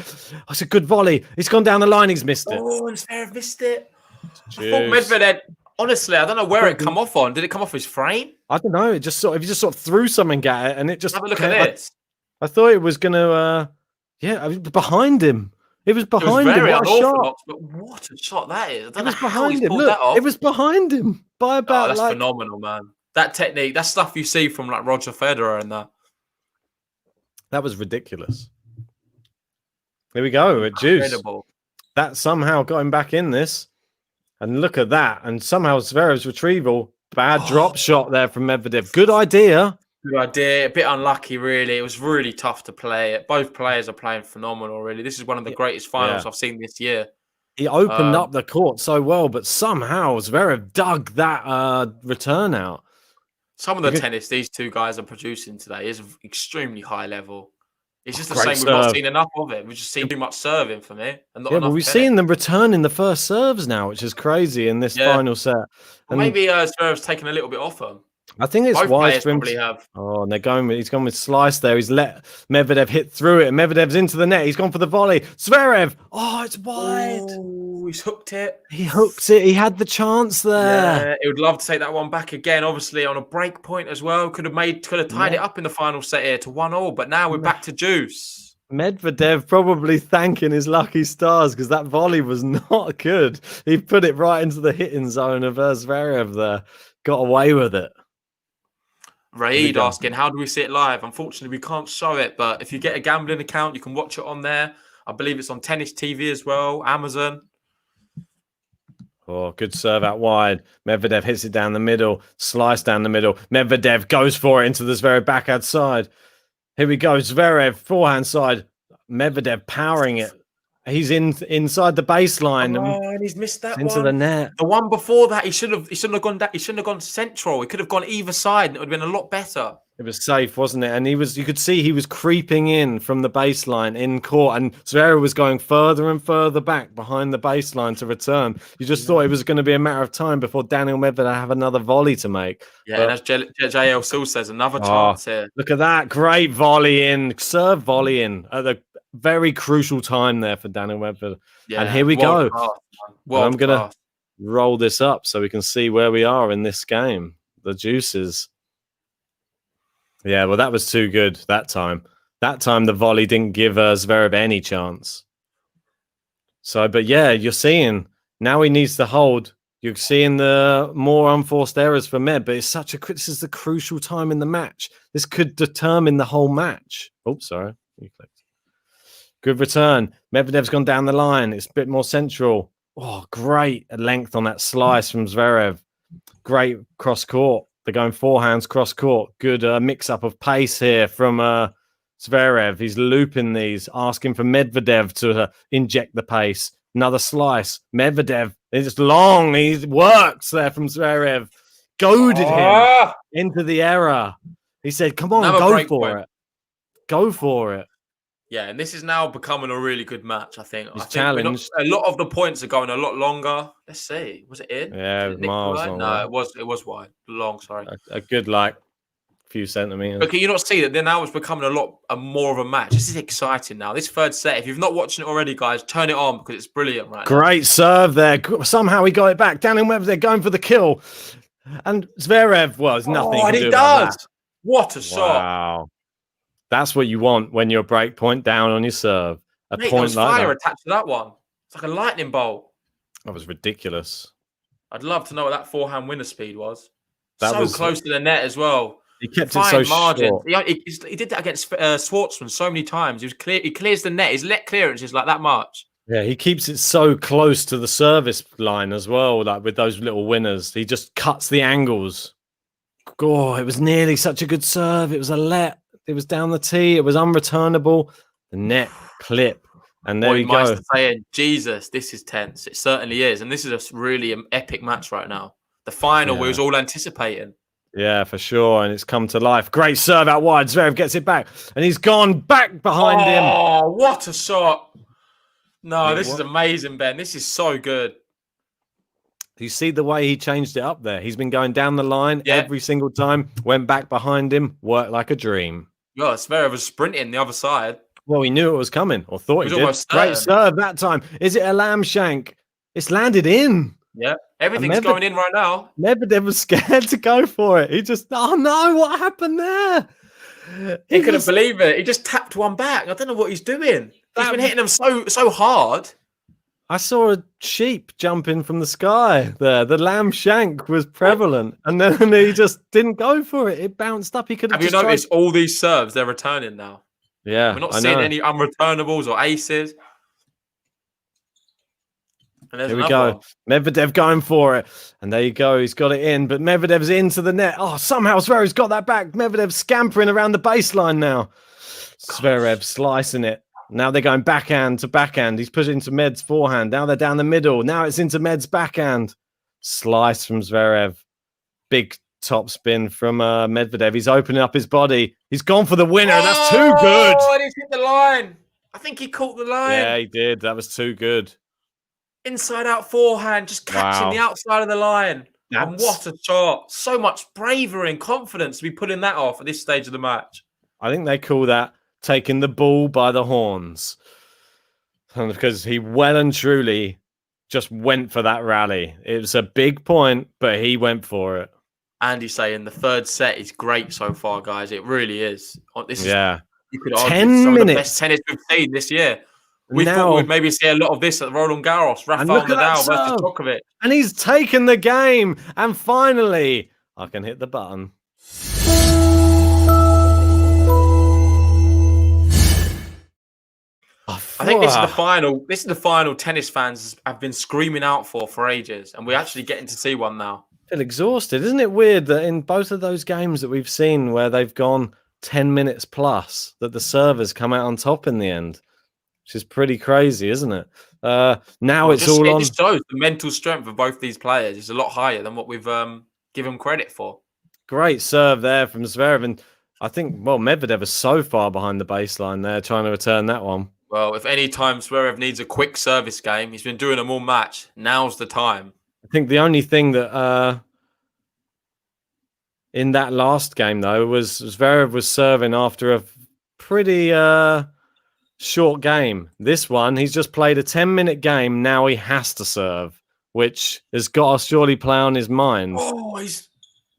That's a good volley. He's gone down the line. He's missed it. Oh, and Zverev missed it. Jeez. I thought Medvedev. Honestly, I don't know where it come off on. Did it come off his frame? I don't know. It just he just threw something at it, and it just. Have a look at this. I thought it was gonna. I was behind him. It was behind him. What a shot! But what a shot that is! I don't know how behind he's him. pulled Look, that off. It was behind him by about. That's phenomenal, man. That technique, that stuff you see from like Roger Federer and that. That was ridiculous. Here we go at Juice. That somehow got him back in this, and look at that. And somehow Zverev's retrieval, bad drop shot there from Medvedev. Good idea. Good idea. A bit unlucky, really. It was really tough to play. Both players are playing phenomenal, really. This is one of the greatest finals I've seen this year. He opened up the court so well, but somehow Zverev dug that return out. Some of the tennis these two guys are producing today is extremely high level. It's just the same. We've not seen enough of it. We've just seen too much serving for me. And not but we've seen them return in the first serves now, which is crazy in this final set. And maybe Zverev's taken a little bit off them. I think it's Both wise players for him. probably have. Oh, and he's gone with slice there. He's let Medvedev hit through it. And Medvedev's into the net. He's gone for the volley. Zverev. Oh, it's wide. Oh, he's hooked it. He hooked it. He had the chance there. Yeah, he would love to take that one back again. Obviously, on a break point as well. Could have tied it up in the final set here to 1-1. But now we're back to juice. Medvedev probably thanking his lucky stars because that volley was not good. He put it right into the hitting zone of Zverev there. Got away with it. Raid asking, how do we see it live? Unfortunately, we can't show it, but if you get a gambling account, you can watch it on there. I believe it's on Tennis TV as well, Amazon. Oh, good serve out wide. Medvedev hits it down the middle, slice down the middle. Medvedev goes for it into the Zverev backhand side. Here we go, Zverev, forehand side. Medvedev powering it. He's inside the baseline. Oh, and he's missed that into one. The net. The one before that, he shouldn't have gone central. He could have gone either side, and it would have been a lot better. It was safe, wasn't it? And you could see he was creeping in from the baseline in court, and Zverev was going further and further back behind the baseline to return. You just thought it was going to be a matter of time before Daniil Medvedev have another volley to make. Yeah, but, and as JL Sil says, another chance here. Look at that. Great volley in, serve volley in at the very crucial time there for Daniil Medvedev. Yeah, and here we go. I'm going to roll this up so we can see where we are in this game. The juices. Yeah, well, that was too good that time. That time, the volley didn't give Zverev any chance. So, but yeah, you're seeing now he needs to hold. You're seeing the more unforced errors for Med, but it's this is the crucial time in the match. This could determine the whole match. Oh, sorry. You clicked. Good return. Medvedev's gone down the line. It's a bit more central. Oh, great length on that slice from Zverev. Great cross court. They're going forehands cross court. Good mix-up of pace here from Zverev. He's looping these, asking for Medvedev to inject the pace. Another slice. Medvedev is long. He works there from Zverev. Goaded him into the error. He said, come on, go for it. Go for it. Yeah, and this is now becoming a really good match, I think. He's challenged. A lot of the points are going a lot longer. Let's see. Was it in? Yeah, it was miles long. No, it was wide. Long, sorry. A good, few centimeters. But can you not see that then now it's becoming more of a match? This is exciting now. This third set, if you've not watched it already, guys, turn it on because it's brilliant right now. Great serve there. Somehow he got it back. Daniil Medvedev going for the kill. And Zverev, there's nothing to do about that. What a shot. Wow. That's what you want when you're break point down on your serve. Mate, there was fire attached to that one. It's like a lightning bolt. That was ridiculous. I'd love to know what that forehand winner speed was. That was close to the net as well. He kept it so short. He did that against Schwartzman so many times. He clears the net. His net clearance is like that much. Yeah, he keeps it so close to the service line as well, like with those little winners. He just cuts the angles. Oh, it was nearly such a good serve. It was a let. It was down the tee. It was unreturnable. The net clip. And there you go. Saying, Jesus, this is tense. It certainly is. And this is a really epic match right now. The final we was all anticipating. Yeah, for sure. And it's come to life. Great serve out wide. Zverev gets it back. And he's gone back behind him. Oh, what a shot. No, this is amazing, Ben. This is so good. You see the way he changed it up there. He's been going down the line every single time. Went back behind him. Worked like a dream. Yeah, Zverev was sprinting the other side. Well, he knew it was coming, or thought he did. Great serve that time. Is it a lamb shank? It's landed in. Yeah, everything's going in right now. Medvedev was scared to go for it. He just, oh no, what happened there? He couldn't believe it. He just tapped one back. I don't know what he's doing. He's been hitting them so hard. I saw a sheep jumping from the sky there. The lamb shank was prevalent. And then he just didn't go for it. It bounced up. He could have you noticed all these serves, they're returning now? Yeah. We're not seeing any unreturnables or aces. And here we go. Medvedev going for it. And there you go. He's got it in. But Medvedev's into the net. Oh, somehow Zverev's got that back. Medvedev scampering around the baseline now. Zverev slicing it. Now they're going backhand to backhand. He's pushing into Med's forehand. Now they're down the middle. Now it's into Med's backhand. Slice from Zverev. Big top spin from Medvedev. He's opening up his body. He's gone for the winner. That's too good. Oh, he's hit the line. I think he caught the line. Yeah, he did. That was too good. Inside out forehand, just catching the outside of the line. And what a shot. So much bravery and confidence to be pulling that off at this stage of the match. I think they call that taking the bull by the horns. Because he well and truly just went for that rally. It was a big point, but he went for it. Andy's saying the third set is great so far, guys. It really is. This is, you could argue, 10 some minutes. of the best tennis we've seen this year. We thought we'd maybe see a lot of this at Roland Garros. Rafael Nadal versus Djokovic. And he's taken the game. And finally, I can hit the button. I think this is the final. This is the final tennis fans have been screaming out for ages, and we're actually getting to see one now. I feel exhausted. Isn't it weird that in both of those games that we've seen where they've gone 10 minutes plus, that the servers come out on top in the end, which is pretty crazy, isn't it? Now it's all on. It just shows the mental strength of both these players is a lot higher than what we've given credit for. Great serve there from Zverev, and I think Medvedev is so far behind the baseline there, trying to return that one. Well, if any time Zverev needs a quick service game, he's been doing them all match. Now's the time. I think the only thing that in that last game, though, was Zverev was serving after a pretty short game. This one, he's just played a 10-minute game. Now he has to serve, which has got to surely play on his mind. Oh, he's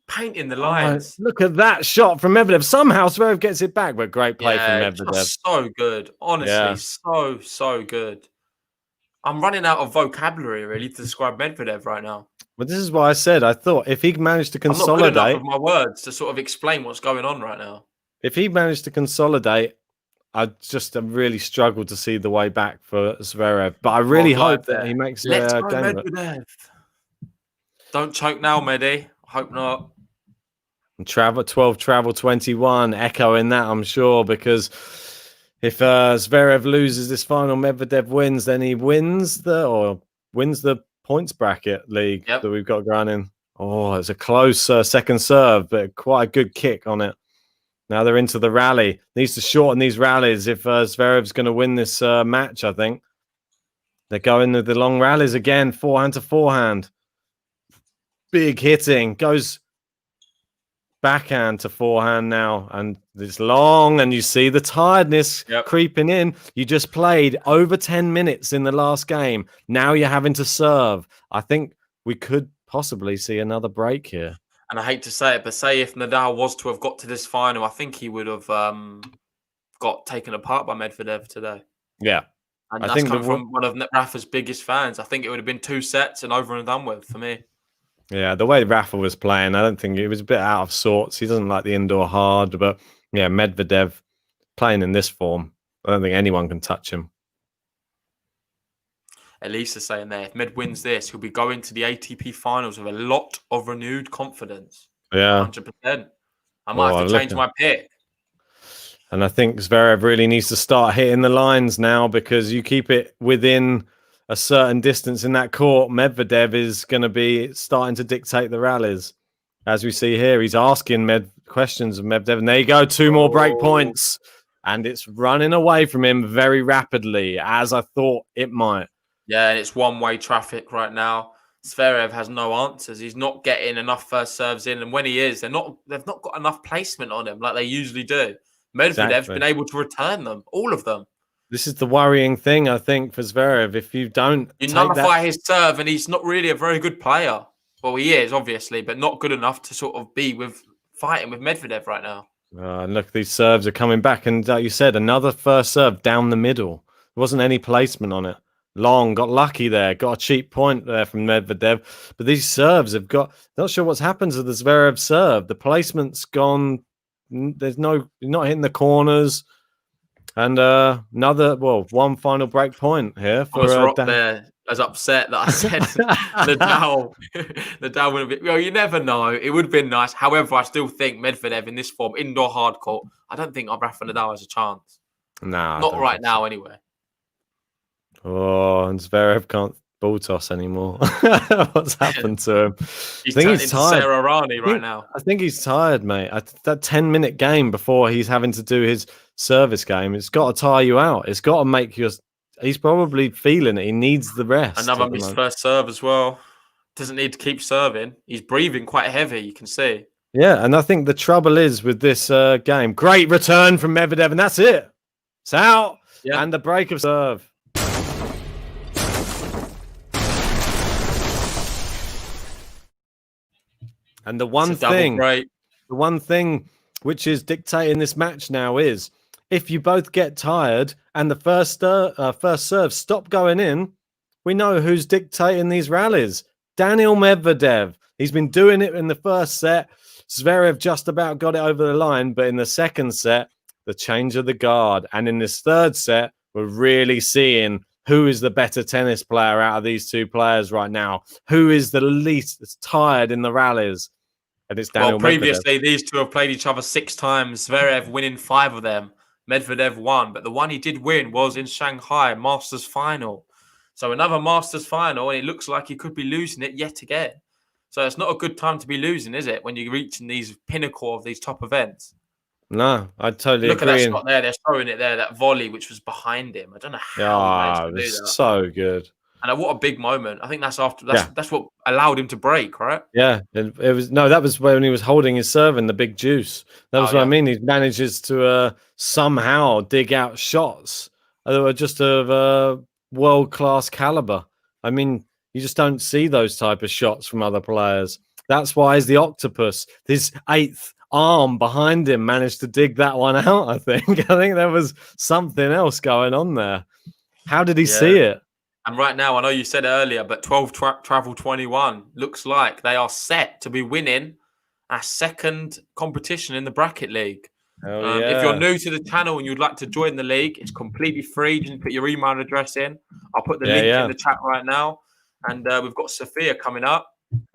painting the lines. Look at that shot from Medvedev. Somehow Zverev gets it back, but great play from Medvedev. So good. Honestly, so good. I'm running out of vocabulary, really, to describe Medvedev right now. But this is why I said I thought if he managed to consolidate... I'm not good enough with my words to sort of explain what's going on right now. If he managed to consolidate, I just really struggled to see the way back for Zverev. But I really hope that he makes Let's a go, game Medvedev. Don't choke now, Medi. I hope not. And travel 12, travel 21, echoing that, I'm sure, because if Zverev loses this final, Medvedev wins, then he wins the points bracket league that we've got going in. Oh, it's a close second serve, but quite a good kick on it. Now they're into the rally. Needs to shorten these rallies if Zverev's going to win this match, I think. They're going to the long rallies again, forehand to forehand. Big hitting. Goes backhand to forehand now, and it's long, and you see the tiredness creeping in. You just played over 10 minutes in the last game. Now you're having to serve. I think we could possibly see another break here. And I hate to say it, but say if Nadal was to have got to this final, I think he would have got taken apart by Medvedev today. Yeah. And that's come from one of Rafa's biggest fans. I think it would have been 2 sets and over and done with for me. Yeah, the way Rafa was playing, I don't think it was a bit out of sorts. He doesn't like the indoor hard, but yeah, Medvedev playing in this form, I don't think anyone can touch him. Elisa's saying there, if Med wins this, he'll be going to the ATP finals with a lot of renewed confidence. Yeah. 100%. I might have to change my pick. And I think Zverev really needs to start hitting the lines now, because you keep it within a certain distance in that court, Medvedev is going to be starting to dictate the rallies. As we see here, he's asking questions of Medvedev. And there you go, 2 more break points. And it's running away from him very rapidly, as I thought it might. Yeah, and it's one-way traffic right now. Zverev has no answers. He's not getting enough first serves in. And when he is, they've not got enough placement on him like they usually do. Medvedev's been able to return them, all of them. This is the worrying thing, I think, for Zverev. If you don't... You nullify his serve, and he's not really a very good player. Well, he is, obviously, but not good enough to sort of be fighting with Medvedev right now. And look, these serves are coming back. And like you said, another first serve down the middle. There wasn't any placement on it. Long, got lucky there. Got a cheap point there from Medvedev. But these serves have got... Not sure what's happened to the Zverev serve. The placement's gone... There's no... You're not hitting the corners. And one final break point here for there as upset that I said Nadal would have been. Well, you never know. It would have been nice. However, I still think Medvedev in this form, indoor hard court, I don't think Rafa Nadal has a chance. Nah, not right now, anyway. Oh, and Zverev can't ball toss anymore. What's happened to him? He's turned into Sarah Rani right now. I think he's tired, mate. That 10-minute game before he's having to do his service game, it's got to tire you out. It's got to make you... He's probably feeling it. He needs the rest. Another missed first serve as well. doesn't need to keep serving. He's breathing quite heavy, you can see. Yeah, and I think the trouble is with this game. Great return from Medvedev, and that's it. It's out. Yeah. And the break of serve. And the one thing which is dictating this match now is if you both get tired and the first serve stop going in, we know who's dictating these rallies. Daniil Medvedev. He's been doing it in the first set. Zverev just about got it over the line, but in the second set, the change of the guard. And in this third set, we're really seeing who is the better tennis player out of these two players right now. Who is the least tired in the rallies? And it's Daniil previously, Medvedev. these two have played each other 6 times. Zverev winning 5 of them. Medvedev won. But the one he did win was in Shanghai, Masters final. So another Masters final, and it looks like he could be losing it yet again. So it's not a good time to be losing, is it, when you're reaching these pinnacle of these top events? No, I totally Look agree. at that shot there. They're throwing it there, that volley, which was behind him. I don't know how he managed to do that. So good. And what a big moment. I think that's what allowed him to break, right? Yeah, it was that was when he was holding his serve in the big juice. That was what I mean. He manages to somehow dig out shots that were just of world-class caliber. I mean, you just don't see those type of shots from other players. That's why he's the octopus. His 8th arm behind him managed to dig that one out, I think. I think there was something else going on there. How did he see it? And right now, I know you said it earlier, but 12 Travel 21 looks like they are set to be winning a second competition in the bracket league. If you're new to the channel and you'd like to join the league, it's completely free. You can put your email address in. I'll put the link in the chat right now. And we've got Sophia coming up.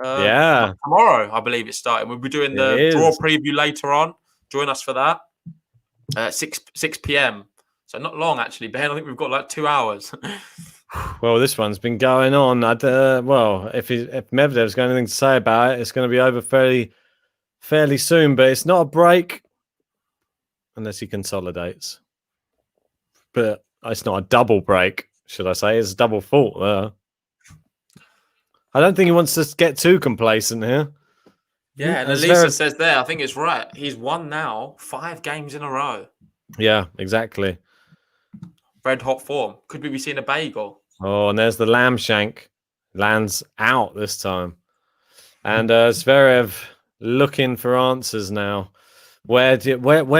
Tomorrow, I believe it's starting. We'll be doing the draw preview later on. Join us for that at 6 p.m. So not long, actually, Ben. I think we've got like 2 hours. Well, this one's been going on. If Medvedev's got anything to say about it, it's going to be over fairly soon. But it's not a break unless he consolidates. But it's not a double break, should I say? It's a double fault there. I don't think he wants to get too complacent here. Yeah, and Elisa says there, I think it's right. He's won now 5 games in a row. Yeah, exactly. Red hot form. Could we be seeing a bagel? Oh, and there's the lamb shank. Lands out this time. And Zverev looking for answers now. Where do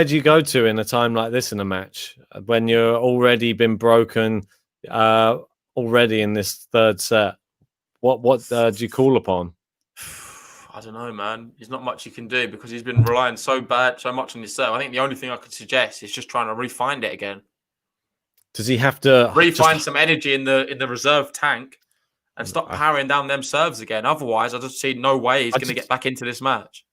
you go to in a time like this in a match? When you're already been broken already in this third set? What do you call upon? I don't know, man. There's not much you can do because he's been relying so much on his serve. I think the only thing I could suggest is just trying to refine it again. Does he have to refine some energy in the reserve tank and stop powering down them serves again? Otherwise, I just see no way he's going to get back into this match.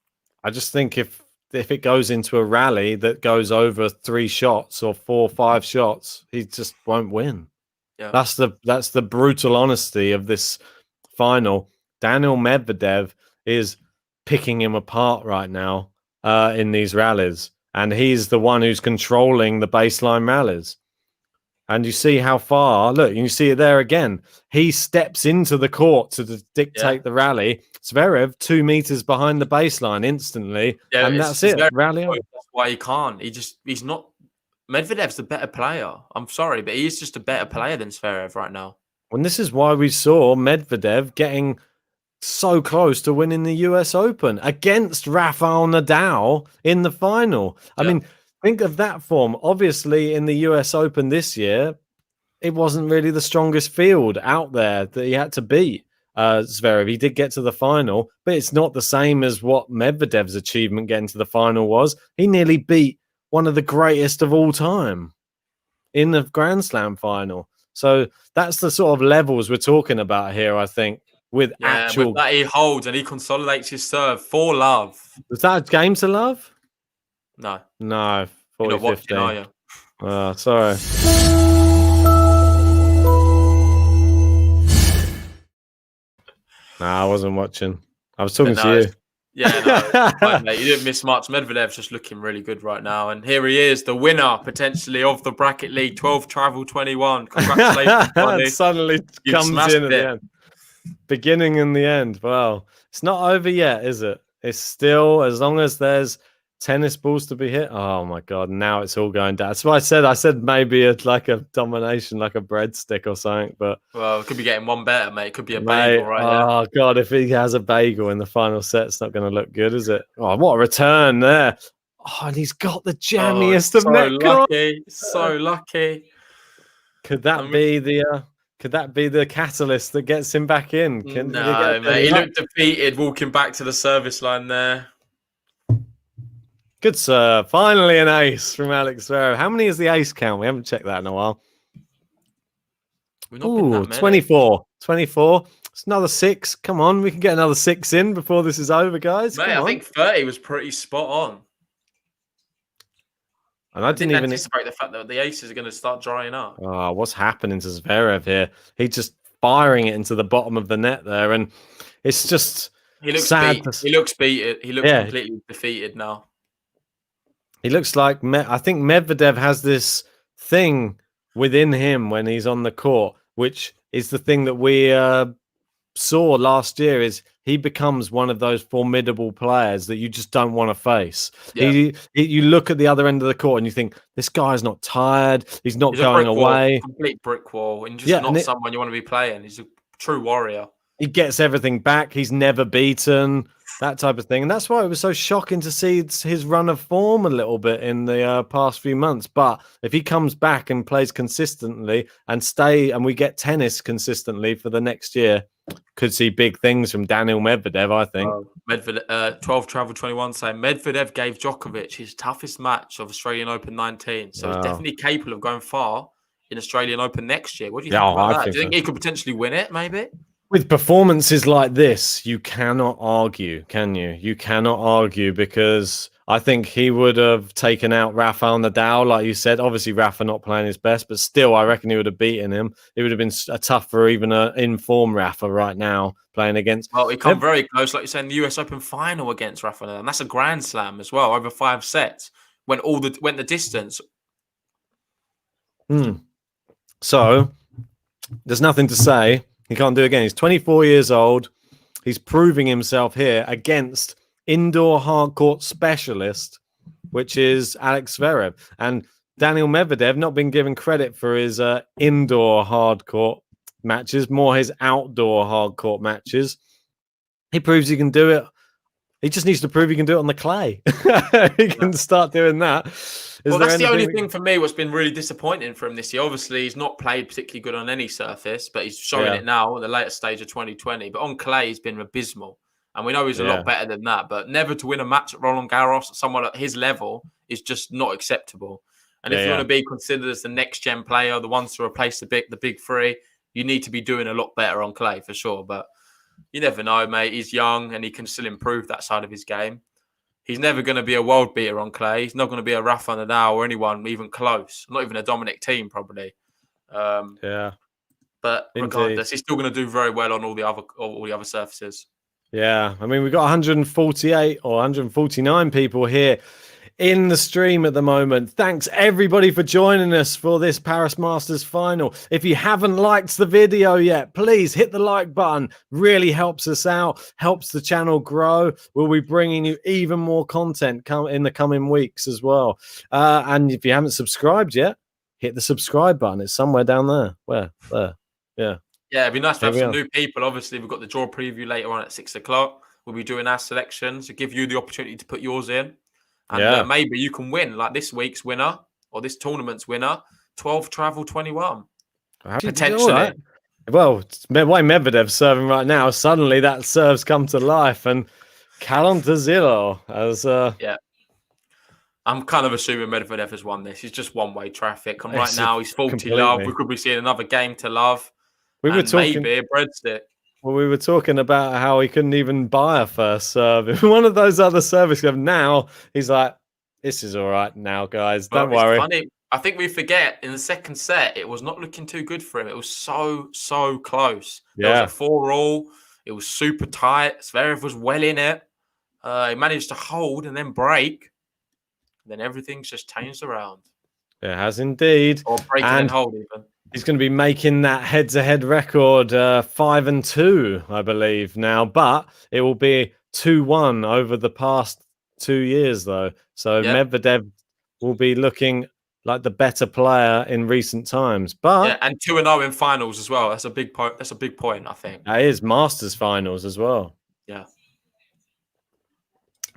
I just think if it goes into a rally that goes over 3 shots or 4 or 5 shots, he just won't win. Yeah, that's the brutal honesty of this final. Daniil Medvedev is picking him apart right now in these rallies, and he's the one who's controlling the baseline rallies. And you see how far, look, you see it there again. He steps into the court to dictate the rally. Zverev 2 meters behind the baseline instantly. Yeah, and that's it. Rally over. That's why he can't. He's not. Medvedev's the better player. I'm sorry, but he's just a better player than Zverev right now. And this is why we saw Medvedev getting so close to winning the US Open against Rafael Nadal in the final. I mean, think of that form. Obviously, in the US Open this year, it wasn't really the strongest field out there that he had to beat Zverev. He did get to the final, but it's not the same as what Medvedev's achievement getting to the final was. He nearly beat one of the greatest of all time in the Grand Slam final. So that's the sort of levels we're talking about here, I think, with actual... With that he holds and he consolidates his serve for love. Was that a game to love? No. 40-15. You're not watching, are you? Sorry. Nah, I wasn't watching. I was talking to you. Yeah, no, mate, you didn't miss much. Medvedev's just looking really good right now. And here he is, the winner, potentially, of the Bracket League 12 Travel 21. Congratulations, buddy. Suddenly comes in at the end. beginning and the end. Well, it's not over yet, is it? It's still, as long as there's tennis balls to be hit. Oh my God! Now it's all going down. That's what I said. I said maybe it's like a domination, like a breadstick or something. But Well, it could be getting one better, mate. It could be a mate, bagel right there. oh God, if he has a bagel in the final set, it's not going to look good, is it? Oh, what a return there! Oh, and he's got the jammiest of so net lucky, so lucky. Could that be the? Could that be the catalyst that gets him back in? No, mate. He looked defeated walking back to the service line there. Good serve. Finally an ace from Alex Zverev. How many is the ace count? We haven't checked that in a while. We've not been that many. 24. 24. It's another 6. Come on, we can get another 6 in before this is over, guys. Mate, I think 30 was pretty spot on. And I didn't even anticipate the fact that the aces are going to start drying up. Oh, what's happening to Zverev here? He's just firing it into the bottom of the net there, and it's just he looks sad. He looks beaten. He looks completely defeated now. He looks like I think Medvedev has this thing within him when he's on the court, which is the thing that we saw last year. Is he becomes one of those formidable players that you just don't want to face. Yeah. You look at the other end of the court and you think, this guy's not tired. He's not going away. Complete brick wall. And just not someone you want to be playing. He's a true warrior. He gets everything back. He's never beaten. That type of thing. And that's why it was so shocking to see his run of form a little bit in the past few months. But if he comes back and plays consistently and we get tennis consistently for the next year, could see big things from Daniil Medvedev, I think. Medvedev, 12 travel 21 saying Medvedev gave Djokovic his toughest match of Australian Open 19. So he's definitely capable of going far in Australian Open next year. What do you think about that? Do you think he could potentially win it, maybe? With performances like this, you cannot argue, can you? You cannot argue, because I think he would have taken out Rafael Nadal, like you said. Obviously, Rafa not playing his best, but still, I reckon he would have beaten him. It would have been a tougher, even an in-form Rafa right now playing against. Well, he come very close, like you said, in the US Open final against Rafa Nadal, and that's a Grand Slam as well, over 5 sets. Went the distance. So there's nothing to say. He can't do it again. He's 24 years old. He's proving himself here against indoor hardcourt specialist, which is Alex Zverev. And Daniil Medvedev not been given credit for his indoor hardcourt matches, more his outdoor hardcourt matches. He proves he can do it. He just needs to prove he can do it on the clay. He can start doing that. That's the only thing for me what's been really disappointing for him this year. Obviously, he's not played particularly good on any surface, but he's showing it now at the later stage of 2020. But on clay, he's been abysmal. And we know he's a lot better than that. But never to win a match at Roland Garros, someone at his level, is just not acceptable. And if you want to be considered as the next-gen player, the ones to replace the big three, you need to be doing a lot better on clay, for sure. But you never know, mate. He's young and he can still improve that side of his game. He's never going to be a world beater on clay. He's not going to be a Rafa Nadal or anyone even close. Not even a Dominic Thiem, probably. But regardless, he's still going to do very well on all the other surfaces. Yeah, I mean, we've got 148 or 149 people here in the stream at the moment. Thanks everybody for joining us for this Paris Masters final. If you haven't liked the video yet, please hit the like button. Really helps us out, helps the channel grow. We'll be bringing you even more content in the coming weeks as well. And if you haven't subscribed yet, hit the subscribe button. It's somewhere down there. Where? There. Yeah. Yeah, it'd be nice to have some new people. Obviously, we've got the draw preview later on at 6 o'clock. We'll be doing our selections to give you the opportunity to put yours in. And maybe you can win, like this week's winner or this tournament's winner, 12 travel 21. Potentially. Right. Well, the way Medvedev's serving right now, suddenly that serve's come to life. And Calentazillo as I'm kind of assuming Medvedev has won this. He's just one-way traffic. And right now, he's 40 love. We could be seeing another game to love. We were talking, maybe a breadstick. Well, we were talking about how he couldn't even buy a first serve. One of those other service clubs. Now he's like, this is all right now, guys. Don't worry. Funny. I think we forget in the second set, it was not looking too good for him. It was so close. It was a 4-all. It was super tight. Zverev was well in it. He managed to hold and then break. Then everything's just changed around. It has indeed. Or break and hold even. He's going to be making that head-to-head record 5-2, I believe now, but it will be 2-1 over the past 2 years, though. So Medvedev will be looking like the better player in recent times. But and 2-0 in finals as well. That's a big point. That's a big point, I think. That is Masters finals as well. Yeah.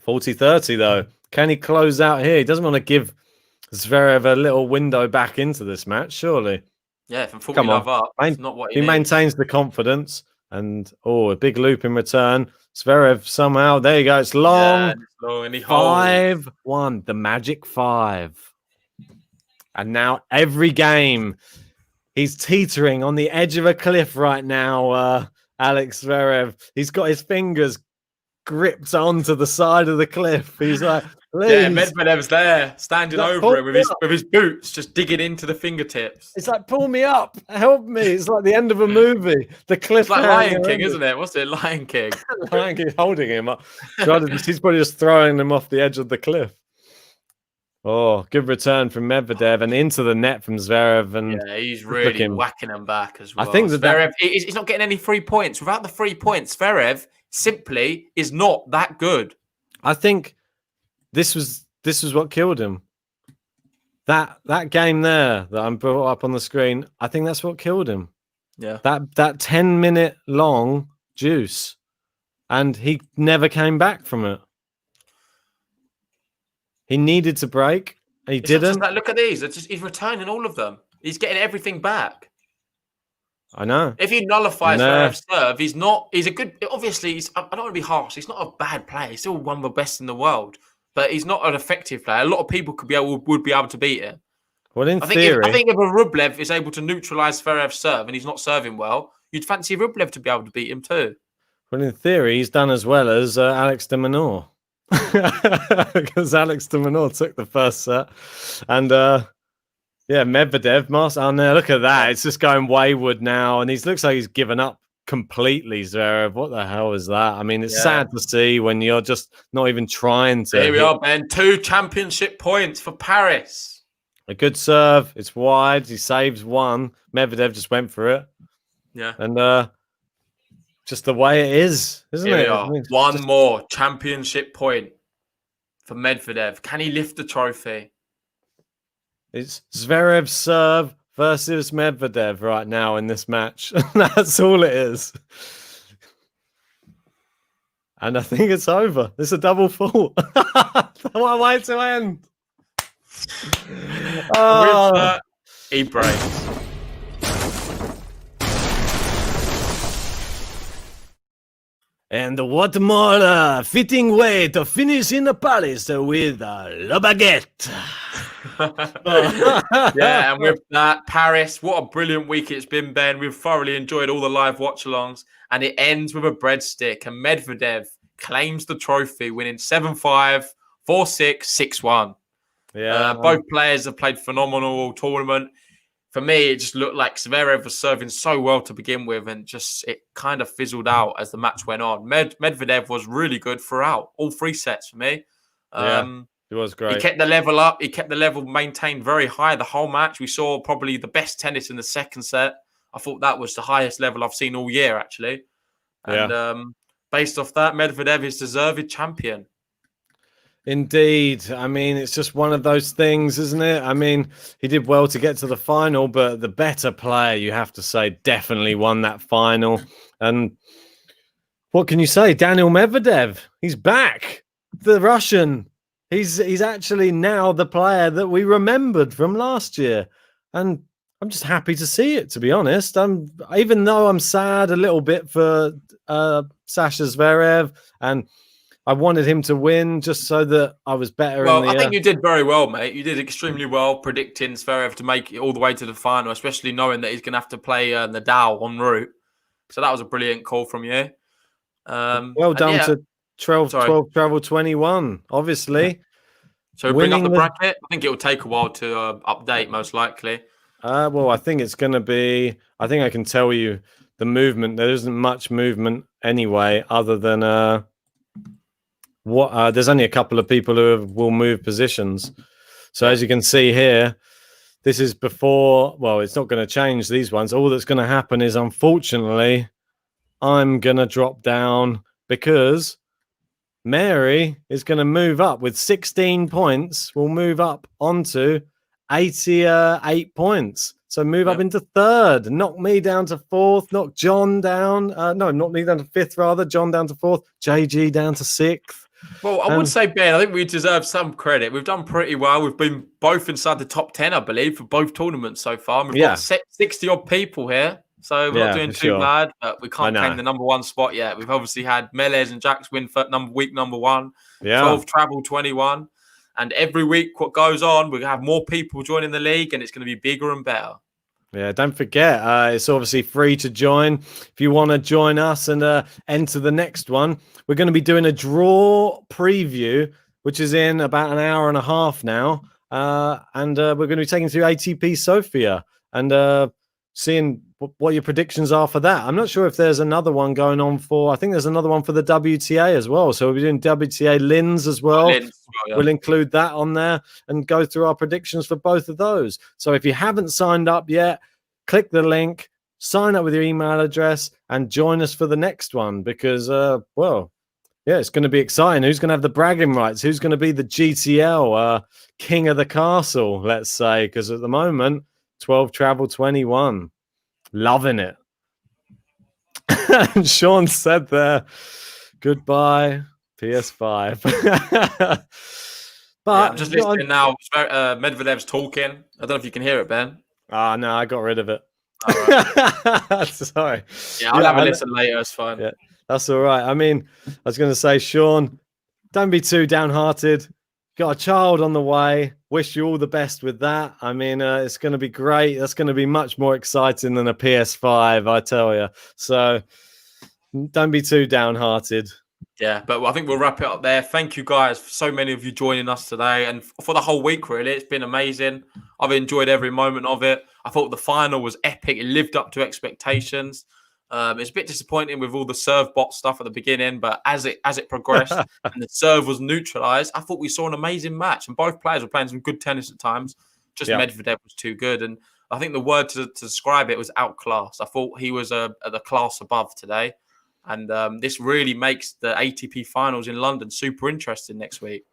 40-30 though. Can he close out here? He doesn't want to give Zverev a little window back into this match, surely. Yeah, from 40 love up, it's not what he maintains the confidence. And a big loop in return. Zverev somehow, there you go. It's long. Yeah, it's long and he 5-1, the magic 5. And now every game, he's teetering on the edge of a cliff right now, Alex Zverev. He's got his fingers gripped onto the side of the cliff. He's like, please. Yeah, Medvedev's there, standing over it with his boots, just digging into the fingertips. It's like, pull me up, help me. It's like the end of a movie. The cliff. It's like Lion King, isn't it? What's it? Lion King. Lion King holding him up. He's probably just throwing him off the edge of the cliff. Oh, good return from Medvedev and into the net from Zverev. And yeah, he's really whacking him back as well. I think Zverev, he's not getting any 3 points. Without the 3 points, Zverev simply is not that good. I think this was what killed him. That game there that I'm brought up on the screen, I think that's what killed him. Yeah. That 10-minute long juice. And he never came back from it. He needed to break. He didn't. Look at these. He's returning all of them. He's getting everything back. I know. If he nullifies Zverev's serve, he's a good. Obviously, I don't want to be harsh. He's not a bad player. He's still one of the best in the world, but he's not an effective player. A lot of people would be able to beat him. Well, I think if a Rublev is able to neutralize Zverev's serve and he's not serving well, you'd fancy Rublev to be able to beat him too. Well, in theory, he's done as well as Alex de Minaur. Because Alex de Minaur took the first set. And Medvedev, oh no, look at that. It's just going wayward now. And he looks like he's given up completely, Zverev. What the hell is that? I mean, it's sad to see when you're just not even trying to. Here we are, Ben. 2 championship points for Paris. A good serve. It's wide. He saves one. Medvedev just went for it. Yeah. And just the way it is, isn't it? I mean, one more championship point for Medvedev. Can he lift the trophy? It's Zverev's serve versus Medvedev right now in this match. That's all it is. And I think it's over. It's a double fault. What a way to end. With that, he breaks. And what more fitting way to finish in the Paris with Le Baguette. Yeah, and with that, Paris, what a brilliant week it's been, Ben. We've thoroughly enjoyed all the live watch-alongs, and it ends with a breadstick, and Medvedev claims the trophy, winning 7-5, 4-6, 6-1. Yeah, both players have played phenomenal all tournament. For me, it just looked like Zverev was serving so well to begin with, and just it kind of fizzled out as the match went on. Medvedev was really good throughout, all 3 sets for me. It was great. He kept the level up. He kept the level maintained very high the whole match. We saw probably the best tennis in the second set. I thought that was the highest level I've seen all year, actually. And based off that, Medvedev is deserved champion. Indeed. I mean, it's just one of those things, isn't it? I mean, he did well to get to the final, but the better player, you have to say, definitely won that final. And what can you say? Daniil Medvedev, he's back. The Russian. He's actually now the player that we remembered from last year. And I'm just happy to see it, to be honest. Even though I'm sad a little bit for Sasha Zverev, and I wanted him to win just so that I was better. Well, I think you did very well, mate. You did extremely well predicting Zverev to make it all the way to the final, especially knowing that he's going to have to play Nadal en route. So that was a brilliant call from you. Well done to 12 Travel 21, obviously. So bring up the bracket. I think it will take a while to update, most likely. Well, I think it's going to be... I think I can tell you the movement. There isn't much movement anyway, other than... there's only a couple of people who will move positions. So as you can see here, this is before. Well, it's not going to change these ones. All that's going to happen is, unfortunately, I'm going to drop down because Mary is going to move up with 16 points. We'll move up onto 88 points. So move up into third. Knock me down to fourth. Knock John down. Knock me down to fifth, rather. John down to fourth. JG down to sixth. Well, I would say, Ben, I think we deserve some credit. We've done pretty well. We've been both inside the top 10, I believe, for both tournaments so far. We've got 60-odd people here. So we're not doing too bad, but we can't claim the number one spot yet. We've obviously had Melez and Jax win for week number one, 12 travel 21. And every week what goes on, we're going to have more people joining the league and it's going to be bigger and better. Yeah, don't forget, it's obviously free to join. If you want to join us and enter the next one, we're going to be doing a draw preview, which is in about an hour and a half now. And we're going to be taking through ATP Sofia and seeing what your predictions are for that. I'm not sure if there's another one going on I think there's another one for the WTA as well. So we'll be doing WTA Linz as well. We'll include that on there and go through our predictions for both of those. So if you haven't signed up yet, click the link, sign up with your email address and join us for the next one because, it's going to be exciting. Who's going to have the bragging rights? Who's going to be the GTL king of the castle, let's say? Because at the moment, 12 travel 21. Loving it. And Sean said there, goodbye, PS5. But I'm just listening now. Medvedev's talking. I don't know if you can hear it, Ben. No, I got rid of it. All right. Sorry. Yeah, I'll have a listen later. It's fine. Yeah, that's all right. I mean, I was going to say, Sean, don't be too downhearted. Got a child on the way. Wish you all the best with that. I mean, it's going to be great. That's going to be much more exciting than a PS5, I tell you. So don't be too downhearted. Yeah, but I think we'll wrap it up there. Thank you guys for so many of you joining us today and for the whole week, really. It's been amazing. I've enjoyed every moment of it. I thought the final was epic. It lived up to expectations. It's a bit disappointing with all the serve bot stuff at the beginning, but as it progressed and the serve was neutralized, I thought we saw an amazing match. And both players were playing some good tennis at times. Just Medvedev was too good. And I think the word to describe it was outclassed. I thought he was at the class above today. And this really makes the ATP finals in London super interesting next week.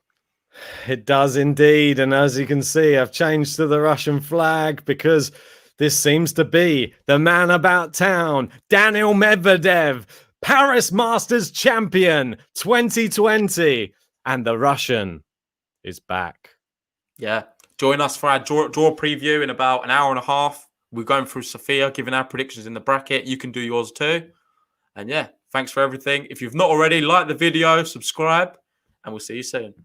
It does indeed. And as you can see, I've changed to the Russian flag because this seems to be the man about town, Daniil Medvedev, Paris Masters champion 2020. And the Russian is back. Yeah. Join us for our draw preview in about an hour and a half. We're going through Sofia, giving our predictions in the bracket. You can do yours too. And yeah, thanks for everything. If you've not already, like the video, subscribe, and we'll see you soon.